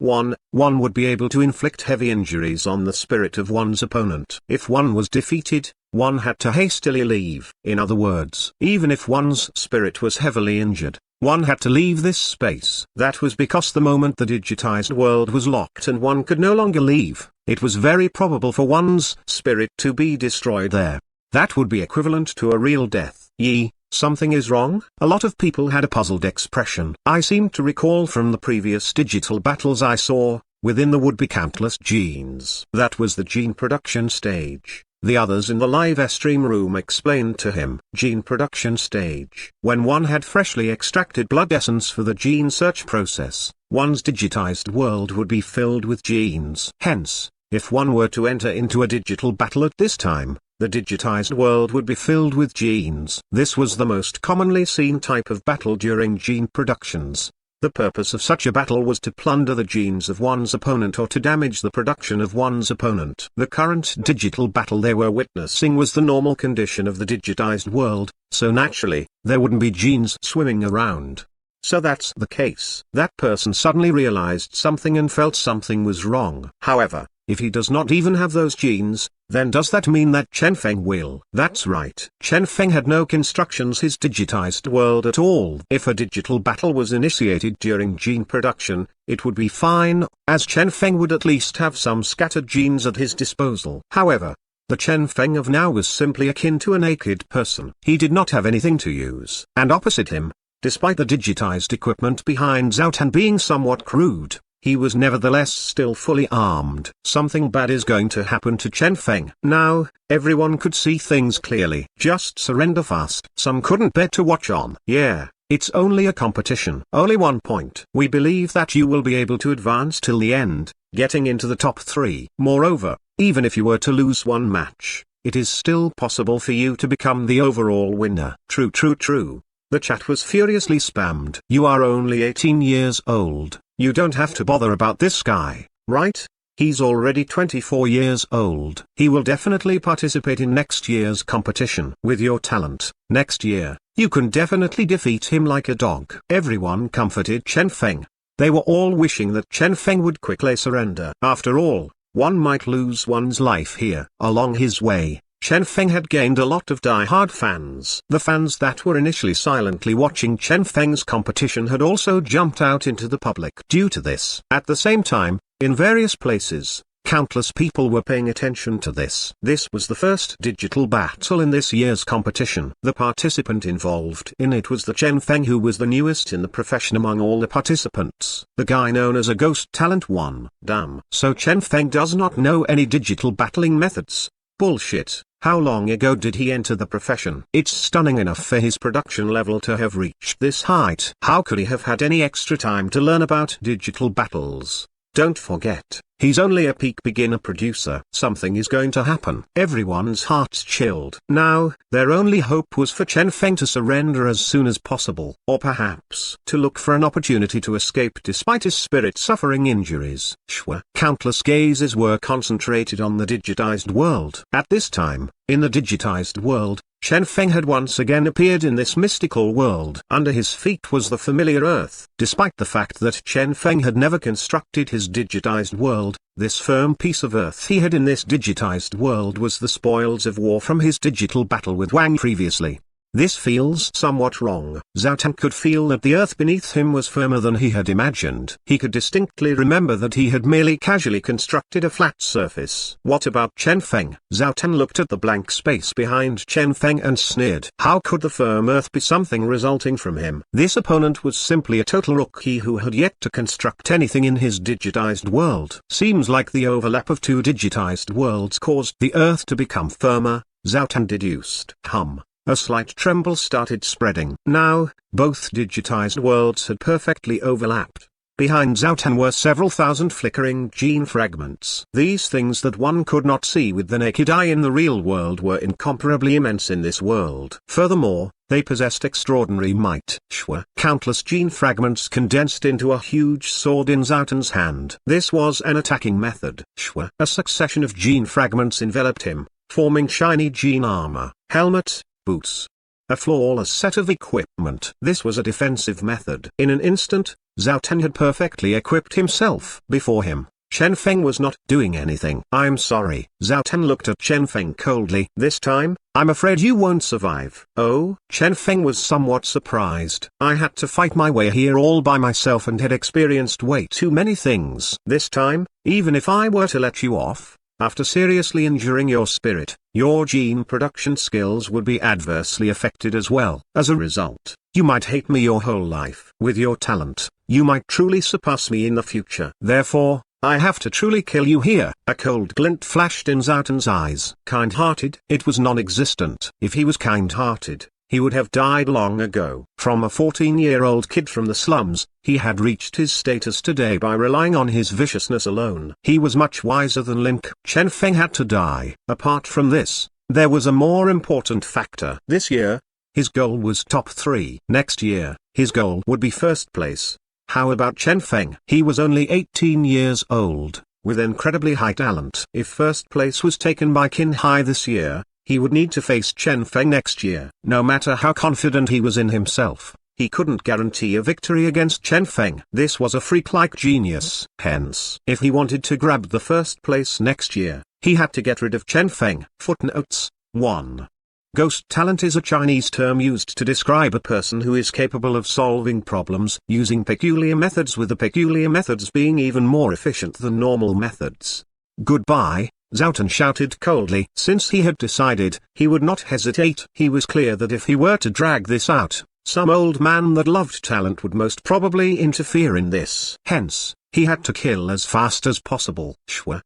would be able to inflict heavy injuries on the spirit of one's opponent. If one was defeated, one had to hastily leave. In other words, even if one's spirit was heavily injured, one had to leave this space. That was because the moment the digitized world was locked and one could no longer leave, it was very probable for one's spirit to be destroyed there. That would be equivalent to a real death. Something is wrong? A lot of people had a puzzled expression. I seem to recall from the previous digital battles I saw, within the would-be countless genes. That was the gene production stage. The others in the live stream room explained to him. Gene production stage. When one had freshly extracted blood essence for the gene search process, one's digitized world would be filled with genes. Hence, if one were to enter into a digital battle at this time, the digitized world would be filled with genes. This was the most commonly seen type of battle during gene productions. The purpose of such a battle was to plunder the genes of one's opponent or to damage the production of one's opponent. The current digital battle they were witnessing was the normal condition of the digitized world, so naturally, there wouldn't be genes swimming around. So that's the case. That person suddenly realized something and felt something was wrong. However, if he does not even have those genes, then does that mean that Chen Feng will? That's right. Chen Feng had no constructions his digitized world at all. If a digital battle was initiated during gene production, it would be fine, as Chen Feng would at least have some scattered genes at his disposal. However, the Chen Feng of now was simply akin to a naked person. He did not have anything to use. And opposite him, despite the digitized equipment behind Zhao Tan being somewhat crude, he was nevertheless still fully armed. Something bad is going to happen to Chen Feng. Now, everyone could see things clearly. Just surrender fast. Some couldn't bear to watch on. Yeah, it's only a competition. Only 1 point. We believe that you will be able to advance till the end, getting into the top 3. Moreover, even if you were to lose one match, it is still possible for you to become the overall winner. True, true, true. The chat was furiously spammed. You are only 18 years old. You don't have to bother about this guy, right? He's already 24 years old. He will definitely participate in next year's competition. With your talent, next year, you can definitely defeat him like a dog. Everyone comforted Chen Feng. They were all wishing that Chen Feng would quickly surrender. After all, one might lose one's life here. Along his way, Chen Feng had gained a lot of die-hard fans. The fans that were initially silently watching Chen Feng's competition had also jumped out into the public due to this. At the same time, in various places, countless people were paying attention to this. This was the first digital battle in this year's competition. The participant involved in it was the Chen Feng, who was the newest in the profession among all the participants. The guy known as a ghost talent 1. Damn. So Chen Feng does not know any digital battling methods. Bullshit. How long ago did he enter the profession? It's stunning enough for his production level to have reached this height. How could he have had any extra time to learn about digital battles? Don't forget, he's only a peak beginner producer. Something is going to happen. Everyone's hearts chilled. Now, their only hope was for Chen Feng to surrender as soon as possible, or perhaps to look for an opportunity to escape despite his spirit suffering injuries. Countless gazes were concentrated on the digitized world. At this time, in the digitized world, Chen Feng had once again appeared in this mystical world. Under his feet was the familiar earth. Despite the fact that Chen Feng had never constructed his digitized world, this firm piece of earth he had in this digitized world was the spoils of war from his digital battle with Wang previously. This feels somewhat wrong. Zhao Tan could feel that the earth beneath him was firmer than he had imagined. He could distinctly remember that he had merely casually constructed a flat surface. What about Chen Feng? Zhao Tan looked at the blank space behind Chen Feng and sneered. How could the firm earth be something resulting from him? This opponent was simply a total rookie who had yet to construct anything in his digitized world. Seems like the overlap of two digitized worlds caused the earth to become firmer, Zhao Tan deduced. A slight tremble started spreading. Now, both digitized worlds had perfectly overlapped. Behind Zhao Tan were several thousand flickering gene fragments. These things that one could not see with the naked eye in the real world were incomparably immense in this world. Furthermore, they possessed extraordinary might. Countless gene fragments condensed into a huge sword in Zhao Tan's hand. This was an attacking method. A succession of gene fragments enveloped him, forming shiny gene armor, helmet, boots. A flawless set of equipment. This was a defensive method. In an instant, Zhao Tan had perfectly equipped himself. Before him, Chen Feng was not doing anything. I'm sorry. Zhao Tan looked at Chen Feng coldly. This time, I'm afraid you won't survive. Oh? Chen Feng was somewhat surprised. I had to fight my way here all by myself and had experienced way too many things. This time, even if I were to let you off, after seriously injuring your spirit, your gene production skills would be adversely affected as well. As a result, you might hate me your whole life. With your talent, you might truly surpass me in the future. Therefore, I have to truly kill you here. A cold glint flashed in Zhao Tan's eyes. Kind-hearted? It was non-existent. If he was kind-hearted, he would have died long ago. From a 14-year-old kid from the slums, he had reached his status today by relying on his viciousness alone. He was much wiser than Link. Chen Feng had to die. Apart from this, there was a more important factor. This year, his goal was top 3. Next year, his goal would be first place. How about Chen Feng? He was only 18 years old, with incredibly high talent. If first place was taken by Qin Hai this year, he would need to face Chen Feng next year. No matter how confident he was in himself, he couldn't guarantee a victory against Chen Feng. This was a freak-like genius. Hence, if he wanted to grab the first place next year, he had to get rid of Chen Feng. Footnotes 1. Ghost talent is a Chinese term used to describe a person who is capable of solving problems using peculiar methods, with the peculiar methods being even more efficient than normal methods. Goodbye, Zhao Tan shouted coldly. Since he had decided, he would not hesitate. He was clear that if he were to drag this out, some old man that loved talent would most probably interfere in this. Hence, he had to kill as fast as possible.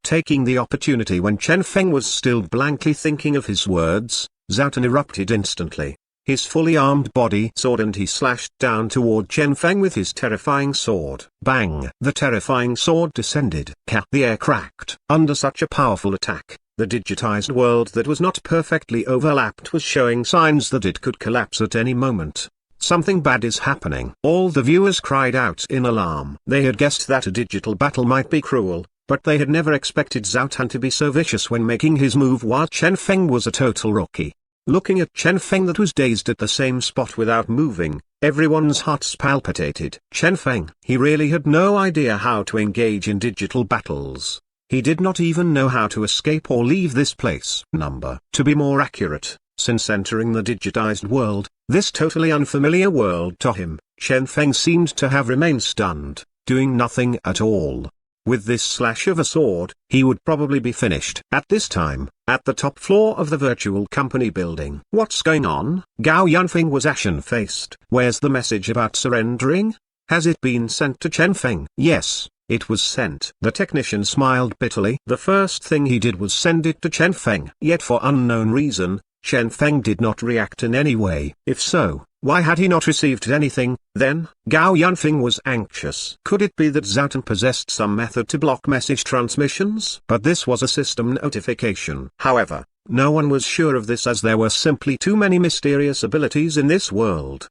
Taking the opportunity when Chen Feng was still blankly thinking of his words, Zhao Tan erupted instantly. His fully armed body soared and he slashed down toward Chen Feng with his terrifying sword. Bang! The terrifying sword descended. The air cracked. Under such a powerful attack, the digitized world that was not perfectly overlapped was showing signs that it could collapse at any moment. Something bad is happening. All the viewers cried out in alarm. They had guessed that a digital battle might be cruel, but they had never expected Zhao Tan to be so vicious when making his move while Chen Feng was a total rookie. Looking at Chen Feng that was dazed at the same spot without moving, everyone's hearts palpitated. Chen Feng, he really had no idea how to engage in digital battles. He did not even know how to escape or leave this place. To be more accurate, since entering the digitized world, this totally unfamiliar world to him, Chen Feng seemed to have remained stunned, doing nothing at all. With this slash of a sword, he would probably be finished. At this time, at the top floor of the virtual company building. What's going on? Gao Yanfeng was ashen-faced. Where's the message about surrendering? Has it been sent to Chen Feng? Yes, it was sent. The technician smiled bitterly. The first thing he did was send it to Chen Feng. Yet for unknown reason, Chen Feng did not react in any way. If so, why had he not received anything? Then, Gao Yanfeng was anxious. Could it be that Zhao Tan possessed some method to block message transmissions? But this was a system notification. However, no one was sure of this as there were simply too many mysterious abilities in this world.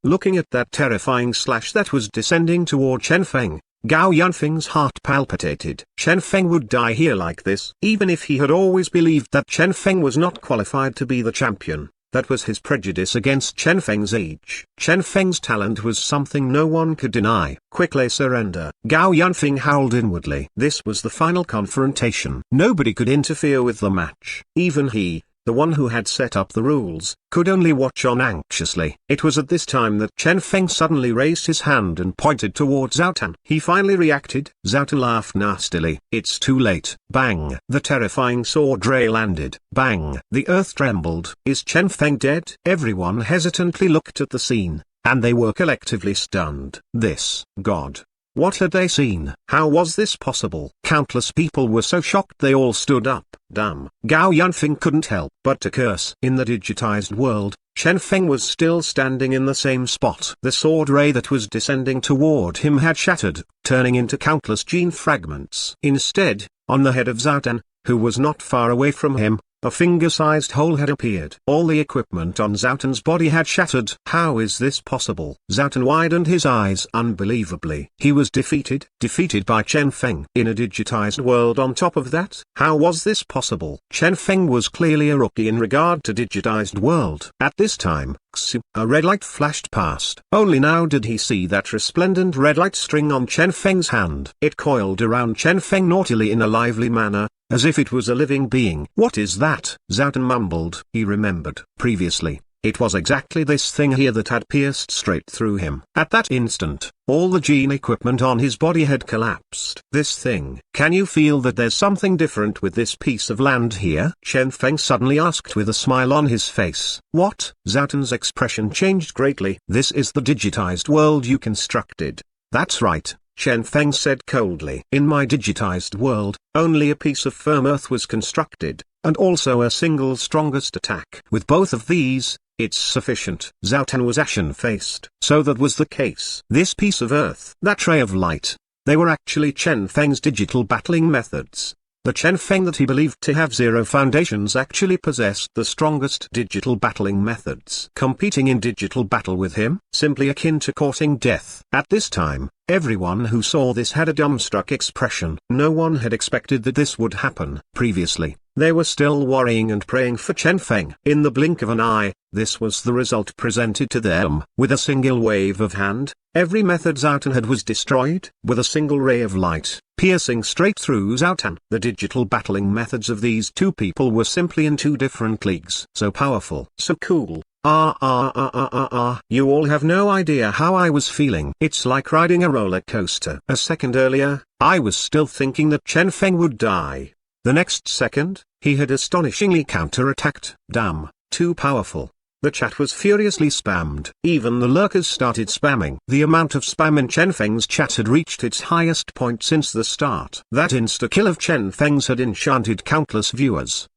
Looking at that terrifying slash that was descending toward Chen Feng, Gao Yanfeng's heart palpitated. Chen Feng would die here like this. Even if he had always believed that Chen Feng was not qualified to be the champion, that was his prejudice against Chen Feng's age. Chen Feng's talent was something no one could deny. Quickly surrender. Gao Yunfeng howled inwardly. This was the final confrontation. Nobody could interfere with the match. Even he, the one who had set up the rules, could only watch on anxiously. It was at this time that Chen Feng suddenly raised his hand and pointed towards Zhao Tan. He finally reacted. Zhao Tan laughed nastily. It's too late. Bang! The terrifying sword ray landed. Bang! The earth trembled. Is Chen Feng dead? Everyone hesitantly looked at the scene, and they were collectively stunned. This, God! What had they seen? How was this possible? Countless people were so shocked they all stood up. Damn. Gao Yunfeng couldn't help but to curse. In the digitized world, Chen Feng was still standing in the same spot. The sword ray that was descending toward him had shattered, turning into countless gene fragments. Instead, on the head of Zhao Tan, who was not far away from him, a finger-sized hole had appeared. All the equipment on Zhao Tan's body had shattered. How is this possible? Zhao Tan widened his eyes unbelievably. He was defeated by Chen Feng. In a digitized world on top of that? How was this possible? Chen Feng was clearly a rookie in regard to digitized world. At this time, a red light flashed past. Only now did he see that resplendent red light string on Chen Feng's hand. It coiled around Chen Feng naughtily in a lively manner, as if it was a living being. What is that? Zhao Tan mumbled. He remembered, previously, it was exactly this thing here that had pierced straight through him. At that instant, all the gene equipment on his body had collapsed. This thing. Can you feel that there's something different with this piece of land here? Chen Feng suddenly asked with a smile on his face. What? Zhao Tan's expression changed greatly. This is the digitized world you constructed. That's right, Chen Feng said coldly. In my digitized world, only a piece of firm earth was constructed, and also a single strongest attack. With both of these, it's sufficient. Zhao Tan was ashen-faced. So that was the case. This piece of earth, that ray of light, they were actually Chen Feng's digital battling methods. The Chen Feng that he believed to have zero foundations actually possessed the strongest digital battling methods. Competing in digital battle with him, simply akin to courting death. At this time, everyone who saw this had a dumbstruck expression. No one had expected that this would happen. Previously, they were still worrying and praying for Chen Feng. In the blink of an eye, this was the result presented to them. With a single wave of hand, every method Zhao Tan had was destroyed. With a single ray of light, piercing straight through Zhao Tan. The digital battling methods of these two people were simply in two different leagues. So powerful. So cool. You all have no idea how I was feeling. It's like riding a roller coaster. A second earlier, I was still thinking that Chen Feng would die. The next second, he had astonishingly counterattacked. Damn, too powerful. The chat was furiously spammed. Even the lurkers started spamming. The amount of spam in Chen Feng's chat had reached its highest point since the start. That insta-kill of Chen Feng's had enchanted countless viewers.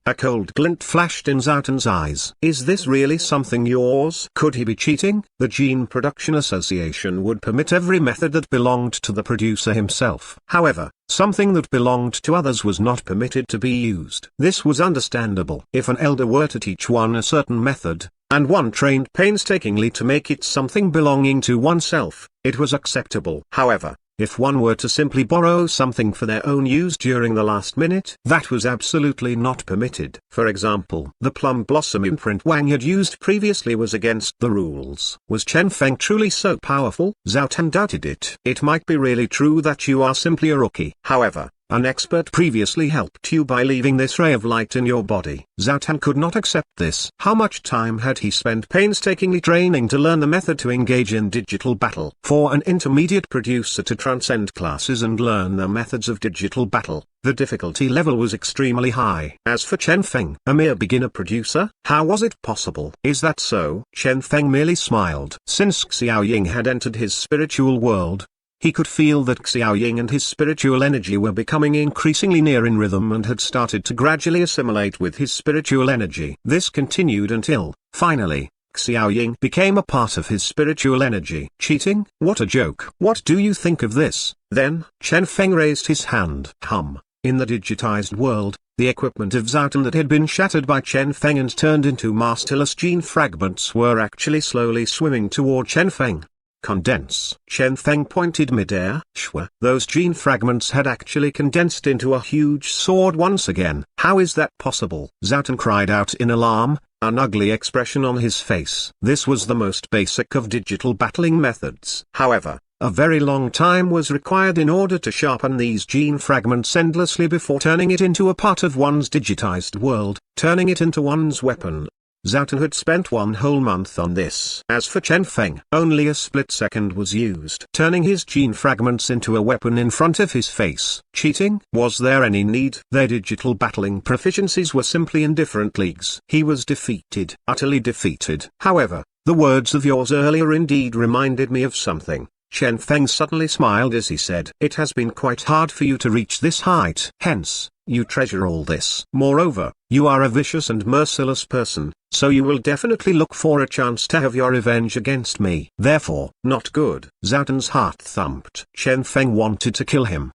A cold glint flashed in Zhao Tan's eyes. Is this really something yours? Could he be cheating? The Gene Production Association would permit every method that belonged to the producer himself. However, something that belonged to others was not permitted to be used. This was understandable. If an elder were to teach one a certain method, and one trained painstakingly to make it something belonging to oneself, it was acceptable. However, if one were to simply borrow something for their own use during the last minute, that was absolutely not permitted. For example, the plum blossom imprint Wang had used previously was against the rules. Was Chen Feng truly so powerful? Zhao Tan doubted it. It might be really true that you are simply a rookie. However, an expert previously helped you by leaving this ray of light in your body. Zhao Tan could not accept this. How much time had he spent painstakingly training to learn the method to engage in digital battle? For an intermediate producer to transcend classes and learn the methods of digital battle, the difficulty level was extremely high. As for Chen Feng, a mere beginner producer, how was it possible? Is that so? Chen Feng merely smiled. Since Xiao Ying had entered his spiritual world, he could feel that Xiao Ying and his spiritual energy were becoming increasingly near in rhythm and had started to gradually assimilate with his spiritual energy. This continued until, finally, Xiao Ying became a part of his spiritual energy. Cheating? What a joke. What do you think of this? Then, Chen Feng raised his hand. In the digitized world, the equipment of Zhao Tan that had been shattered by Chen Feng and turned into masterless gene fragments were actually slowly swimming toward Chen Feng. Condense. Chen Feng pointed midair. Those gene fragments had actually condensed into a huge sword once again. How is that possible? Zhao Tan cried out in alarm, an ugly expression on his face. This was the most basic of digital battling methods. However, a very long time was required in order to sharpen these gene fragments endlessly before turning it into a part of one's digitized world, turning it into one's weapon. Zhao had spent 1 whole month on this. As for Chen Feng, only a split second was used, turning his gene fragments into a weapon in front of his face. Cheating? Was there any need? Their digital battling proficiencies were simply in different leagues. He was defeated, utterly defeated. However, the words of yours earlier indeed reminded me of something. Chen Feng suddenly smiled as he said, "It has been quite hard for you to reach this height. Hence, you treasure all this. Moreover, you are a vicious and merciless person, so you will definitely look for a chance to have your revenge against me. Therefore, not good." Zhao Tun's heart thumped. Chen Feng wanted to kill him.